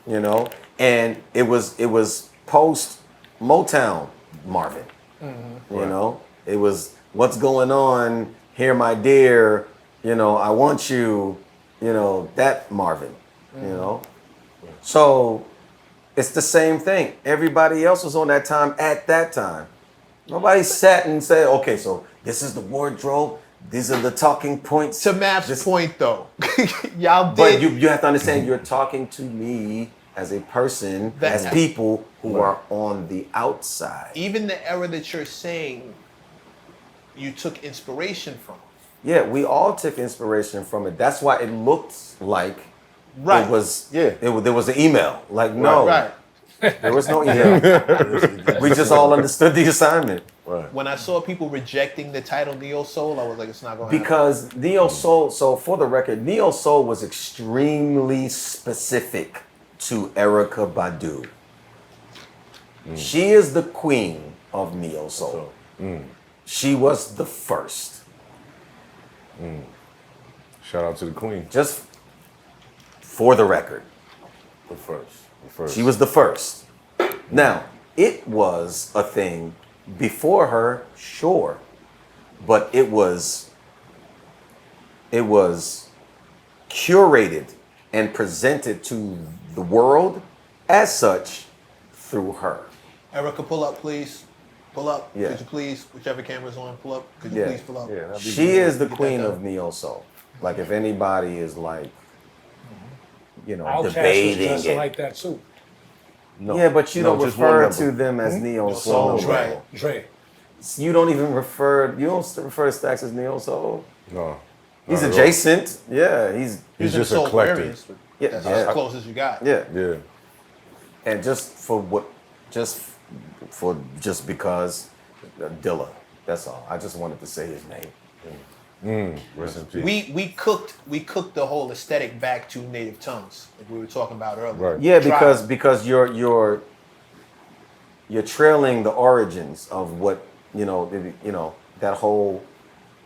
You know, and it was post Motown Marvin. You know, it was what's going on here, my dear. You know, I want you. You know, that Marvin. You know, so it's the same thing. Everybody else was on that time at that time. Nobody sat and said, okay, so this is the wardrobe. These are the talking points. To Matt's point, though, y'all But did. you have to understand, you're talking to me as a person, That- as people who are on the outside. Even the era that you're saying, you took inspiration from. Yeah, we all took inspiration from it. That's why it looked like Right. it was. Yeah. There was an email. Like no, Right. there was no email. We just all understood the assignment. Right. When I saw people rejecting the title Neo Soul, I was like, it's not going to happen. Because Neo Soul, so for the record, Neo Soul was extremely specific to Erykah Badu. She is the queen of Neo Soul. She was the first. Shout out to the queen. Just for the record. The first. The first. She was the first. Now, it was a thing before her, sure, but it was curated and presented to the world as such through her. Erica, pull up, please. Pull up. Yeah. Could you please, whichever camera's on, pull up. Could you Yeah. please pull up? Yeah, that'd be She is the Get that queen done. of neo soul. Like if anybody is like, you know, Outkast was debating dressing it. like that too. No. Yeah, but you No, don't just one refer member. to them as neo soul. Soul, right. Dre. You don't even refer. You don't refer to Stacks as neo soul. No. He's not at all. adjacent. Yeah, he's He's in just soul eclectic. areas, but Yeah, that's yeah. as close as you got. yeah. Yeah. And just because Dilla. That's all. I just wanted to say his name. Rest in peace. We cooked the whole aesthetic back to native tongues, like we were talking about earlier. Right. Yeah, Tribe. because you're trailing the origins of what that whole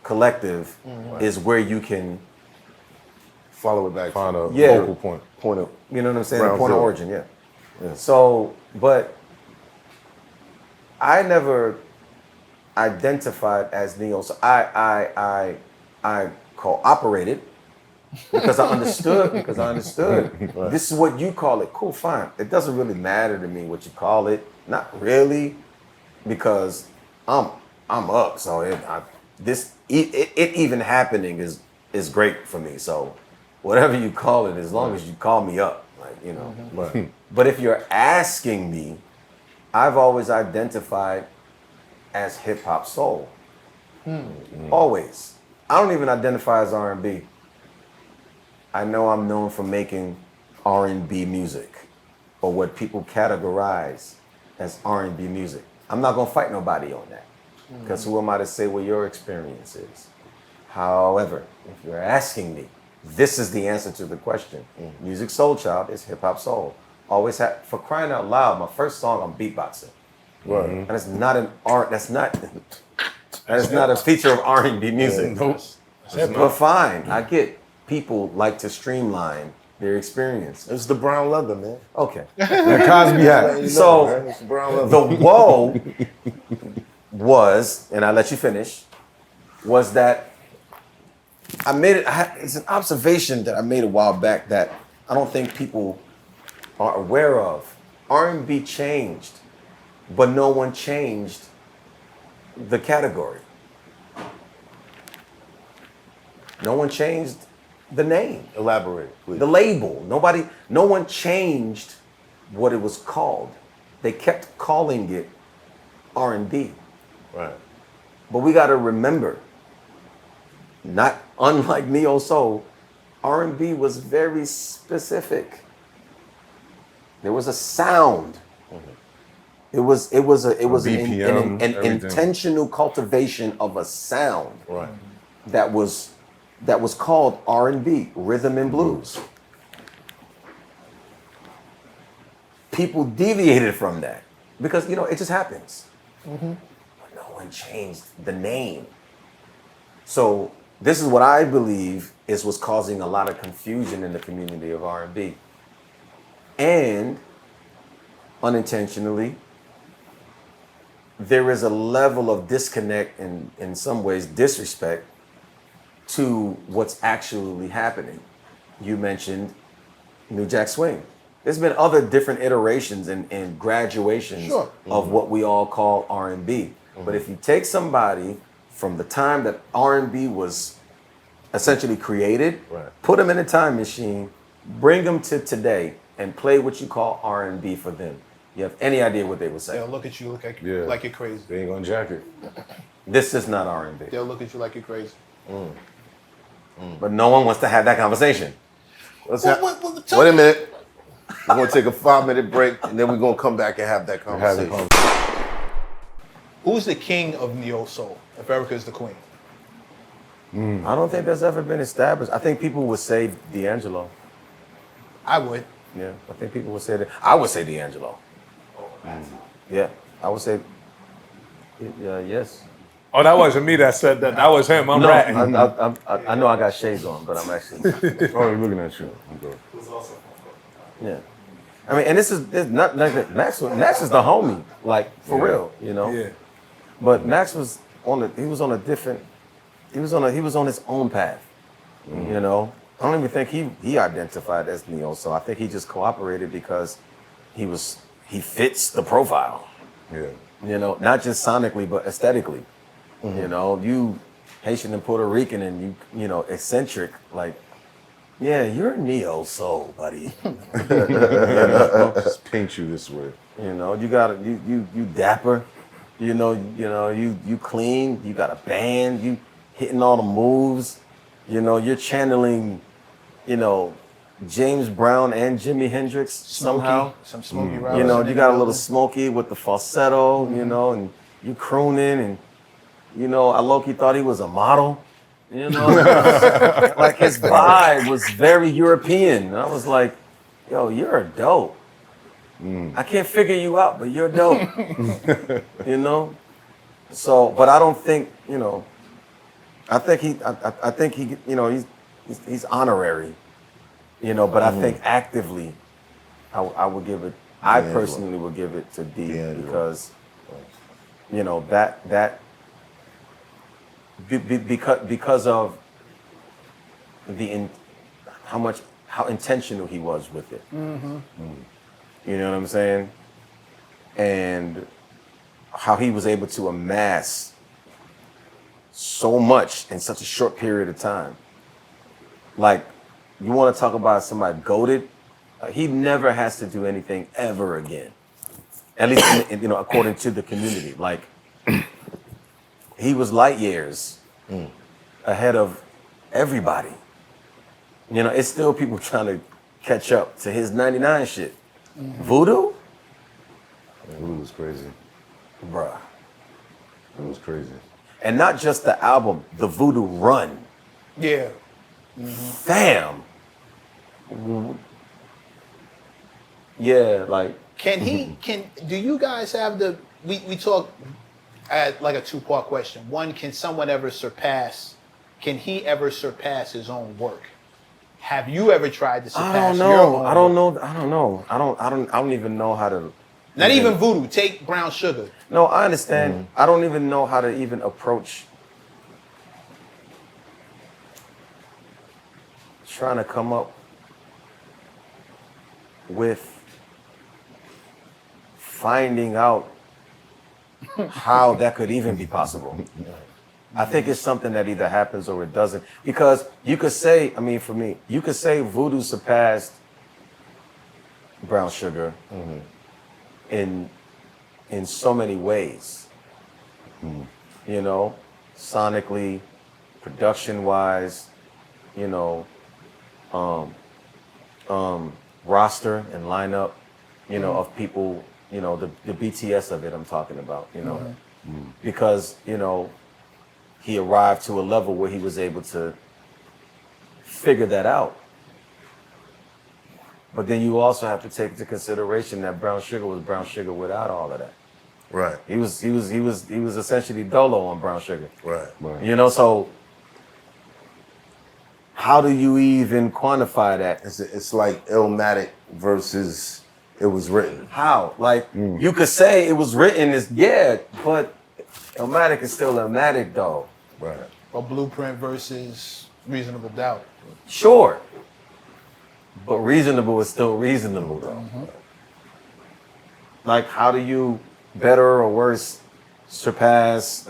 collective is where you can Follow it back. Find a Yeah. focal point. Point of. you know what I'm saying, the Ground point of zero. origin. Yeah. So, but I never identified as neo. So I cooperated because I understood. This is what you call it. Cool, fine. It doesn't really matter to me what you call it. Not really, because I'm up. So it even happening is great for me. So whatever you call it, as long as you call me up, like Right. But if you're asking me, I've always identified as hip hop soul. Always. I don't even identify as R&B. I know I'm known for making R&B music, or what people categorize as R&B music. I'm not gonna fight nobody on that, because who am I to say what your experience is? However, if you're asking me, this is the answer to the question. Musiq Soulchild is hip hop soul. Always had, for crying out loud, my first song I'm beatboxing. Right. And it's not an art. That's not a feature of R&B music. Nope. But fine, I get people like to streamline their experience. It's the brown leather, man. Okay. That Cosby hat. You know, So, man, it's the brown leather. the woe was, and I let you finish, was that I made it. It's an observation that I made a while back that I don't think people are aware of. R&B changed, but no one changed the category. No one changed the name, Elaborate, please. the label. No one changed what it was called. They kept calling it R&B. Right. But we got to remember, not unlike neo soul, R&B was very specific. There was a sound. It was an BPM, everything. intentional cultivation of a sound Right. that was called R&B, rhythm and blues. People deviated from that because it just happens. But no one changed the name. So this is what I believe is what's causing a lot of confusion in the community of R&B. And unintentionally, there is a level of disconnect and in some ways disrespect to what's actually happening. You mentioned New Jack Swing. There's been other different iterations and graduations Sure. of what we all call R&B. But if you take somebody from the time that R&B was essentially created, Right. put them in a time machine, bring them to today, and play what you call R&B for them, you have any idea what they would say? They'll look at you like Yeah. you're crazy. They ain't gonna jack it. This is not R&B. They'll look at you like you're crazy. But no one wants to have that conversation. Let's Well, have, well, well, wait a minute. We're going to take a 5-minute break, and then we're going to come back and have that Have the conversation. Who's the king of neo soul if Erica is the queen? I don't think that's ever been established. I think people would say D'Angelo. I would. Yeah, I think people would say that. I would say D'Angelo. Yeah, I would say, yes. Oh, that wasn't me that said that. That was him. I'm No, ratting. I know I got shades on, but I'm actually. Oh, you're looking at you. I'm good. Yeah. I mean, and this is not like Max is the homie, like for real, you know. Yeah. But Max was on his own path, you know. I don't even think he identified as neo, so I think he just cooperated because he fits the profile, Yeah. you know, not just sonically but aesthetically. You know, you Haitian and Puerto Rican and you know, eccentric, like, yeah, you're neo soul, buddy. Just paint you this way. You know, you dapper, you clean, you got a band, you hitting all the moves, you know, you're channeling, you know, James Brown and Jimi Hendrix somehow. Some Smokey You Robinson. know, in you the got a little building. Smokey with the falsetto, you know, and you crooning, and you know, I low-key thought he was a model. You know, like his vibe was very European. And I was like, yo, you're a dope. I can't figure you out, but you're dope. You know? So, but I don't think, you know, I think he, you know, he's honorary, you know, but I think actively, I would give it, I personally would give it to D because, you know, because of how intentional he was with it. You know what I'm saying? And how he was able to amass so much in such a short period of time. Like, you want to talk about somebody goated? He never has to do anything ever again. At least, you know, according to the community. Like, he was light years ahead of everybody. You know, it's still people trying to catch up to his 99 shit. Voodoo? It was crazy. Bruh. It was crazy. And not just the album, the Voodoo run. Yeah. Fam. Yeah, like, Do you guys have we talk at like a two-part question. One, can he ever surpass his own work? Have you ever tried to surpass your own work? I don't know. I don't even know how to. Not even Voodoo. Take Brown Sugar. No, I understand. I don't even know how to even approach trying to come up with finding out how that could even be possible. I think it's something that either happens or it doesn't. Because you could say, I mean, for me, you could say Voodoo surpassed Brown Sugar in so many ways. You know, sonically, production-wise, you know, roster and lineup, you know, of people, you know, the BTS of it I'm talking about, you know. Because, you know, he arrived to a level where he was able to figure that out. But then you also have to take into consideration that Brown Sugar was Brown Sugar without all of that. Right. He was essentially Dolo on Brown Sugar. Right. You know, so how do you even quantify that? It's like Illmatic versus It Was Written. How? Like, you could say it was written as, yeah, but Illmatic is still Illmatic, though. Right. Or Blueprint versus Reasonable Doubt. Sure. But reasonable is still reasonable, though. Like, how do you better or worse surpass?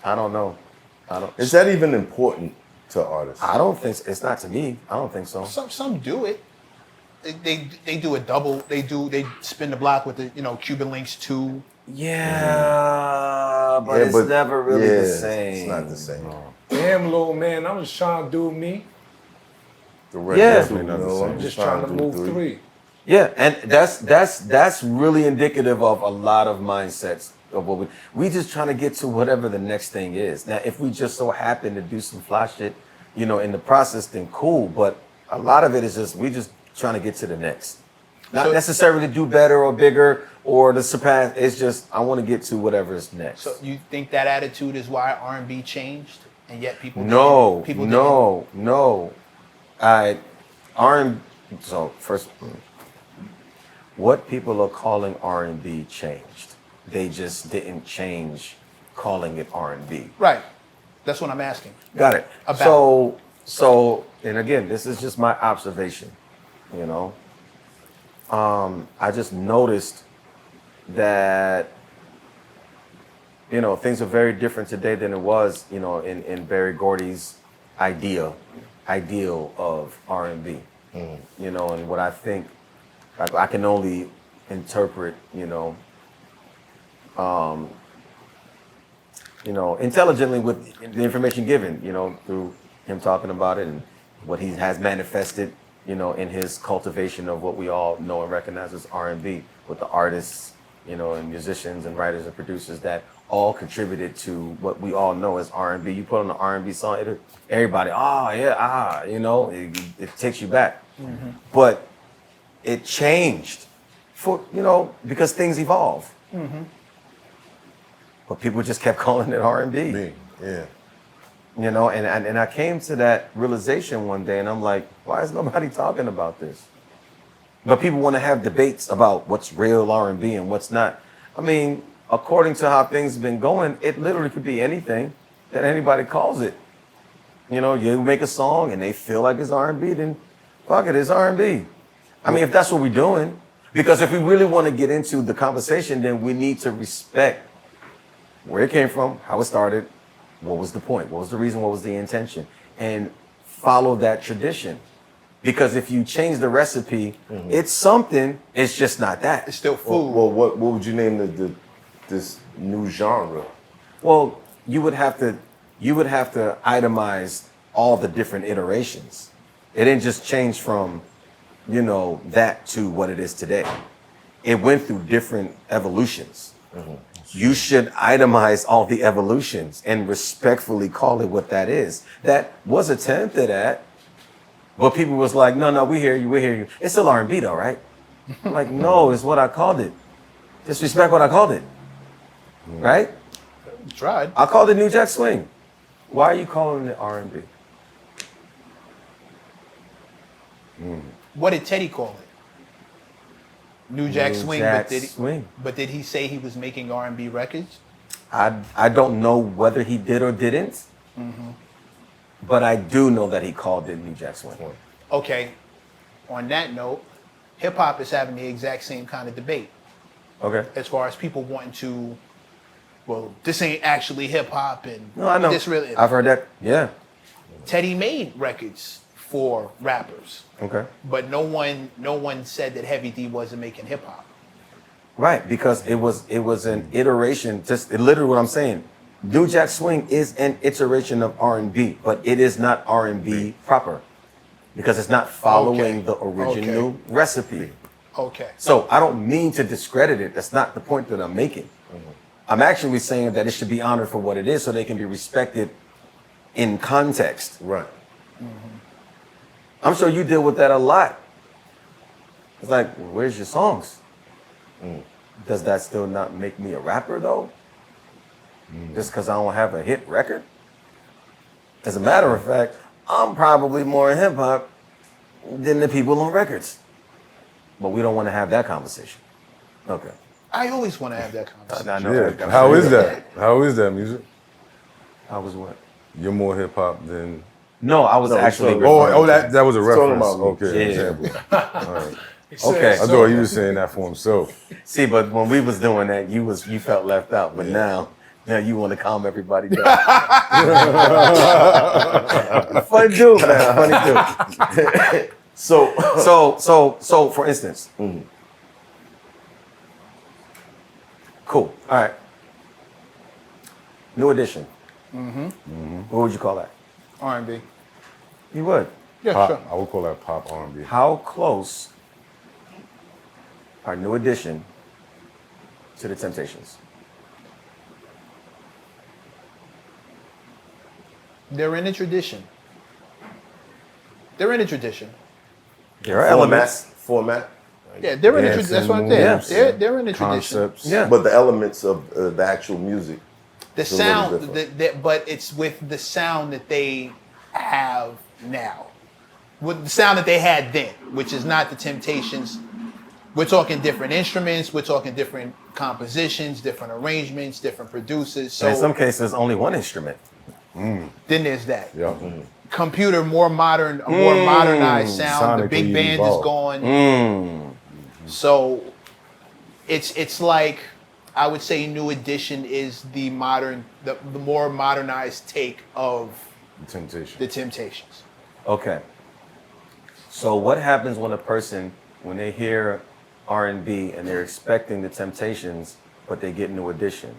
I don't know. Is that even important to artists? I don't think it's not to me. I don't think so. Some do it. They do a double. They spin the block with the Cuban Links 2. Yeah, but it's never really the same. It's not the same. Damn, little man, I'm just trying to do me. The record, Yeah. you know, I'm just trying to move three. Yeah, and that's really indicative of a lot of mindsets of what we just trying to get to whatever the next thing is. Now, if we just so happen to do some fly shit, in the process, then cool. But a lot of it is just we just trying to get to the next. Not So- necessarily to do better or bigger or to surpass. It's just I want to get to whatever is next. So you think that attitude is why R&B changed, and yet people No, didn't, people no. So first, what people are calling R&B changed. They just didn't change calling it R&B. didn't. Right. That's what I'm asking. Got it. About- So, and again, this is just my observation. You know, I just noticed that things are very different today than it was, in Berry Gordy's ideal of R&B. And what I think I can only interpret, intelligently with the information given, through him talking about it and what he has manifested, in his cultivation of what we all know and recognize as R&B with the artists, and musicians and writers and producers that all contributed to what we all know as R&B. You put on an R&B song, everybody, it takes you back. Mm-hmm. But it changed because things evolve. Mm-hmm. But people just kept calling it R&B. Me, yeah. And I came to that realization one day, and I'm like, why is nobody talking about this? But people want to have debates about what's real R&B and what's not. I mean, according to how things have been going, it literally could be anything that anybody calls it. You make a song and they feel like it's R&B, then fuck it, it's R&B. I mean, if that's what we're doing, because if we really want to get into the conversation, then we need to respect where it came from, how it started, what was the point, what was the reason, what was the intention, and follow that tradition. Because if you change the recipe, it's something, it's just not that. It's still food. Well, what would you name this new genre? Well, you would have to itemize all the different iterations. It didn't just change from, that to what it is today. It went through different evolutions. You should itemize all the evolutions and respectfully call it what that is. That was attempted at, but people was like, no, we hear you. It's still R&B though, right? I'm like, no, it's what I called it. Disrespect what I called it, right? Tried. I called it New Jack Swing. Why are you calling it R&B? What did Teddy call it? New Jack Swing. Jack Swing. But did he say he was making R&B records? I don't know whether he did or didn't, but I do know that he called it New Jack Swing. Okay. On that note, hip hop is having the exact same kind of debate Okay. as far as people wanting to. Well, this ain't actually hip hop, and No, I know. this really. I've heard that. Yeah. Teddy made records for rappers, Okay. but no one said that Heavy D wasn't making hip hop. Right, because it was an iteration. Just literally what I'm saying. New Jack Swing is an iteration of R&B, but it is not R&B proper because it's not following the original recipe. Okay. So I don't mean to discredit it. That's not the point that I'm making. I'm actually saying that it should be honored for what it is so they can be respected in context. Right. I'm sure you deal with that a lot. It's like, well, where's your songs? Does that still not make me a rapper though? Just because I don't have a hit record? As a matter of fact, I'm probably more in hip hop than the people on records. But we don't want to have that conversation. Okay. I always want to have that conversation. I know. Yeah. How is that? How is that music? I was what? You're more hip hop than. No, I was No, actually. so- Oh, that was a talking reference. about me. Okay, Yeah. example. All right. Okay. I thought he was saying that for himself. See, but when we was doing that, you felt left out. But now you want to calm everybody down. Funny dude, man. Funny dude. So for instance. Cool. All right. New Edition. What would you call that? R&B. You would. Yeah, Pop, sure. I would call that pop R&B. How close are New Edition to the Temptations? They're in a tradition. They're in a tradition. There are elements. Format. Yeah, they're in the Dancing, tradition. That's what I'm saying. moves, They're in the tradition. concepts. Yeah. But the elements of the actual music. The It's a little sound, different. but it's with the sound that they have now, with the sound that they had then, which is not the Temptations. We're talking different instruments. We're talking different compositions, different arrangements, different producers. So in some cases, only one instrument. then there's that. Yeah. Computer, more modern, a more modernized sound. The Sonically big band is evolved. gone. So it's like, I would say New Edition is the modern, the more modernized take of Temptation. the Temptations. Okay. So what happens when a person, when they hear R&B and they're expecting the Temptations, but they get New Edition?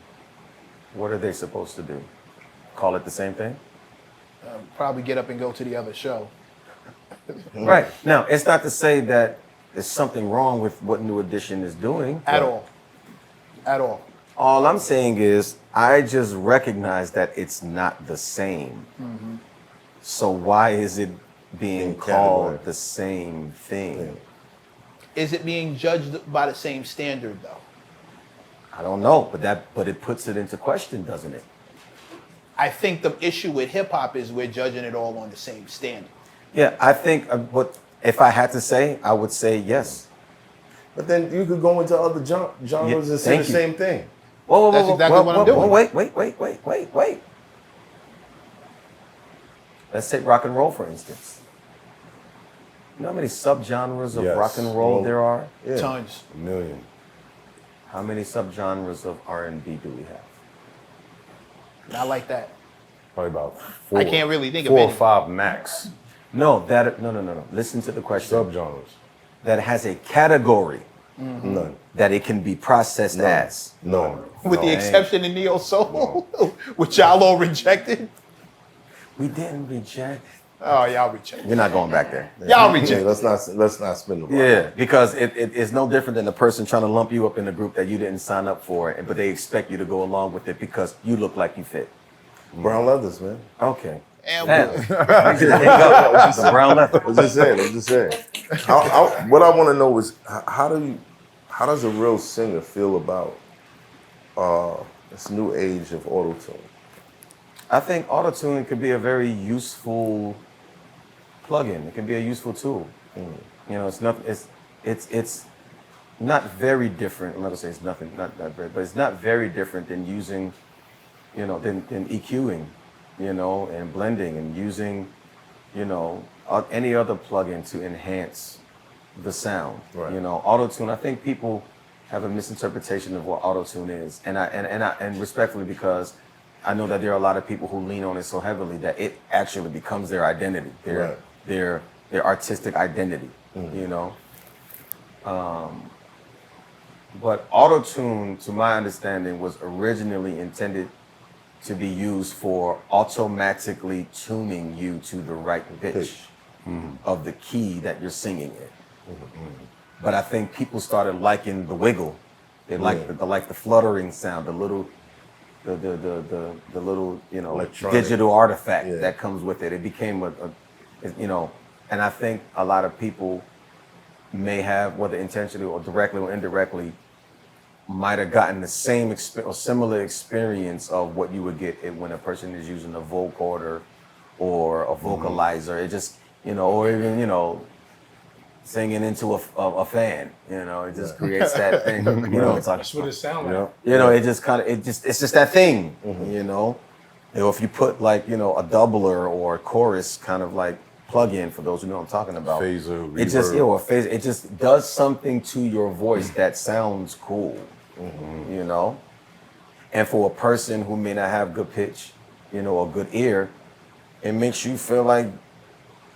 What are they supposed to do? Call it the same thing? Probably get up and go to the other show. Right. Now, it's not to say that there's something wrong with what New Edition is doing. At all. At all. All I'm saying is, I just recognize that it's not the same. So why is it being called categorized. the same thing? Is it being judged by the same standard though? I don't know, but it puts it into question, doesn't it? I think the issue with hip hop is we're judging it all on the same standard. Yeah, I think what if I had to say, I would say yes. But then you could go into other genres and say thank the you. same thing. Whoa, That's exactly what I'm doing. Wait. Let's take rock and roll, for instance. You know how many subgenres of Yes. rock and roll Well, there are? Yeah. Tons. A million. How many subgenres of R&B do we have? Not like that. Probably about four. I can't really think of four any. or five max No. Listen to the question. subgenres. That has a category None. that it can be processed as. None. With the No. exception of neo soul, which y'all all rejected. We didn't reject. Oh, y'all rejected. We're not going back there. Y'all Hey, rejected. let's not spin the block. Yeah, because it's no different than a person trying to lump you up in a group that you didn't sign up for, but they expect you to go along with it because you look like you fit. Brown leathers, man. Okay. And Damn. There you go. The brown leather. I'm just saying. What I want to know is how does a real singer feel about this new age of auto-tune? I think autotune could be a very useful plugin. It can be a useful tool. You know, it's not very different. Let us say it's nothing, not very, but it's not very different than using, you know, than EQing, you know, and blending and using, you know, any other plugin to enhance the sound. Right. You know, autotune. I think people have a misinterpretation of what autotune is, and respectfully, because I know that there are a lot of people who lean on it so heavily that it actually becomes their identity, their artistic identity, you know. But autotune, to my understanding, was originally intended to be used for automatically tuning you to the right pitch of the key that you're singing in. But I think people started liking the wiggle. They liked the fluttering sound, the little, you know, Electronic. digital artifact Yeah. that comes with it. It became you know, and I think a lot of people may have, whether intentionally or directly or indirectly, might have gotten the same or similar experience of what you would get when a person is using a vocoder or a vocalizer. It just, you know, or even, you know, singing into a fan, you know, it just creates that thing, you know. That's what it sounds like. You know, it just kind of, it's just that thing, you know. You know, if you put like, you know, a doubler or a chorus kind of like plug-in, for those who know what I'm talking about. Phaser, It just, reverb. you know, a phaser, it just does something to your voice that sounds cool, you know. And for a person who may not have good pitch, you know, or good ear, it makes you feel like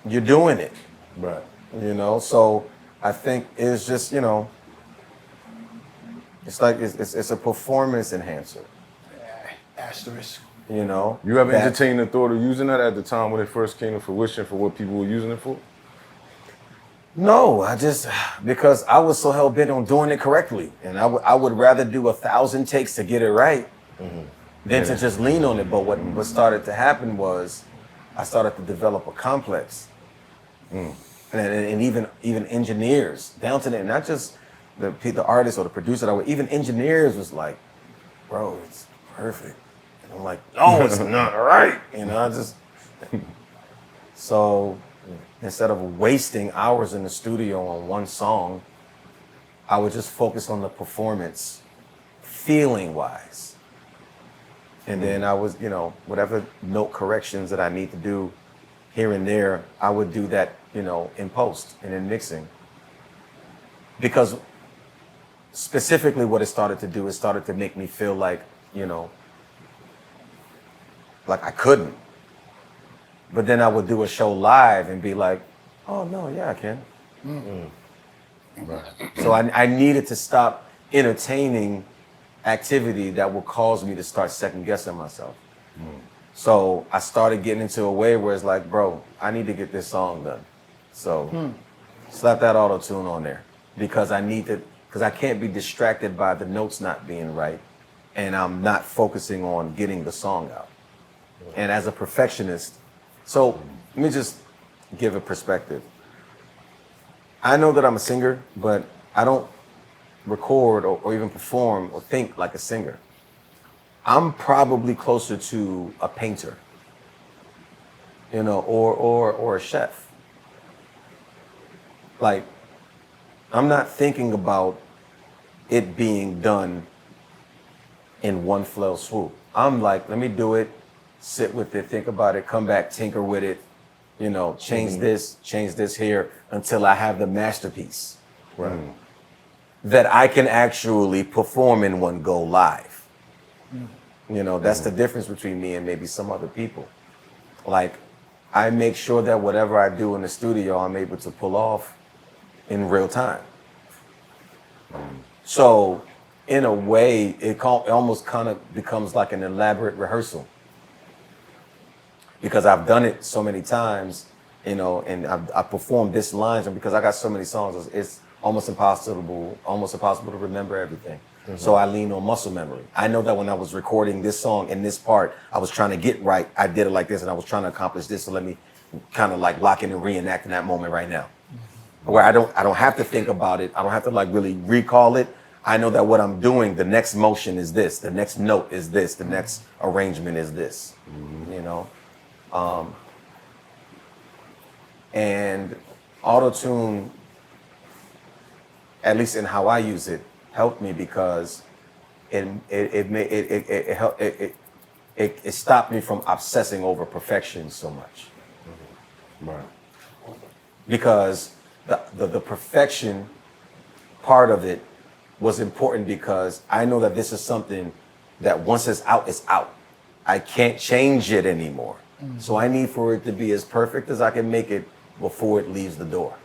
you're doing it. Right. You know, so I think it's just, you know, it's like it's a performance enhancer. asterisk. You know, You ever that- entertained the thought of using that at the time when it first came to fruition for what people were using it for? No, because I was so hell bent on doing it correctly, and I would rather do 1,000 takes to get it right than to just lean on it. But what started to happen was I started to develop a complex and even engineers down to the, not just the artist or the producer, even engineers was like, bro, it's perfect. And I'm like, no, it's not right. You know, I just so instead of wasting hours in the studio on one song, I would just focus on the performance, feeling wise. And then I was, whatever note corrections that I need to do here and there, I would do that, in post and in mixing. Because specifically what it started to do, it started to make me feel like, like I couldn't. But then I would do a show live and be like, oh no, yeah, I can. Right. So I needed to stop entertaining activity that would cause me to start second guessing myself. So I started getting into a way where it's like, bro, I need to get this song done. So slap that auto tune on there because I can't be distracted by the notes not being right and I'm not focusing on getting the song out. And as a perfectionist, so let me just give a perspective. I know that I'm a singer, but I don't record or even perform or think like a singer. I'm probably closer to a painter, or a chef. Like, I'm not thinking about it being done in one fell swoop. I'm like, let me do it, sit with it, think about it, come back, tinker with it, change this here until I have the masterpiece. Right. That I can actually perform in one go live. That's the difference between me and maybe some other people. Like, I make sure that whatever I do in the studio, I'm able to pull off in real time. So, in a way, it almost kind of becomes like an elaborate rehearsal. Because I've done it so many times, and I performed this lines, and because I got so many songs, it's almost impossible to remember everything. Mm-hmm. So I lean on muscle memory. I know that when I was recording this song in this part, I was trying to get right. I did it like this, and I was trying to accomplish this. So let me kind of like lock in and reenact in that moment right now, where I don't have to think about it. I don't have to like really recall it. I know that what I'm doing, the next motion is this, the next note is this, the next arrangement is this. And auto-tune, at least in how I use it, helped me because it stopped me from obsessing over perfection so much. Right. Because the perfection part of it was important because I know that this is something that once it's out, it's out. I can't change it anymore. Mm-hmm. So I need for it to be as perfect as I can make it before it leaves the door.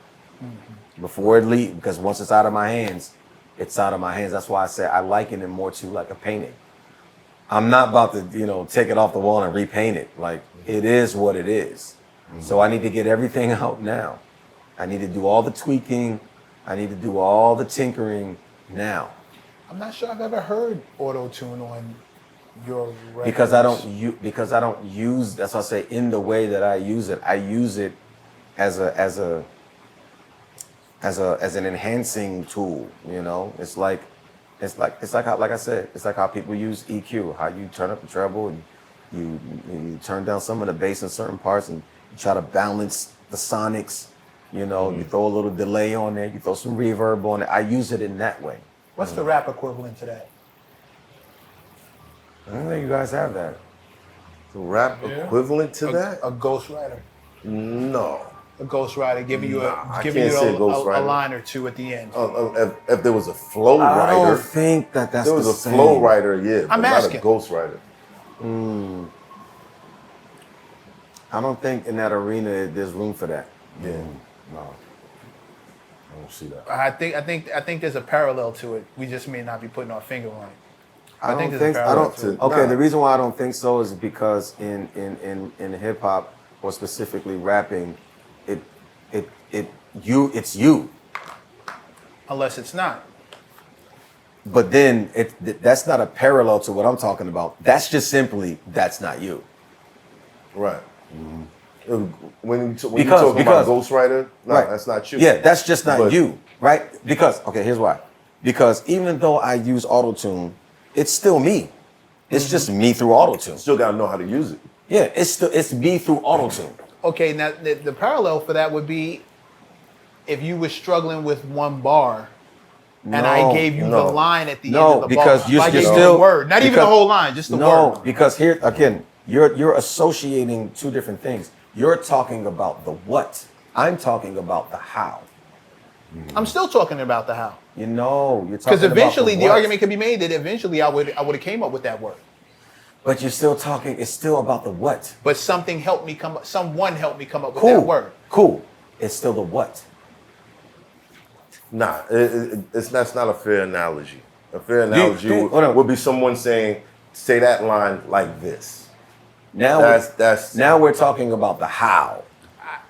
Mm-hmm. Before it leaves, because once it's out of my hands, it's out of my hands. That's why I say I liken it more to like a painting. I'm not about to, take it off the wall and repaint it. Like, it is what it is. Mm-hmm. So I need to get everything out now. I need to do all the tweaking. I need to do all the tinkering now. I'm not sure I've ever heard auto-tune on your records. Because I don't use, that's why I say in the way that I use it as an enhancing tool, It's like how people use EQ, how you turn up the treble and you turn down some of the bass in certain parts and you try to balance the sonics, you throw a little delay on there, you throw some reverb on it. I use it in that way. What's the rap equivalent to that? I don't think you guys have that. The rap equivalent to that? A ghostwriter. No. A ghostwriter giving you a line or two at the end. If there was a flow writer. I don't think that's there was the a same. flow writer, yeah, but I'm not asking. a ghostwriter. I don't think in that arena there's room for that. Yeah, no. I don't see that. I think there's a parallel to it. We just may not be putting our finger on it. I don't there's think. a parallel to it. Okay, the reason why I don't think so is because in hip hop or specifically rapping, it's you. Unless it's not. But then that's not a parallel to what I'm talking about. That's just simply that's not you. Right. When you talking about ghostwriter, no, right. that's not you. Yeah, that's just not But- you, right? Because, okay, here's why. Because even though I use auto-tune, it's still me. It's just me through auto-tune. Still got to know how to use it. Yeah, it's me through auto-tune. Okay, now the parallel for that would be if you were struggling with one bar and I gave you the line at the end of the because bar. you're I gave you still the word, not even the whole line, just the no, word. because here again, you're associating two different things. You're talking about the what. I'm talking about the how. I'm still talking about the how. You know, you're talking Because eventually about the what. argument could be made that eventually I would have came up with that word. But you're still talking. It's still about the what. But someone helped me come up with Cool. that word. Cool. It's still the what. Nah, that's not a fair analogy. A fair analogy would be someone saying, say that line like this. Now now we're talking about the how.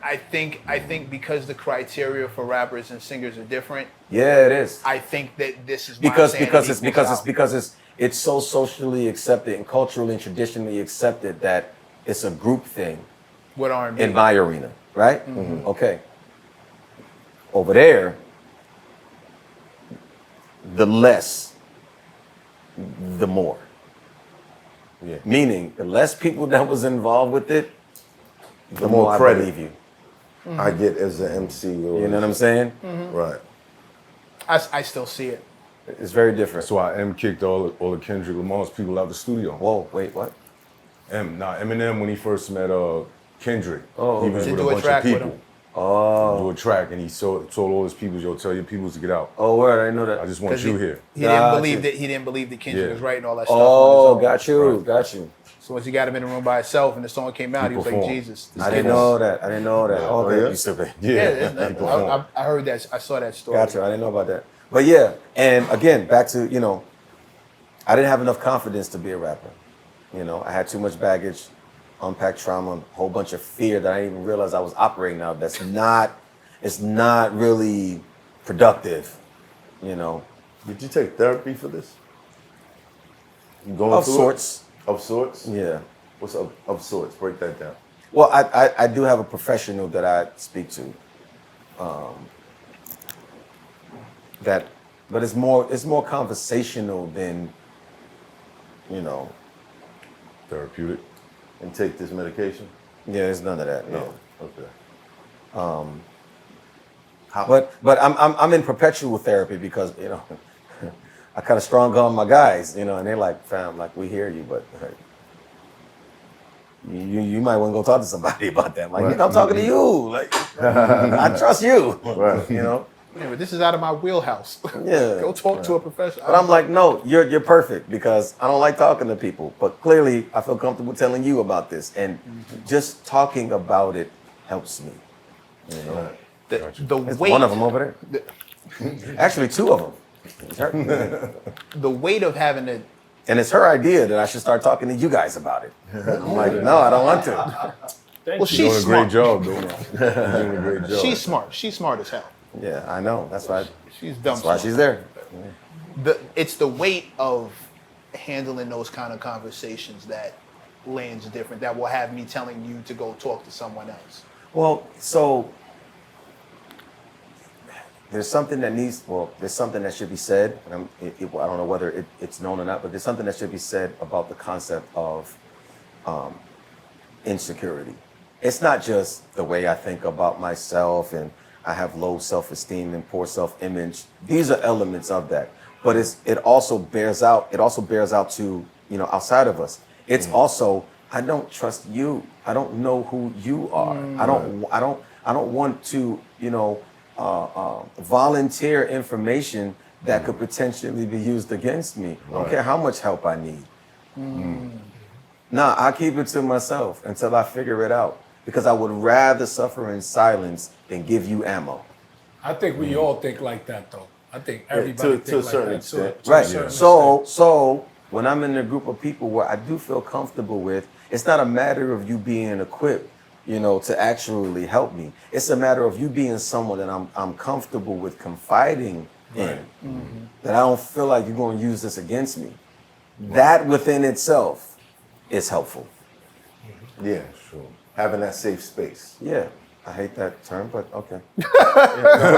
I think because the criteria for rappers and singers are different, Yeah, it is. I think that this is why I'm saying it's so socially accepted and culturally and traditionally accepted that it's a group thing what R&B. in my arena, right? Okay. Over there, the less, the more. Yeah. Meaning, the less people that was involved with it, the more more I credit. believe you. I get as an MC. Or You know what I'm saying? Right. I still see it. It's very different. That's why M kicked all the Kendrick Lamar's people out the studio. Whoa, wait, what? Eminem when he first met Kendrick, Oh, he okay. was To with a do a bunch track of with people. him. Oh. Do a track, and he told all his people, "Yo, tell your people to get out. Oh, word, I didn't know that. I just want you here." He didn't Gotcha. believe that Kendrick Yeah. was writing all that stuff. Oh, on his own. got you. So once he got him in the room by himself and the song came out, he was like, performed. Jesus. this I didn't kid is- know that. Okay, yeah? you still pay. Yeah, Yeah, he I performed. heard that. I saw that story. Gotcha. I didn't know about that. But yeah, and again, back to, I didn't have enough confidence to be a rapper. I had too much baggage, unpacked trauma, a whole bunch of fear that I didn't even realize I was operating out. It's not really productive, Did you take therapy for this? You going Of through sorts. It? Of sorts? Yeah. What's of sorts? Break that down. Well, I do have a professional that I speak to. But it's more conversational than, Therapeutic. And take this medication? yeah, it's none of that. No. Okay. But I'm in perpetual therapy because I kind of strong on my guys, and they're like, fam, like we hear you, but you might want to go talk to somebody about that. Like, Right. I'm talking to you. Like, I trust you. Right. Yeah, but this is out of my wheelhouse. Yeah. Go talk to a professional. But I'm like, no, you're perfect because I don't like talking to people. But clearly, I feel comfortable telling you about this, and just talking about it helps me. the There's weight. one of them over there. Actually, two of them. It's her. The weight of having to. And it's her idea that I should start talking to you guys about it. I'm like, no, I don't want to. Well, You're she's doing a smart. great job, though. You're doing a great job. She's smart. She's smart as hell. Yeah, I know. That's why. She's dumb. That's why smart. she's there. It's the weight of handling those kind of conversations that lands different. That will have me telling you to go talk to someone else. Well, so there's something that should be said. And I don't know whether it's known or not, but there's something that should be said about the concept of insecurity. It's not just the way I think about myself and I have low self-esteem and poor self-image. These are elements of that, but it also bears out. It also bears out to outside of us. It's also, I don't trust you. I don't know who you are. I don't want to volunteer information that could potentially be used against me. I don't care how much help I need. Nah, I keep it to myself until I figure it out. Because I would rather suffer in silence than give you ammo. I think we all think like that, though. I think everybody to a thinks certain like that, too. extent. To a Right. certain So when I'm in a group of people where I do feel comfortable with, it's not a matter of you being equipped, to actually help me. It's a matter of you being someone that I'm comfortable with confiding in. That I don't feel like you're going to use this against me. That within itself is helpful. Yeah, sure. having that safe space. Yeah, I hate that term, but okay.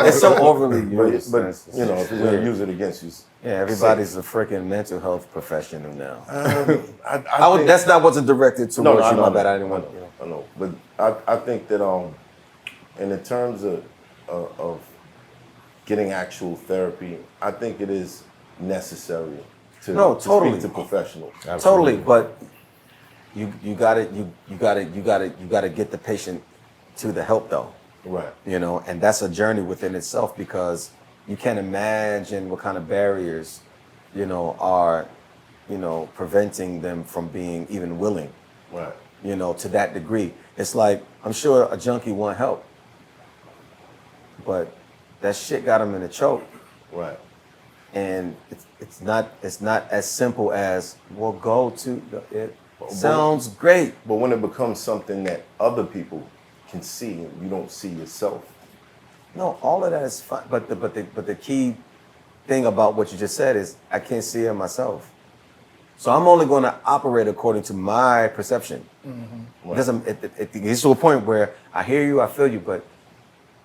It's so overly used. But you know, if you're gonna use it against you, Yeah, everybody's a freaking mental health professional now. I think, That's not what's directed towards no, I you, know, my bad. I I didn't want to. I know, but I think that in the terms of getting actual therapy, I think it is necessary to, to totally. speak to professionals. Totally, but you gotta get the patient to the help though. Right. You know, and that's a journey within itself because you can't imagine what kind of barriers, you know, are, you know, preventing them from being even willing, Right. you know, to that degree. It's like, I'm sure a junkie want help, but that shit got him in a choke. Right. And it's not as simple as, well, go to it. Sounds great. But when it becomes something that other people can see and you don't see yourself. No, all of that is fine. But the key thing about what you just said is I can't see it myself. So I'm only going to operate according to my perception. Mm-hmm. It doesn't. It gets to a point where I hear you, I feel you, but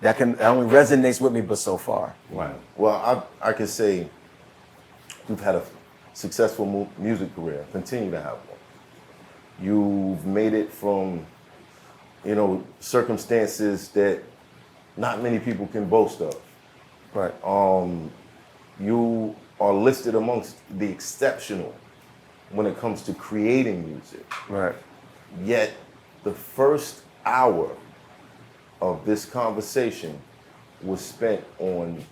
that only resonates with me, but so far. Right. Well, I can say you've had a successful music career, continue to have one. You've made it from, you know, circumstances that not many people can boast of. Right. You are listed amongst the exceptional when it comes to creating music. Right. Yet the first hour of this conversation was spent on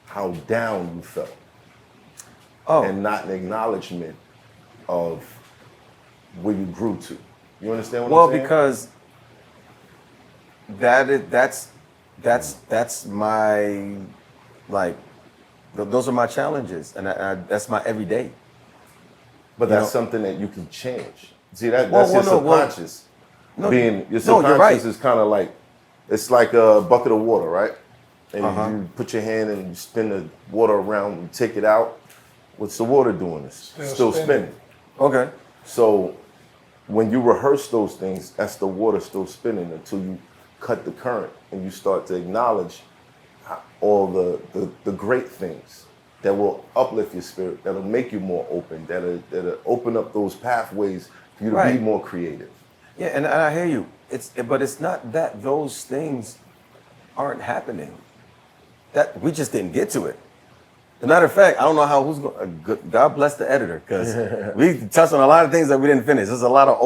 how down you felt. Oh. And not an acknowledgement of where you grew to. You understand what I'm saying? Well, because that's my, like, those are my challenges, and that's my everyday. But You that's know? something that you can change. See, that's Well, your well, no, well, subconscious. no, Your no, you're subconscious right. is kind of like, it's like a bucket of water, right? And Uh-huh. you put your hand and you spin the water around, you take it out. What's the water doing? It's still spinning. Okay. So when you rehearse those things, that's the water still spinning until you cut the current and you start to acknowledge all the great things that will uplift your spirit, that'll make you more open, that'll open up those pathways for you to Right. be more creative. Yeah, and I hear you. But it's not that those things aren't happening. That we just didn't get to it. As a matter of fact, I don't know how who's going. God bless the editor, because we touched on a lot of things that we didn't finish. There's a lot of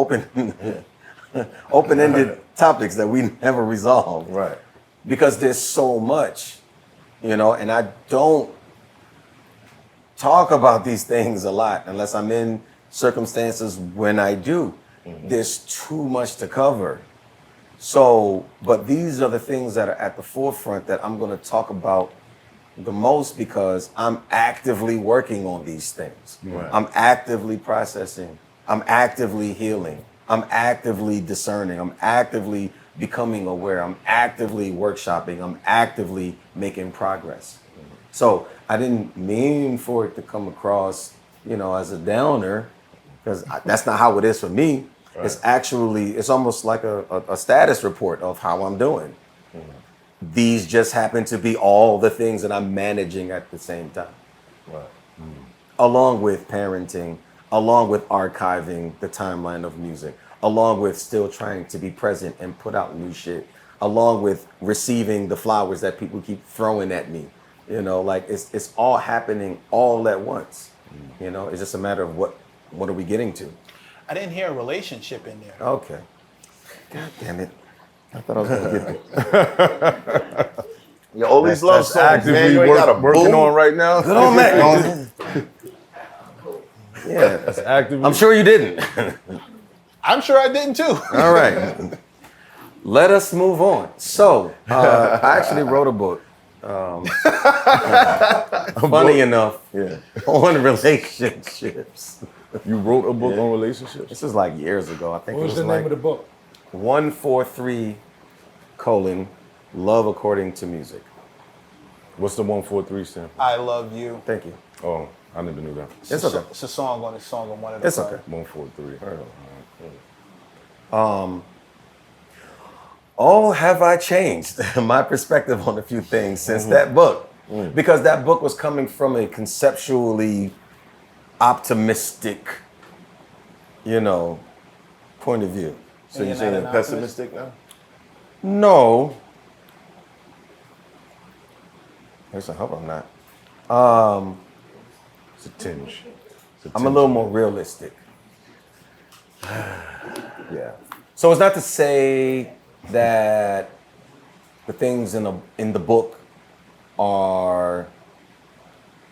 open-ended topics that we never resolved. Right. Because there's so much, you know, and I don't talk about these things a lot unless I'm in circumstances when I do. Mm-hmm. There's too much to cover. So, but these are the things that are at the forefront that I'm going to talk about the most because I'm actively working on these things. Right. I'm actively processing. I'm actively healing. I'm actively discerning. I'm actively becoming aware. I'm actively workshopping. I'm actively making progress. Mm-hmm. So I didn't mean for it to come across, you know, as a downer, because that's not how it is for me. Right. It's actually, it's almost like a status report of how I'm doing. Mm-hmm. These just happen to be all the things that I'm managing at the same time. Right. Mm-hmm. Along with parenting, along with archiving the timeline of music, along with still trying to be present and put out new shit, along with receiving the flowers that people keep throwing at me. You know, like it's all happening all at once. Mm-hmm. You know, it's just a matter of what are we getting to? I didn't hear a relationship in there. Okay. God damn it. I thought I was gonna get it. Yeah, all these love songs, actively man, you ain't got a working boo? on right now. Good on Mac. Yeah. That's actively. I'm sure you didn't. I'm sure I didn't too. All right. Let us move on. So, I actually wrote a book. Funny enough, Yeah. on relationships. You wrote a book on relationships. This is like years ago. I think What it was was the like name of the book? 143 : Love According to Music. What's the 143 stand for? I love you. Thank you. Oh, I never knew that. It's okay. It's a song on one of the It's okay. 143. Oh, have I changed my perspective on a few things since that book? Because that book was coming from a conceptually optimistic, point of view. So you're saying they're pessimistic now? No. I hope I'm not. It's a tinge. I'm a little more realistic. Yeah. So it's not to say that the things in the book are,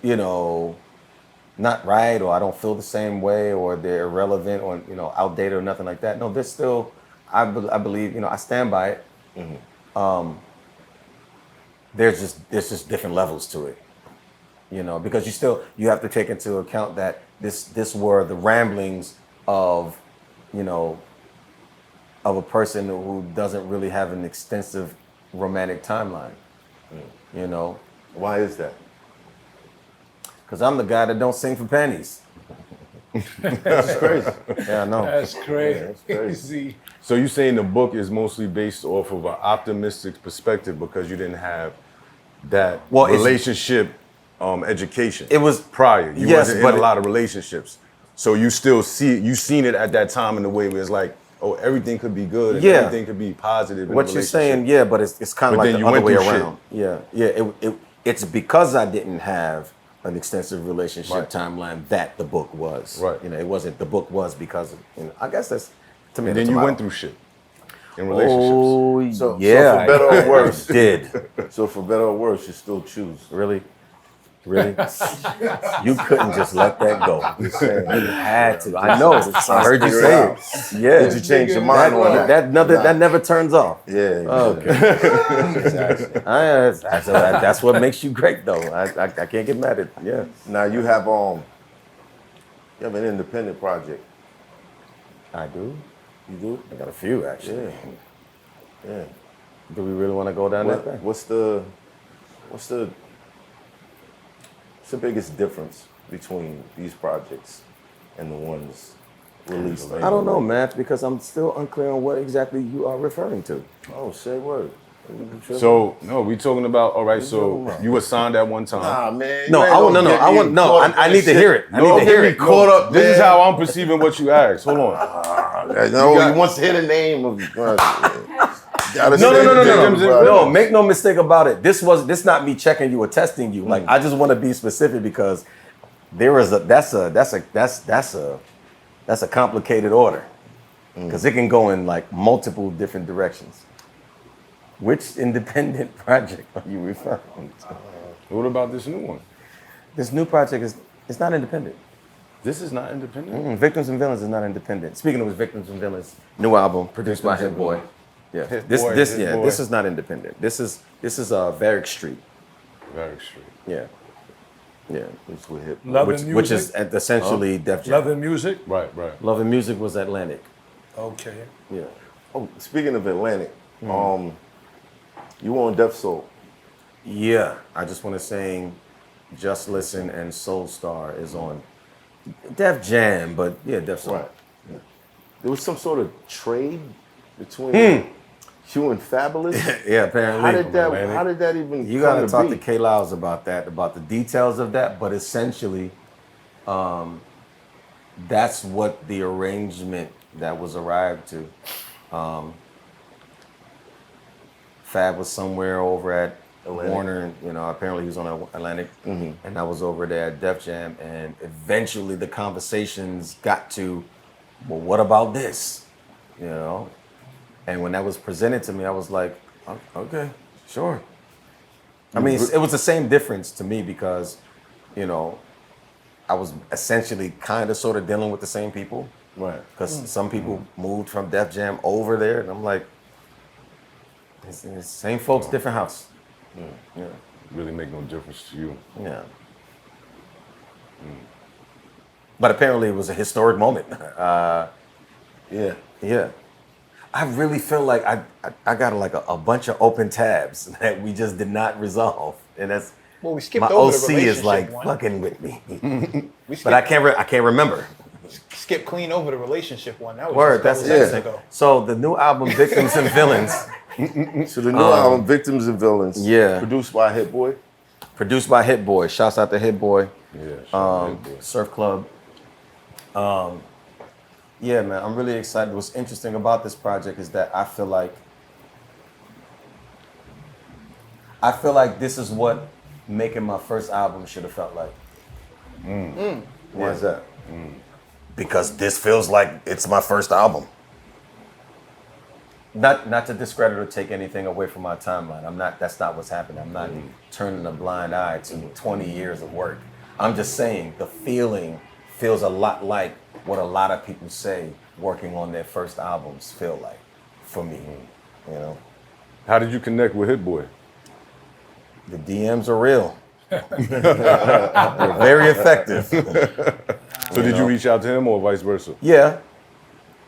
not right, or I don't feel the same way, or they're irrelevant, or outdated, or nothing like that. No, there's still, I believe, I stand by it. There's just different levels to it, because you have to take into account that this were the ramblings of, of a person who doesn't really have an extensive romantic timeline, Why is that? Because I'm the guy that don't sing for pennies. That's crazy. Yeah, I know. That's crazy. that's crazy. So you're saying the book is mostly based off of an optimistic perspective because you didn't have that relationship education. It was prior. You yes, wasn't but in a lot of relationships. So you still you seen it at that time in the way where it's like, oh, everything could be good and everything could be positive. In what you're saying, yeah, but it's kind of like the other way around. Yeah. It's because I didn't have an extensive relationship timeline that the book was. Right. It wasn't the book was because of, I guess that's to me. And then you went through shit in relationships. Oh, So yeah. for better or worse. Did. So for better or worse, you still choose. Really? Really? You couldn't just let that go. You had to. I know. I heard you say it. Yeah. Did you change your mind on that? That never turns off. Yeah. Okay. That's what makes you great, though. I can't get mad at it. Yeah. Now you have an independent project. I do. You do? I got a few, actually. Yeah. Do we really want to go down that path? What's the biggest difference between these projects and the ones released later? I don't know, Matt, because I'm still unclear on what exactly you are referring to. Oh, say word. So no, we talking about so you were signed at one time. Nah, man. I need to hear it. I need to hear it. Caught up. This is how I'm perceiving what you asked. Hold on. He wants to hear the name of. No, make no mistake about it. This not me checking you or testing you. Like I just want to be specific because that's a complicated order because it can go in like multiple different directions. Which independent project are you referring to? What about this new one? This new project it's not independent. This is not independent. Victims and Villains is not independent. Speaking of Victims and Villains, new album produced by Hit Boy. Yeah, this is not independent. This is Varick Street. Varick Street. Yeah. It's with hip. Love and Music. Which is essentially Def Jam. Love and Music. Right. Love and Music was Atlantic. Okay. Yeah. Oh, speaking of Atlantic, you on Def Soul? Yeah. I just want to sing Just Listen and Soul Star is on Def Jam, but yeah, Def Soul. Right. Yeah. There was some sort of trade between you and Fabulous. Yeah, apparently. How did that even? You got to talk to K. Lyles about that, about the details of that. But essentially, that's what the arrangement that was arrived to. Fab was somewhere over at Warner, apparently he was on Atlantic, and I was over there at Def Jam, and eventually the conversations got to, well, what about this? And when that was presented to me, I was like, okay, sure. I mean, it was the same difference to me because, I was essentially kind of sort of dealing with the same people. Right. Because some people moved from Def Jam over there, and I'm like, it's the same folks, different house. Yeah. Really make no difference to you. Yeah. But apparently it was a historic moment. Yeah. I really feel like I got like a bunch of open tabs that we just did not resolve, and that's Well, we skipped my over OC the is relationship like one. fucking with me, We skipped, but I can't remember. skip clean over the relationship one. That was Word, just a that's couple it. seconds ago. So the new album, Victims and Villains, So the new album, Victims and Villains. yeah. Produced by Hit Boy. Produced by Hit Boy. Shouts out to Hit Boy. Yeah. Surf Club. Yeah, man, I'm really excited. What's interesting about this project is that I feel like this is what making my first album should have felt like. Why is that? Because this feels like it's my first album. Not to discredit or take anything away from my timeline. That's not what's happening. I'm not turning a blind eye to 20 years of work. I'm just saying the feeling feels a lot like what a lot of people say working on their first albums feel like for me. You know? How did you connect with Hit Boy? The DMs are real. They're very effective. So did you reach out to him or vice versa? Yeah.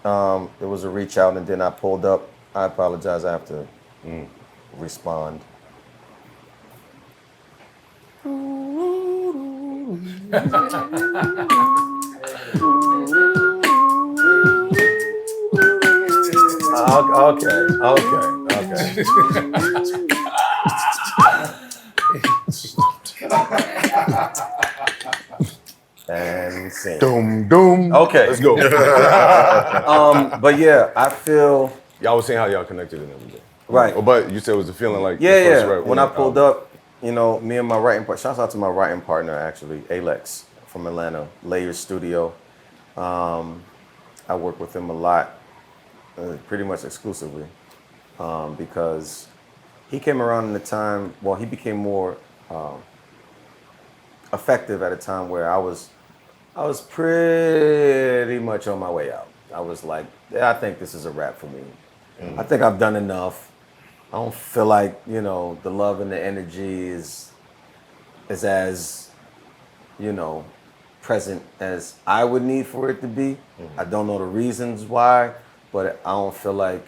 There was a reach out and then I pulled up. I apologize, I have to respond. Okay. And sing. Doom, doom. Okay. Let's go. But yeah, I feel Y'all was saying how y'all connected and everything. right. Oh, but you said it was a feeling like the Yeah. first rap When I pulled album. up, you know, me and my writing partner, shouts out to my writing partner actually, Alex from Atlanta, Layers Studio. I work with him a lot, pretty much exclusively, because he came around in the time, well, he became more effective at a time where I was pretty much on my way out. I was like, yeah, I think this is a wrap for me. I think I've done enough. I don't feel like, you know, the love and the energy is as, you know, present as I would need for it to be. I don't know the reasons why, but I don't feel like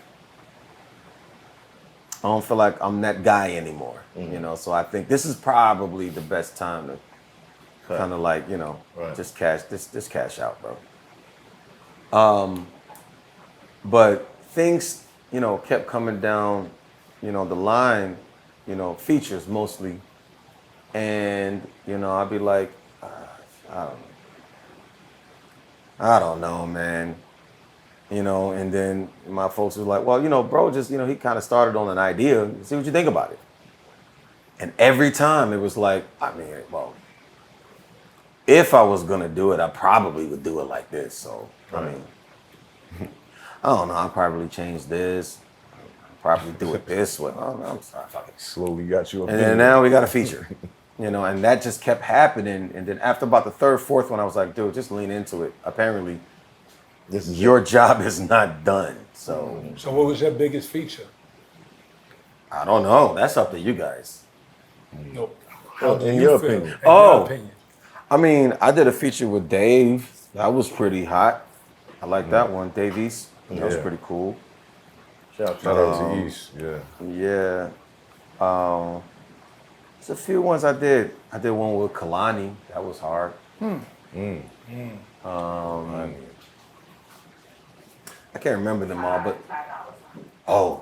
I'm that guy anymore. You know, so I think this is probably the best time to kind of like, you know, just cash out, bro. But things, you know, kept coming down, you know, the line, you know, features mostly. And, you know, I'd be like, I don't know, man. You know, and then my folks was like, well, you know, bro, just, you know, he kind of started on an idea. See what you think about it. And every time it was like, I mean, well, if I was going to do it, I probably would do it like this. So, I mean, I don't know. I'll probably change this. I'll probably do it this way. I'm sorry. Fuck it. Slowly got you up And there. then now we got a feature, you know, and that just kept happening. And then after about the third, fourth one, I was like, dude, just lean into it. Apparently, your job is not done. So So what was your biggest feature? I don't know. That's up to you guys. No. How do in you your feel? opinion. In Oh. your opinion. I mean, I did a feature with Dave. That was pretty hot. I like that one. Dave East. That was Yeah. pretty cool. Shout Shout out to East, yeah. Yeah. There's a few ones I did. I did one with Kalani. That was hard. I can't remember them all, but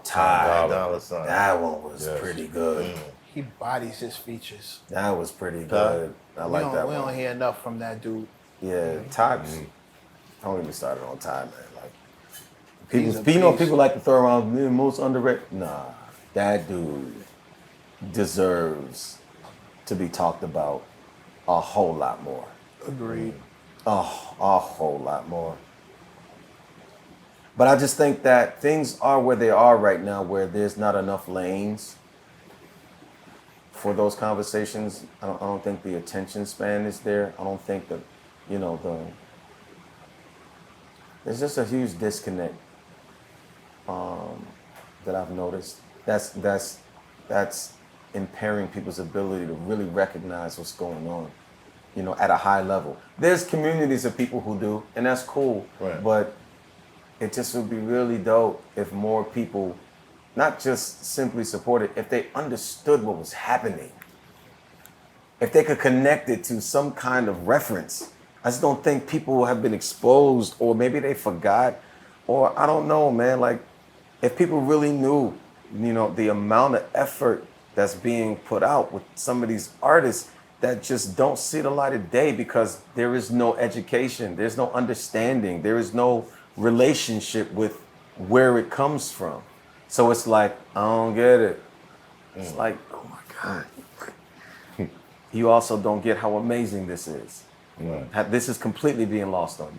Ty. Dollar Sign. That one was Yes. pretty good. He bodies his features. That was pretty good. I like that We one. don't hear enough from that dude. Yeah, Types. Don't get me started on Ty, man. Like He's a people, you know, beast. people like to throw around the most underrated. Nah, that dude deserves to be talked about a whole lot more. Agreed. A whole lot more. But I just think that things are where they are right now, where there's not enough lanes for those conversations. I don't think the attention span is there. I don't think that, you know, there's just a huge disconnect that I've noticed. That's impairing people's ability to really recognize what's going on, you know, at a high level. There's communities of people who do, and that's cool. Right. But it just would be really dope if more people not just simply support it, if they understood what was happening. If they could connect it to some kind of reference. I just don't think people have been exposed, or maybe they forgot, or I don't know, man. Like, if people really knew the amount of effort that's being put out with some of these artists that just don't see the light of day because there is no education, there's no understanding, there is no relationship with where it comes from. So it's like, I don't get it. It's like, oh my God. You also don't get how amazing this is. Right. This is completely being lost on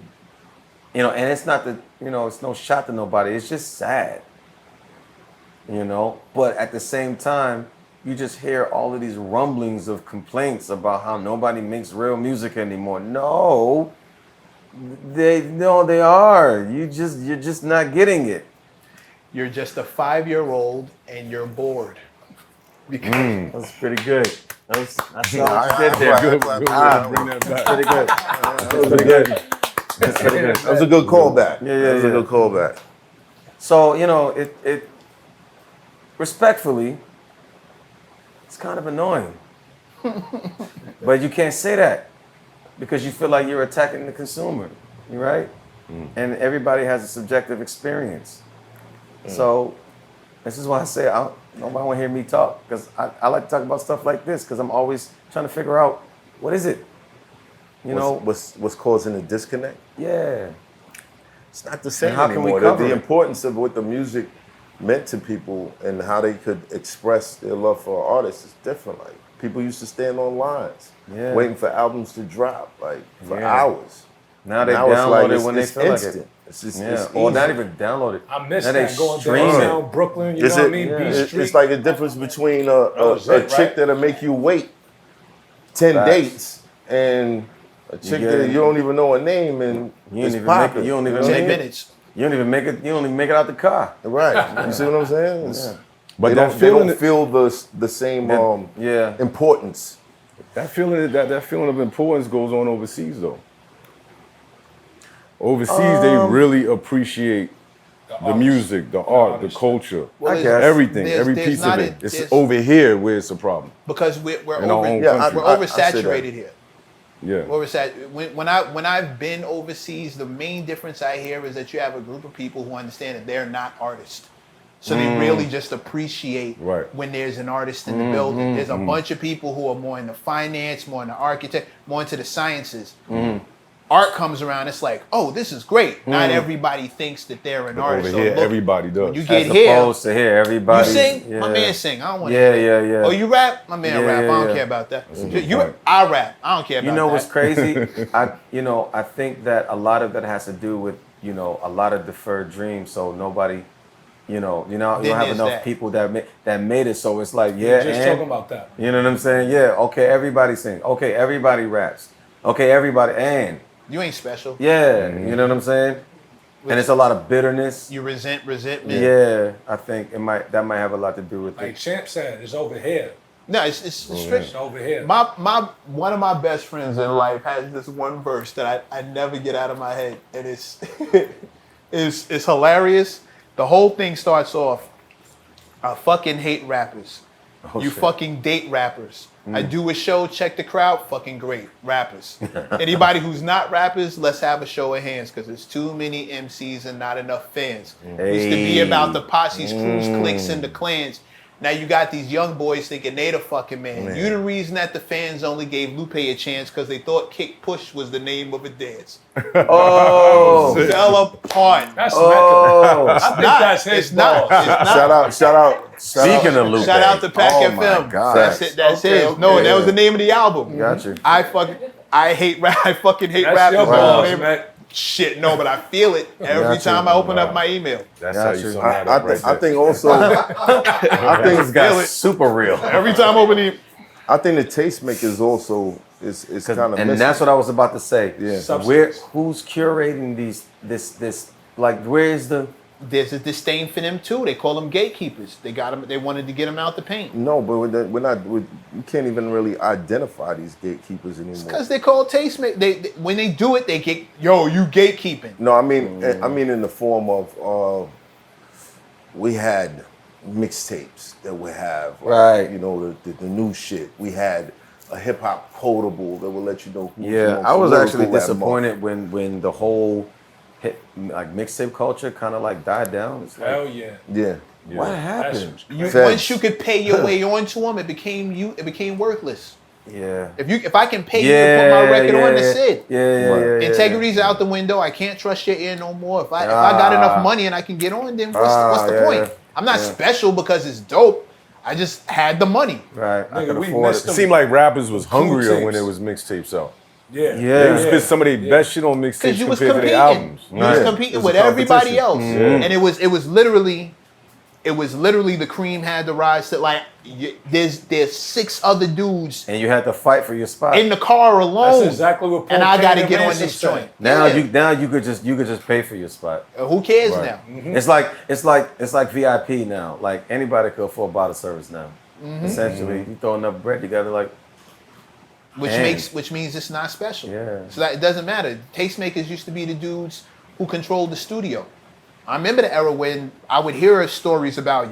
you. And it's not that, it's no shot to nobody. It's just sad. But at the same time, you just hear all of these rumblings of complaints about how nobody makes real music anymore. No, they are. You're just not getting it. You're just a 5-year-old and you're bored. Because That's pretty good. That's all I- did I- there. I- Good, I- good I- way to bring that back. Pretty good. That was good. That was a good callback. Yeah, That was a yeah. good callback. So, it respectfully, it's kind of annoying. But you can't say that because you feel like you're attacking the consumer, right? And everybody has a subjective experience. So this is why I say nobody want to hear me talk because I like to talk about stuff like this because I'm always trying to figure out what is it? What's causing the disconnect? Yeah. It's not the same how can we anymore. cover The it? importance of what the music meant to people and how they could express their love for artists is different. Like people used to stand on lines, Yeah. waiting for albums to drop, like for Yeah. hours. Now they Now download it it's when they it's feel instant. like it. It's just Yeah. it's Or not easy. even download it. I miss Now they that going stream downtown it. Brooklyn. You Is know what I it- mean? Yeah. B It's Street. like the difference between was a it, chick right? that'll make you wait 10 Facts. dates and a chick get that it. you don't even know her name and You don't it's even make it. popping. You don't even know? make 10 it. minutes. You don't even make it. You don't even make it out the car. Right. You see what I'm saying? It's- But they that don't feeling, feel the same Yeah. importance. that feeling of importance goes on overseas though. Overseas, they really appreciate the music, the art, the culture, Well, guess. everything, there's- every there's piece not of a- it. It's there's- over here where it's a problem. Because we're In our over, own Yeah, country. we're I say that. oversaturated here. Yeah. Oversaturated. When I've been overseas, the main difference I hear is that you have a group of people who understand that they're not artists. So they really just appreciate Right. when there's an artist in the building. There's a bunch of people who are more into finance, more into architect, more into the sciences. Art comes around, it's like, oh, this is great. Not everybody thinks that they're an artist. Over So here, look, everybody does. when you get As here, opposed to here, you everybody. sing, Yeah. my man sing. I don't want to Yeah, hear yeah, that. yeah. Oh, you rap? My man Yeah, rap. yeah, I don't yeah. care about that. good You, point. I rap. I don't care about You that. know what's crazy? I think that a lot of that has to do with, a lot of deferred dreams. So nobody, you don't have there's enough that. people that made it. So it's like, yeah, Just and, talking about that. you know what I'm saying? Yeah, okay, everybody sings. Okay, everybody raps. Okay, everybody, and You ain't special. yeah, you know what I'm saying? And it's a lot of bitterness. You resentment. Yeah, I think that might have a lot to do with Like it. Champ said, it's over here. No, it's strict. It's over here. My one of my best friends in life has this one verse that I never get out of my head, and it's it's hilarious. The whole thing starts off, I fucking hate rappers. You shit. fucking date rappers. I do a show, check the crowd, fucking great. Rappers. Anybody who's not rappers, let's have a show of hands because there's too many MCs and not enough fans. It used to be Hey. about the posses, crews, cliques, and the clans. Now you got these young boys thinking they the fucking man. You the reason that the fans only gave Lupe a chance because they thought Kick Push was the name of a dance. Oh, Fell apart. That's oh. I think that's his It's not. balls. It's not. Shout out. Speaking of Lupe. Shout out to Pac Oh FM. my God. That's it. That's Okay, his. okay. No, that was the name of the album. Got you. I fucking hate That's rappers. your balls, Man. man. Shit, no, but I feel it every Got time you. I open up my email. That's Got how you. you sum that I up right there. think also. I think This guy's super real. Every time I open the I think the tastemakers also is kind of And that's what I was about to say. Yeah. Who's curating this like where's the there's a disdain for them too. They call them gatekeepers. They got them. They wanted to get them out the paint No, but we're not. You can't even really identify these gatekeepers anymore. because they're called tastemakers. They when they do it, they get you gatekeeping. No, I mean in the form of we had mixtapes that would have Right. the new shit. We had a hip hop quotable that will let you know who's Yeah, most I was lyrical actually that month. disappointed when the whole hit, like mixtape culture kind of like died down. It's like, Hell yeah. Yeah, What happened? Once you could pay your way onto them, it became worthless. Yeah. If I can pay you to put my record on, that's it. Yeah. Integrity's out the window. I can't trust your ear no more. If I got enough money and I can get on, then what's the point? I'm not special because it's dope. I just had the money. Right. I Nigga, could we afford missed it. It seemed like rappers was hungrier tapes. when there was mixtapes out. Yeah. They would spit some of their best shit on Because mixtapes you was compared to their competing. albums. You was competing with everybody else, and it was literally the cream had to rise to like. There's 6 other dudes And you had to fight for your spot. in the car alone. That's exactly what Paul and I got to Kane get and on Manson this said. joint. now you could just pay for your spot. Who cares now? It's like VIP now. Like anybody could afford bottle service now. Essentially, you throw enough bread together, like Which means it's not special. Yeah. So that it doesn't matter. Tastemakers used to be the dudes who controlled the studio. I remember the era when I would hear stories about,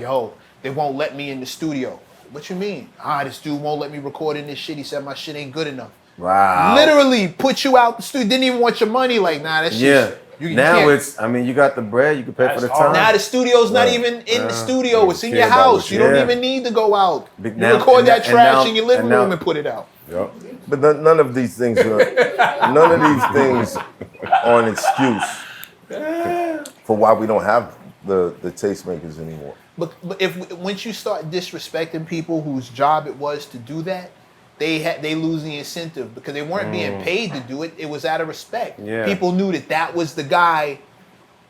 they won't let me in the studio. What you mean? This dude won't let me record in this shit. He said my shit ain't good enough. wow. Literally put you out the studio. Didn't even want your money. Like, that shit. Yeah. You Now can't. it's. I mean, you got the bread. You can pay for the time. Now the studio's not even in the studio. It's in care your about house. what You you- don't Yeah. even need to go out. Big- You now- record and that now- trash and in your now- living and now- room and put it out. Yep. But none of these things are an excuse for why we don't have the tastemakers anymore. But once you start disrespecting people whose job it was to do that, they lose the incentive because they weren't being paid to do it. It was out of respect. Yeah. People knew that was the guy.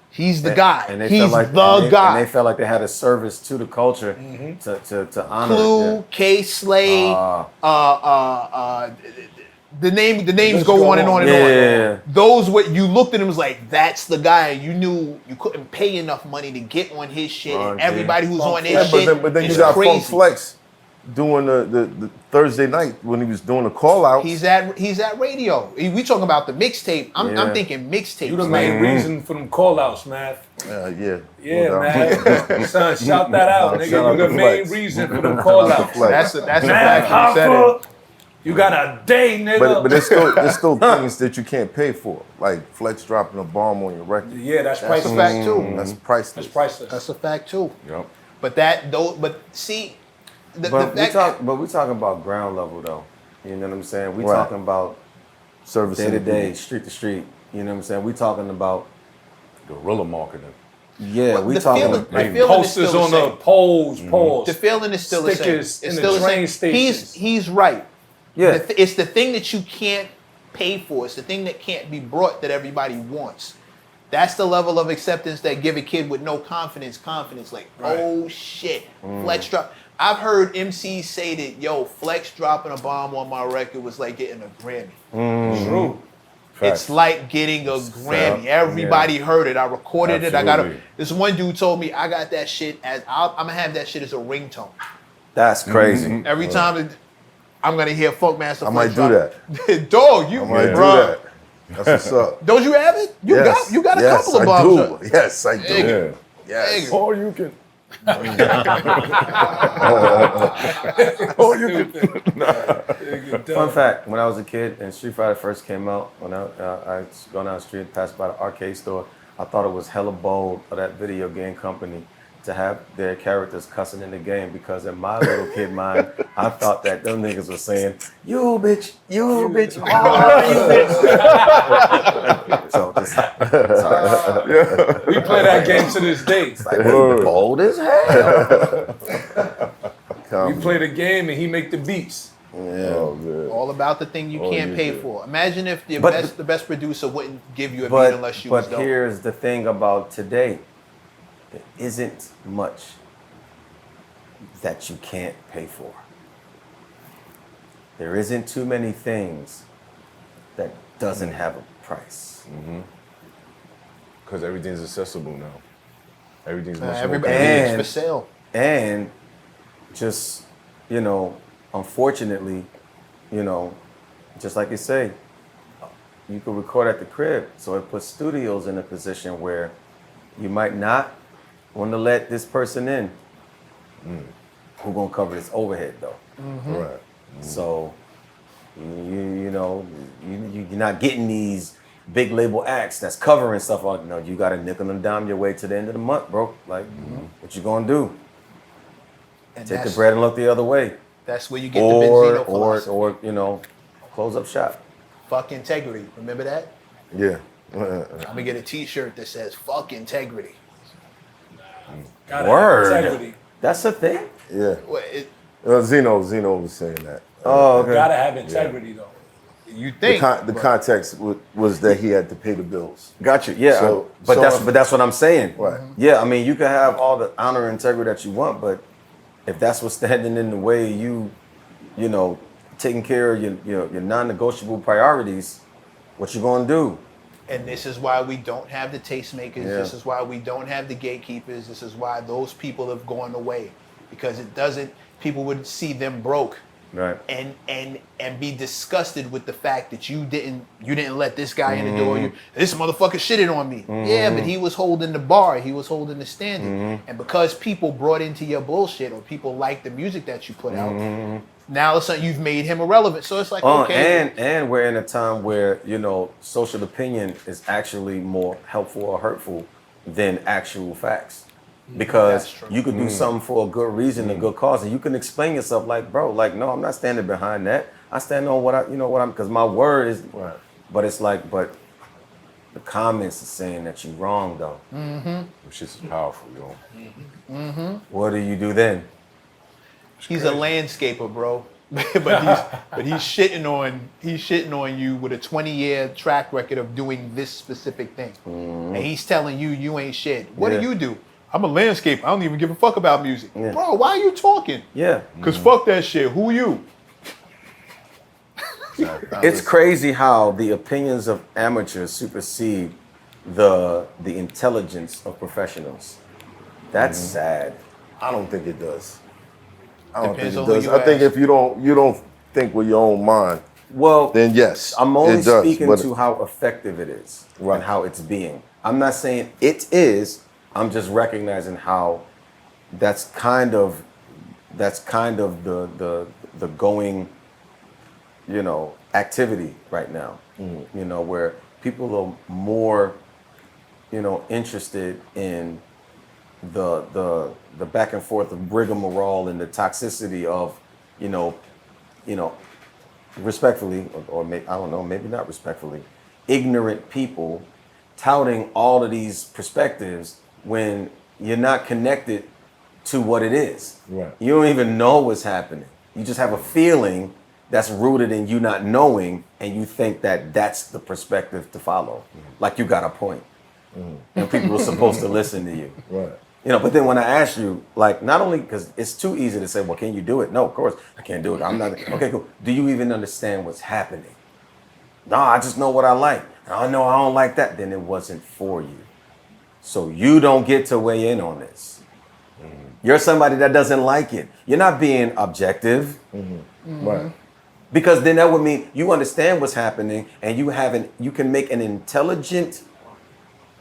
He's the guy. And they He's felt like, the and they, guy. And they felt like they had a service to the culture to honor Clue, it. K Slay, the names Let's go go on and on on. and on. Yeah. Those what you looked at him was like, that's the guy. You knew you couldn't pay enough money to get on his shit. And everybody who's on his shit But then you is got crazy. Funk Flex doing the Thursday night when he was doing the call out. He's at radio. We talking about the mixtape. I'm Yeah. thinking mixtape. You the main reason for them call outs, man. Yeah. Yeah, No doubt. man. Son, shout that out, nigga. Shout out You the to main Flex. reason for them call outs. Flex. That's a Man, fact. You said it. Hoffa, you got a day, nigga. But there's still things that you can't pay for, like Flex dropping a bomb on your record. yeah, that's That's a priceless. fact too. That's priceless. That's priceless. That's a fact too. Yep. But see, the But fact we talking about ground level though. You know what I'm saying? We Right. talking about Service day to day, street to street. You know what I'm saying? We talking about Guerrilla marketing. we the talking feeling- about the feeling is Posters still on the the same. poles, the feeling is still the same. Stickers It's in the still the train same. stations. He's right. Yeah. It's the thing that you can't pay for. It's the thing that can't be brought that everybody wants. That's the level of acceptance that give a kid with no confidence. Like, oh shit, Flex drop. I've heard MCs say that, Flex dropping a bomb on my record was like getting a Grammy. True. It's like getting a Grammy. Everybody heard it. I recorded it. Absolutely. This one dude told me I got that shit I'm gonna have that shit as a ringtone. That's crazy. Every time I'm gonna hear Funkmaster. I might Flex do drop it. Dog, you I might do bruh. that. That's what's up. Don't you have it? You got a Yes, couple of I bombs. do. Yes, I do. Nigga. Yes. Nigga. Or you can. Fun fact: when I was a kid and Street Fighter first came out, when I was going down the street, passed by the arcade store, I thought it was hella bold of that video game company to have their characters cussing in the game, because in my little kid mind, I thought that them niggas were saying, "You bitch, you bitch, oh, you bitch." So just sorry. We play that game to this day. Like, bold as hell. We play the game and he make the beats. Oh, man. All about the thing you can't yeah, pay yeah. for. Imagine if the But- best producer wouldn't give you a beat unless you was But dope. here's the thing about today. There isn't much that you can't pay for. There isn't too many things that doesn't have a price. Because everything's accessible now. Everything's much more Everybody convenient. is for sale. And just, unfortunately, just like you say, you can record at the crib. So it puts studios in a position where you might not want to let this person in. Who gonna cover this overhead though? Right. So you're not getting these big label acts that's covering stuff. You know, you got to nickel and dime your way to the end of the month, bro. Like, what you gonna do? And Take the bread and look the other way, That's where you get the Benzino philosophy. or you know, close up shop. Fuck integrity. Remember that? Yeah. I'm gonna get a T-shirt that says "fuck integrity." Gotta Word. have integrity. That's a thing. Yeah. Well, Zeno was saying that. Oh, okay. Gotta have integrity though. you The, think the context was that he had to pay the bills. Got you. Yeah. So- but so- that's what I'm saying. Right. Yeah. I mean, you can have all the honor and integrity that you want, but if that's what's standing in the way, you know, taking care of your non-negotiable priorities, what you gonna do? And this is why we don't have the tastemakers. Yeah. This is why we don't have the gatekeepers. This is why those people have gone away, because it doesn't. People would see them broke, Right. and be disgusted with the fact that you didn't let this guy in the door. This motherfucker shitted on me. Yeah, but he was holding the bar. He was holding the standard. And because people brought into your bullshit, or people like the music that you put out, now all of a sudden you've made him irrelevant. So it's like, okay. And we're in a time where, you know, social opinion is actually more helpful or hurtful than actual facts. Because That's true. you could do something for a good reason, a good cause, and you can explain yourself like, bro, like, no, I'm not standing behind that. I stand on what because my word is, Right. but it's like, but the comments are saying that you're wrong, though. Which is powerful, yo. What do you do then? He's a landscaper, bro. but he's shitting on you with a 20-year track record of doing this specific thing. And he's telling you ain't shit. What Yeah. do you do? I'm a landscaper. I don't even give a fuck about music. Yeah. Bro, why are you talking? Yeah. Cause fuck that shit. Who you? It's crazy how the opinions of amateurs supersede the intelligence of professionals. That's sad. I don't think it does. I don't Depends think on it who does. you I think ask. if you don't think with your own mind, Well, then yes, I'm only it does, speaking but- to how effective it is Right. and how it's being. I'm not saying it is. I'm just recognizing how that's kind of the going, you know, activity right now. You know, where people are more, you know, interested in the back and forth of rigmarole and the toxicity of, you know, respectfully, or maybe, I don't know, maybe not respectfully, ignorant people touting all of these perspectives when you're not connected to what it is. Right. You don't even know what's happening. You just have a feeling that's rooted in you not knowing, and you think that that's the perspective to follow. Like you got a point. And people are supposed to listen to you. Right. You know, but then when I ask you, like, not only because it's too easy to say, well, can you do it? No, of course I can't do it. I'm not. Okay, cool. Do you even understand what's happening? No, I just know what I like. I know I don't like that. Then it wasn't for you. So you don't get to weigh in on this. You're somebody that doesn't like it. You're not being objective. Right. Because then that would mean you understand what's happening and you can make an intelligent,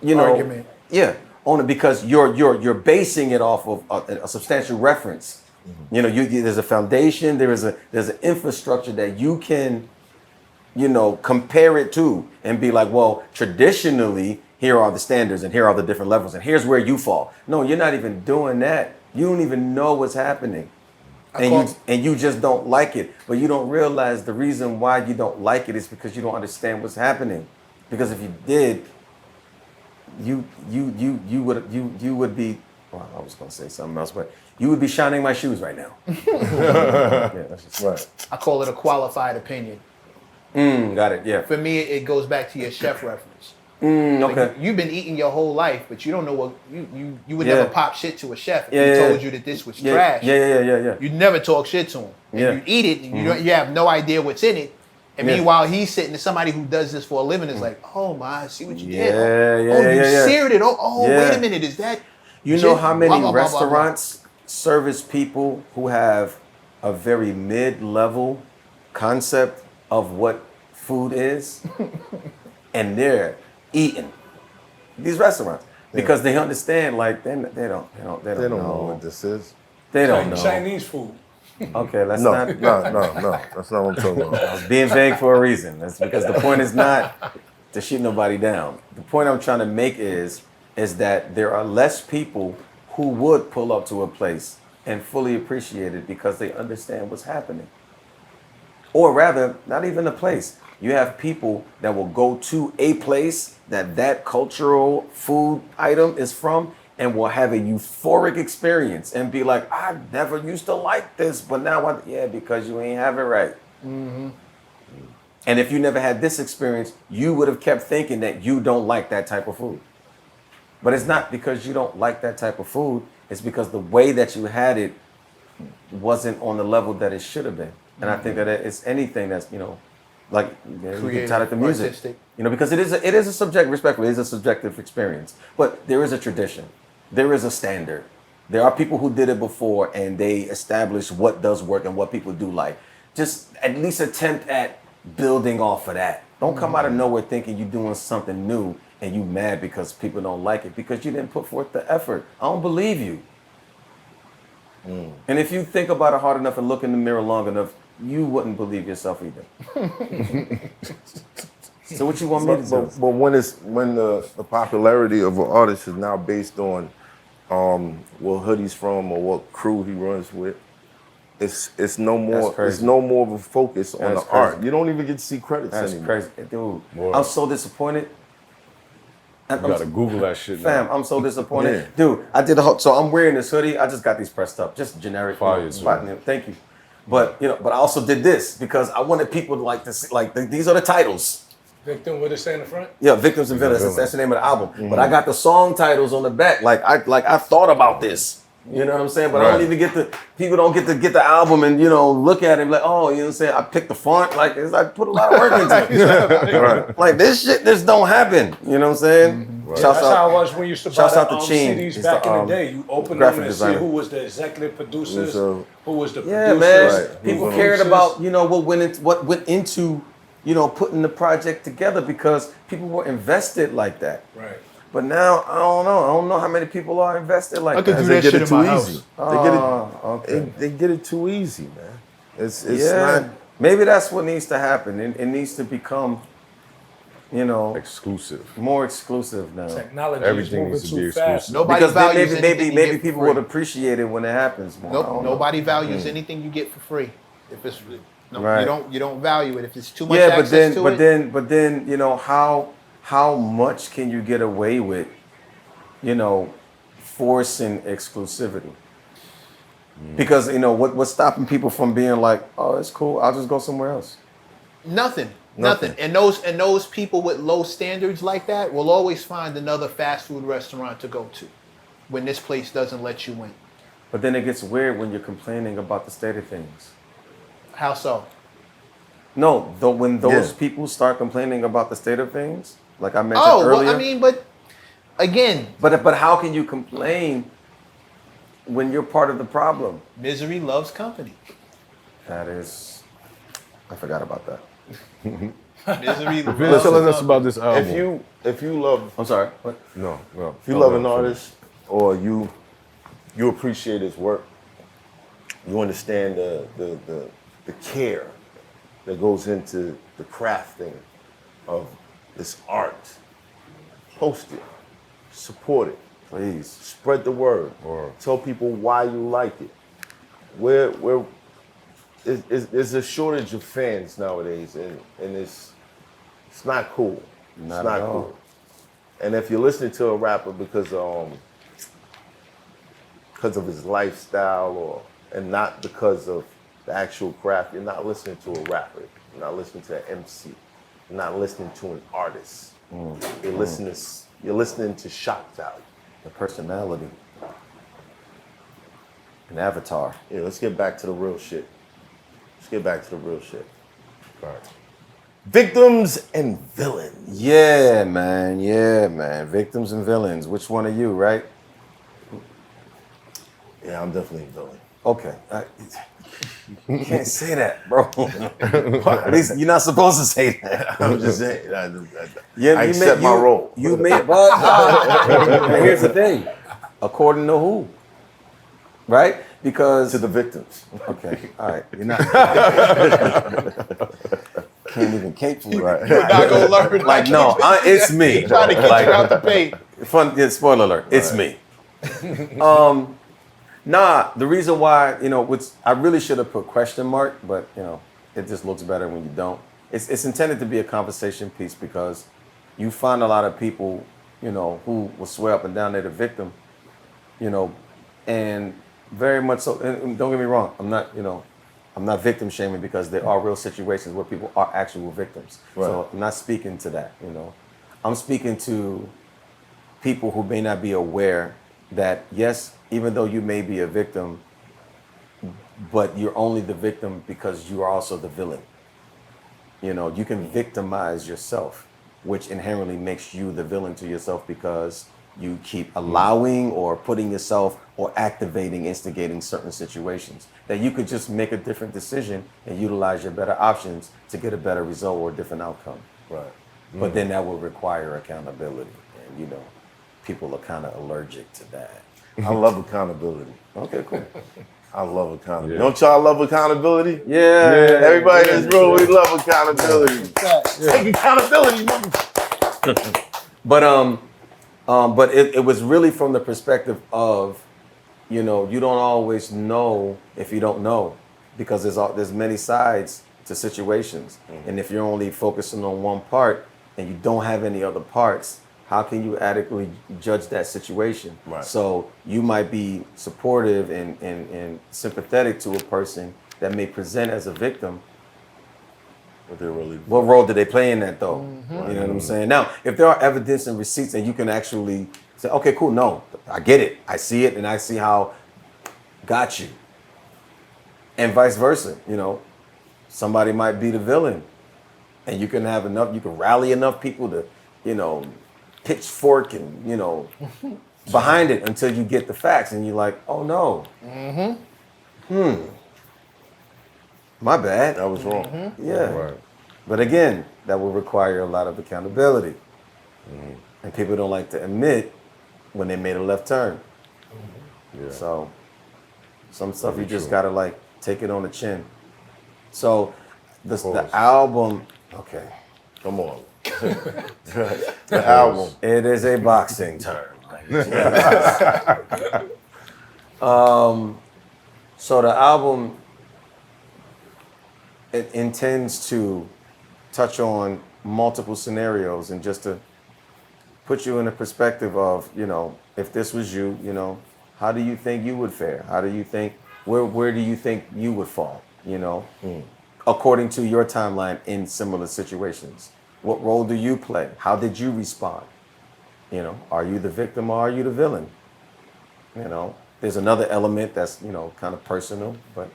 you know, Argument. Yeah, on it, because you're basing it off of a substantial reference. You know, there's a foundation, there's an infrastructure that you can, you know, compare it to and be like, well, traditionally, here are the standards and here are the different levels and here's where you fall. No, you're not even doing that. You don't even know what's happening. And you just don't like it. But you don't realize the reason why you don't like it is because you don't understand what's happening. Because if you did, you would be, well, I was gonna say something else, but you would be shining my shoes right now. Yeah, that's just Right. I call it a qualified opinion. got it. Yeah. For me, it goes back to your chef reference. Okay. You've been eating your whole life, but you don't know what you would Yeah. never pop shit to a chef if Yeah, he yeah, told yeah. you that this was Yeah, trash. yeah. You'd never talk shit to him. And Yeah. you eat it and you have no idea what's in it. And Yeah. meanwhile, he's sitting, and somebody who does this for a living is like, oh my, I see what you did. Yeah, Oh, yeah, you yeah. seared it. Oh, Yeah. wait a minute, is that? You shit? know how many Blah, blah, blah, blah, blah. restaurants service people who have a very mid-level concept of what food is, and they're eating these restaurants because they understand, like they don't They don't know what this is. They don't know. Chinese food. Okay, let's No, not. no. That's not what I'm talking about. I was being vague for a reason. That's because the point is not to shoot nobody down. The point I'm trying to make is that there are less people who would pull up to a place and fully appreciate it because they understand what's happening. Or rather, not even a place. You have people that will go to a place that cultural food item is from and will have a euphoric experience and be like, I never used to like this, but now yeah, because you ain't have it right. Mm-hmm. And if you never had this experience, you would have kept thinking that you don't like that type of food. But it's not because you don't like that type of food. It's because the way that you had it wasn't on the level that it should have been. And I think that it's anything that's, like you can tie it to music, artistic. Because it is a subjective, respectfully, it is a subjective experience. But there is a tradition. There is a standard. There are people who did it before and they established what does work and what people do like. Just at least attempt at building off of that. Don't come out of nowhere thinking you're doing something new and you mad because people don't like it because you didn't put forth the effort. I don't believe you. And if you think about it hard enough and look in the mirror long enough, you wouldn't believe yourself either. So what you want me to do? But when the popularity of an artist is now based on what hood he's from or what crew he runs with, it's no more of a focus on the art. You don't even get to see credits anymore. That's crazy, dude. I'm so disappointed. You gotta Google that shit now. Fam, I'm so disappointed. Dude, I did so I'm wearing this hoodie. I just got these pressed up, just generic. Fire, Thank you. But but I also did this because I wanted people to like to see, these are the titles. Victim, what it say in the front? Yeah, Victims and Villains. That's the name of the album. But I got the song titles on the back. I thought about this. You know what I'm saying? But I don't even people don't get to get the album and, look at it like, oh, you know what I'm saying? I picked the font. I put a lot of work into it. Like this shit just don't happen. You know what I'm saying? Right. That's how it was when you used to buy shouts out the to Chin. CDs back in the day. You open them and see who was the executive producers, who was the producers. Yeah, man. People cared about, what went into, putting the project together because people were invested like that. Right. But now, I don't know. I don't know how many people are invested like that. I could do that shit in my house. They get it too easy, man. It's not. Maybe that's what needs to happen. It needs to become, exclusive. more exclusive now. Technology Everything is needs to moving be too fast. exclusive. Nobody Because values maybe anything you maybe get for people free. would appreciate it when it happens more. I Nope. don't know. Nobody values anything you get for free. If it's Right. you don't value it. If it's too much access to it. but then how much can you get away with, forcing exclusivity? Because what's stopping people from being like, oh, it's cool, I'll just go somewhere else. Nothing. And those people with low standards like that will always find another fast food restaurant to go to when this place doesn't let you in. But then it gets weird when you're complaining about the state of things. How so? No, when those people start complaining about the state of things, like I mentioned earlier. Well, I mean, but again, but how can you complain when you're part of the problem? misery loves company. That is, I forgot about that. Misery You're loves telling us company. about this album. If you love I'm sorry. What? No. if you love an artist or you appreciate his work, you understand the care that goes into the crafting of this art. Post it, support it, Please. spread the word, tell people why you like it. There's a shortage of fans nowadays, and it's not cool. Not it's not at all. cool. And if you're listening to a rapper because of his lifestyle and not because of the actual craft, you're not listening to a rapper. You're not listening to an MC. You're not listening to an artist. You're listening to shock value. The personality. An avatar. Yeah, let's get back to the real shit. Right. Victims and villains. Yeah, man. Victims and villains. Which one are you, right? Yeah, I'm definitely a villain. Okay. You can't say that, bro. At least you're not supposed to say that. I'm just saying. I You accept my role. You made, but here's the thing. According to who? Right? Because To the victims. okay, all right. You're not. can't even cape for it. Right. You're not gonna learn. Like, no, it's me. He's trying to get Like, you out the paint. Fun, yeah, spoiler alert, it's me. Nah, the reason why, which I really should have put question mark, but it just looks better when you don't. It's intended to be a conversation piece because you find a lot of people, who will swear up and down they're the victim, and very much so. And don't get me wrong, I'm not victim shaming because there are real situations where people are actual victims. Right. So I'm not speaking to that. I'm speaking to people who may not be aware that yes, even though you may be a victim, but you're only the victim because you are also the villain. You can victimize yourself, which inherently makes you the villain to yourself because you keep allowing or putting yourself or activating, instigating certain situations that you could just make a different decision and utilize your better options to get a better result or a different outcome. Right. But then that will require accountability. And, people are kind of allergic to that. I love accountability. Okay, cool. I love accountability. Yeah. Don't y'all love accountability? Yeah. Everybody in this room, we love accountability. Take accountability, motherfucker. But it was really from the perspective of, you don't always know if you don't know, because there's many sides to situations. And if you're only focusing on one part and you don't have any other parts, how can you adequately judge that situation? Right. So you might be supportive and sympathetic to a person that may present as a victim. What they really What role did they play in that, though? You know what I'm saying? Now, if there are evidence and receipts and you can actually say, okay, cool, no, I get it. I see it and I see how got you. And vice versa, somebody might be the villain and you can rally enough people to, pitchfork and, behind it until you get the facts and you're like, oh no. My bad. that was wrong. Yeah. Right. But again, that will require a lot of accountability. And people don't like to admit when they made a left turn. Yeah. So some stuff Very you just true. gotta take it on the chin. So the course. album, okay. Come on. The album. It is a boxing term. So the album, it intends to touch on multiple scenarios and just to put you in a perspective of, if this was you, how do you think you would fare? How do you think, where do you think you would fall, according to your timeline in similar situations? What role do you play? How did you respond? Are you the victim or are you the villain? There's another element that's, kind of personal, but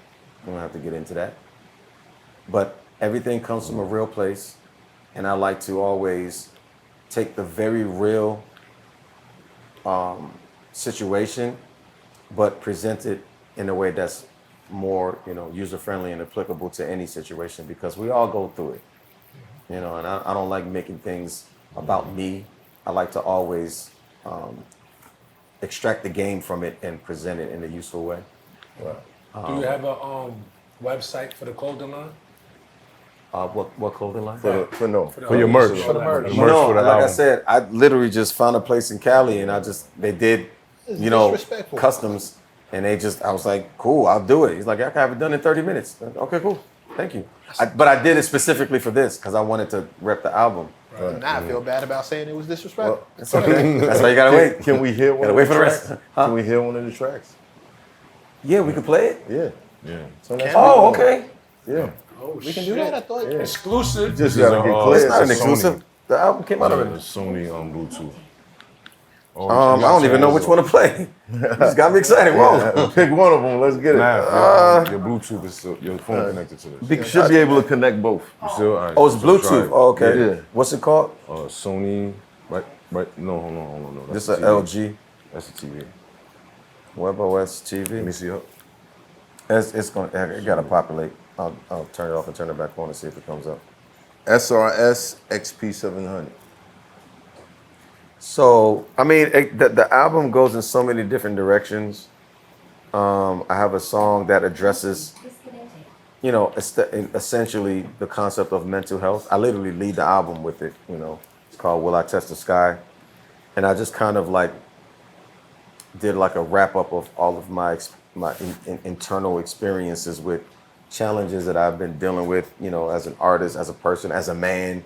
we don't have to get into that. But everything comes from a real place. And I like to always take the very real situation, but present it in a way that's more, user-friendly and applicable to any situation because we all go through it. And I don't like making things about me. I like to always extract the game from it and present it in a useful way. Do you have a website for the clothing line? What clothing line? For your merch. For the merch. The merch for the like I album. said, I literally just found a place in Cali and they did, disrespectful. customs and I was like, cool, I'll do it. He's like, I can have it done in 30 minutes. Okay, cool. Thank you. But I did it specifically for this because I wanted to rep the album. Now I feel bad about saying it was disrespectful. It's okay. That's why you gotta wait. Can we hear one Gotta of wait the for the tracks? rest. Huh? Can we hear one of the tracks? Yeah, we can play it. Yeah. Yeah. So that's Oh, okay. Yeah. Oh, We can do that, I thought. Yeah. Exclusive. Just gotta get clear. It's not an Sony. exclusive. The album came out The already. Sony Bluetooth. Oh, I don't even know which one to play. You just got me excited. Whoa. Yeah, pick one of them. Let's get it. Your Bluetooth is still, your phone connected to this. You should be able to connect both. You still, all right, Oh, it's so try Bluetooth. it. Oh, okay. Yeah. What's it called? Sony, right. No, hold on. No, This that's is the a TV. LG That's the TV. WebOS Let me TV. see up. It gotta populate. I'll turn it off and turn it back on and see if it comes up. SRS XP700. So, I mean, the album goes in so many different directions. I have a song that addresses you know, essentially the concept of mental health. I literally lead the album with it, you know. It's called Will I Touch the Sky? And I just kind of like did like a wrap up of all of my internal experiences with challenges that I've been dealing with, you know, as an artist, as a person, as a man,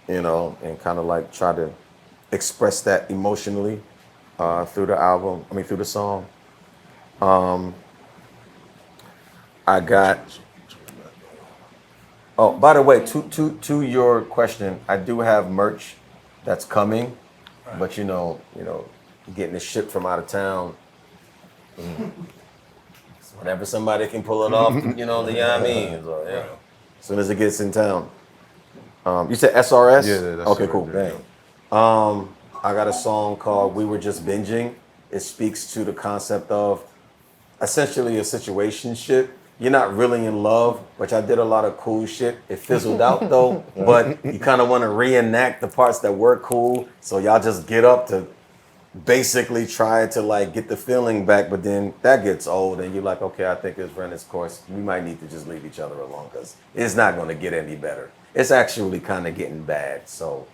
you know, and kind of like try to express that emotionally through the song. I got. Oh, by the way, to your question, I do have merch that's coming, but you know, getting it shipped from out of town. Whenever somebody can pull it off, you know what I mean? So, yeah. As soon as it gets in town. You said SRS? Yeah, that's okay, right cool. there, I got a song called We Were Just Binging. It speaks to the concept of essentially a situationship. You're not really in love, which I did a lot of cool shit. It fizzled out though, but you kind of want to reenact the parts that were cool. So y'all just get up to basically try to like get the feeling back, but then that gets old and you're like, okay, I think it's run its course. We might need to just leave each other alone because it's not going to get any better. It's actually kind of getting bad. So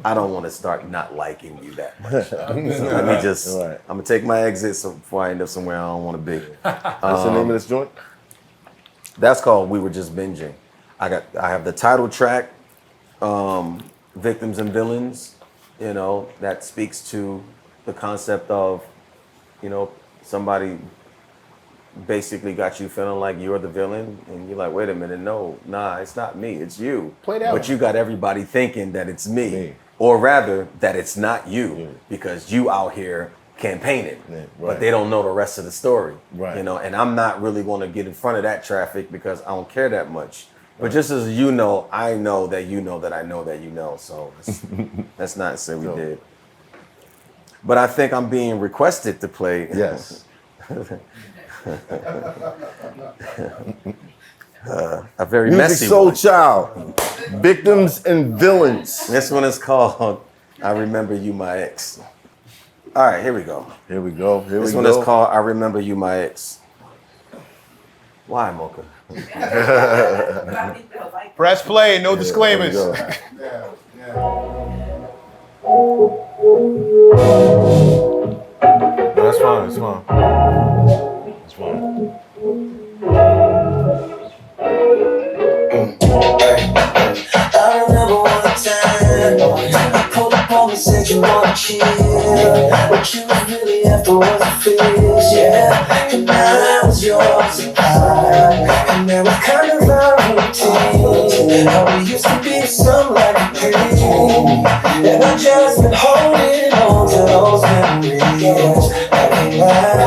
I don't want to start not liking you that much. So let me just, I'm going to take my exit before I end up somewhere I don't want to be. What's the name of this joint? That's called We Were Just Binging. I have the title track, Victims and Villains, you know, that speaks to the concept of, you know, somebody basically got you feeling like you're the villain and you're like, wait a minute, nah, it's not me, it's you. Play that But one. you got everybody thinking that it's me. Or rather that it's not you because you out here campaigning, but they don't know the rest of the story. You know, and I'm not really going to get in front of that traffic because I don't care that much. But just as you know, I know that you know that I know that you know. So that's not to say we did. But I think I'm being requested to play. Yes. A very Musiq messy one. Soulchild, Victims and Villains. This one is called I Remember You, My Ex. All right, here we go. Here we go. This one is called I Remember You, My Ex. Why, Mocha? Press play, no disclaimers. That's fine. It's fine. It's fine. I remember one time you pulled up on me, said you wanna chill. What you was really after was a fish, yeah. And I was yours and and that was kind of our routine. How we used to be something like a dream. And I've just been holding on to those memories. I can't lie,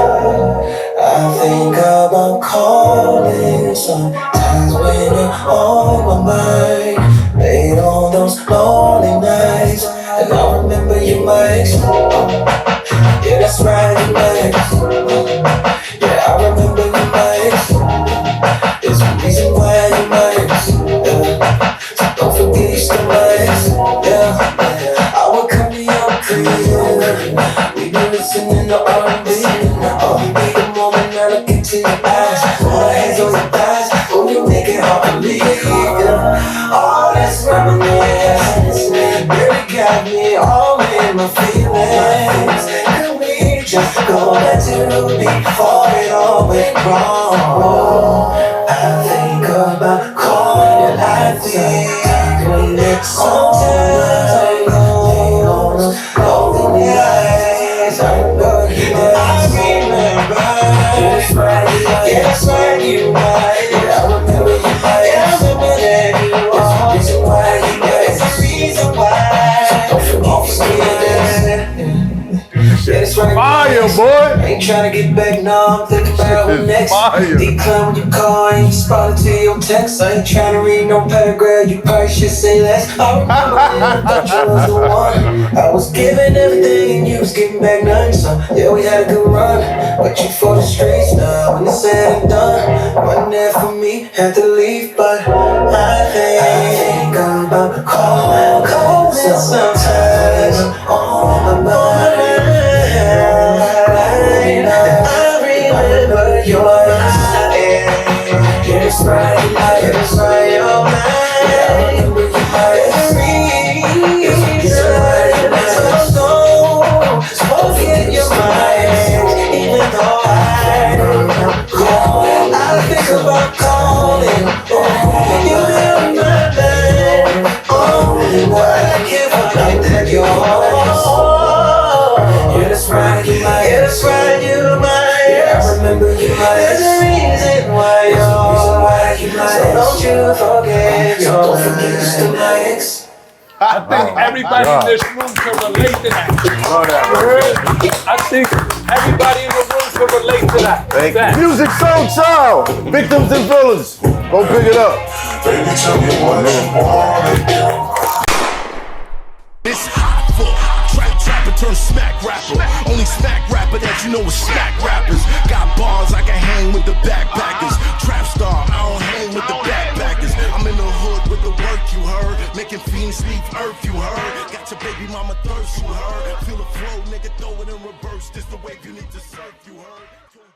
I think about calling sometimes when you're on my mind. Late on those lonely nights, and I remember you, my ex. Yeah, that's right, you my ex. Yeah, I remember you, my ex. There's a reason why you my ex. Yeah. So don't forget you still my ex. Yeah, I would come to your crib. We be listening to R&B. I'll be the moment I look into your eyes. Put my hands on your thighs. Oh, you make it hard to leave. Yeah. All this reminiscence really got me all in my feelings. Could we just go back to before it all went wrong? I think about calling it like this. When it's on time, late on those lonely nights. I remember you, that's right, that's right, you right. Yeah, I remember you, I remember that you are. There's a reason why you guys, there's a reason why. So don't forget that. Yeah, that's right. Fire, boy. Ain't tryna get back, no, I'm thinking about what next. Fire. Decline when you call, ain't responding to your text. I ain't tryna read no paragraph, you probably should say less. I remember when I thought you was the one. I was giving everything and you was giving back nothing. So yeah, we had a good run, but you for the streets now. When it's said and done, wasn't there for me, had to leave. But I think about calling sometimes on my mind. I remember yours. Yes, right. I think everybody in this room can relate to that. I think everybody in the room can relate to that. Thank Facts. you. Musiq Soulchild, victims and villains. Go pick it up. Baby, tell me what you wanna do. It's hot for trapper turn smack rapper. Only smack rapper that you know is smack rappers. Got bars I can hang with the backpackers. Trap star, I don't hang with the backpackers. I'm in the hood with the work you heard. Making fiends leave earth you heard. Got your baby mama thirst you heard. Feel the flow, nigga, throw it in reverse. This the wave you need to surf you heard.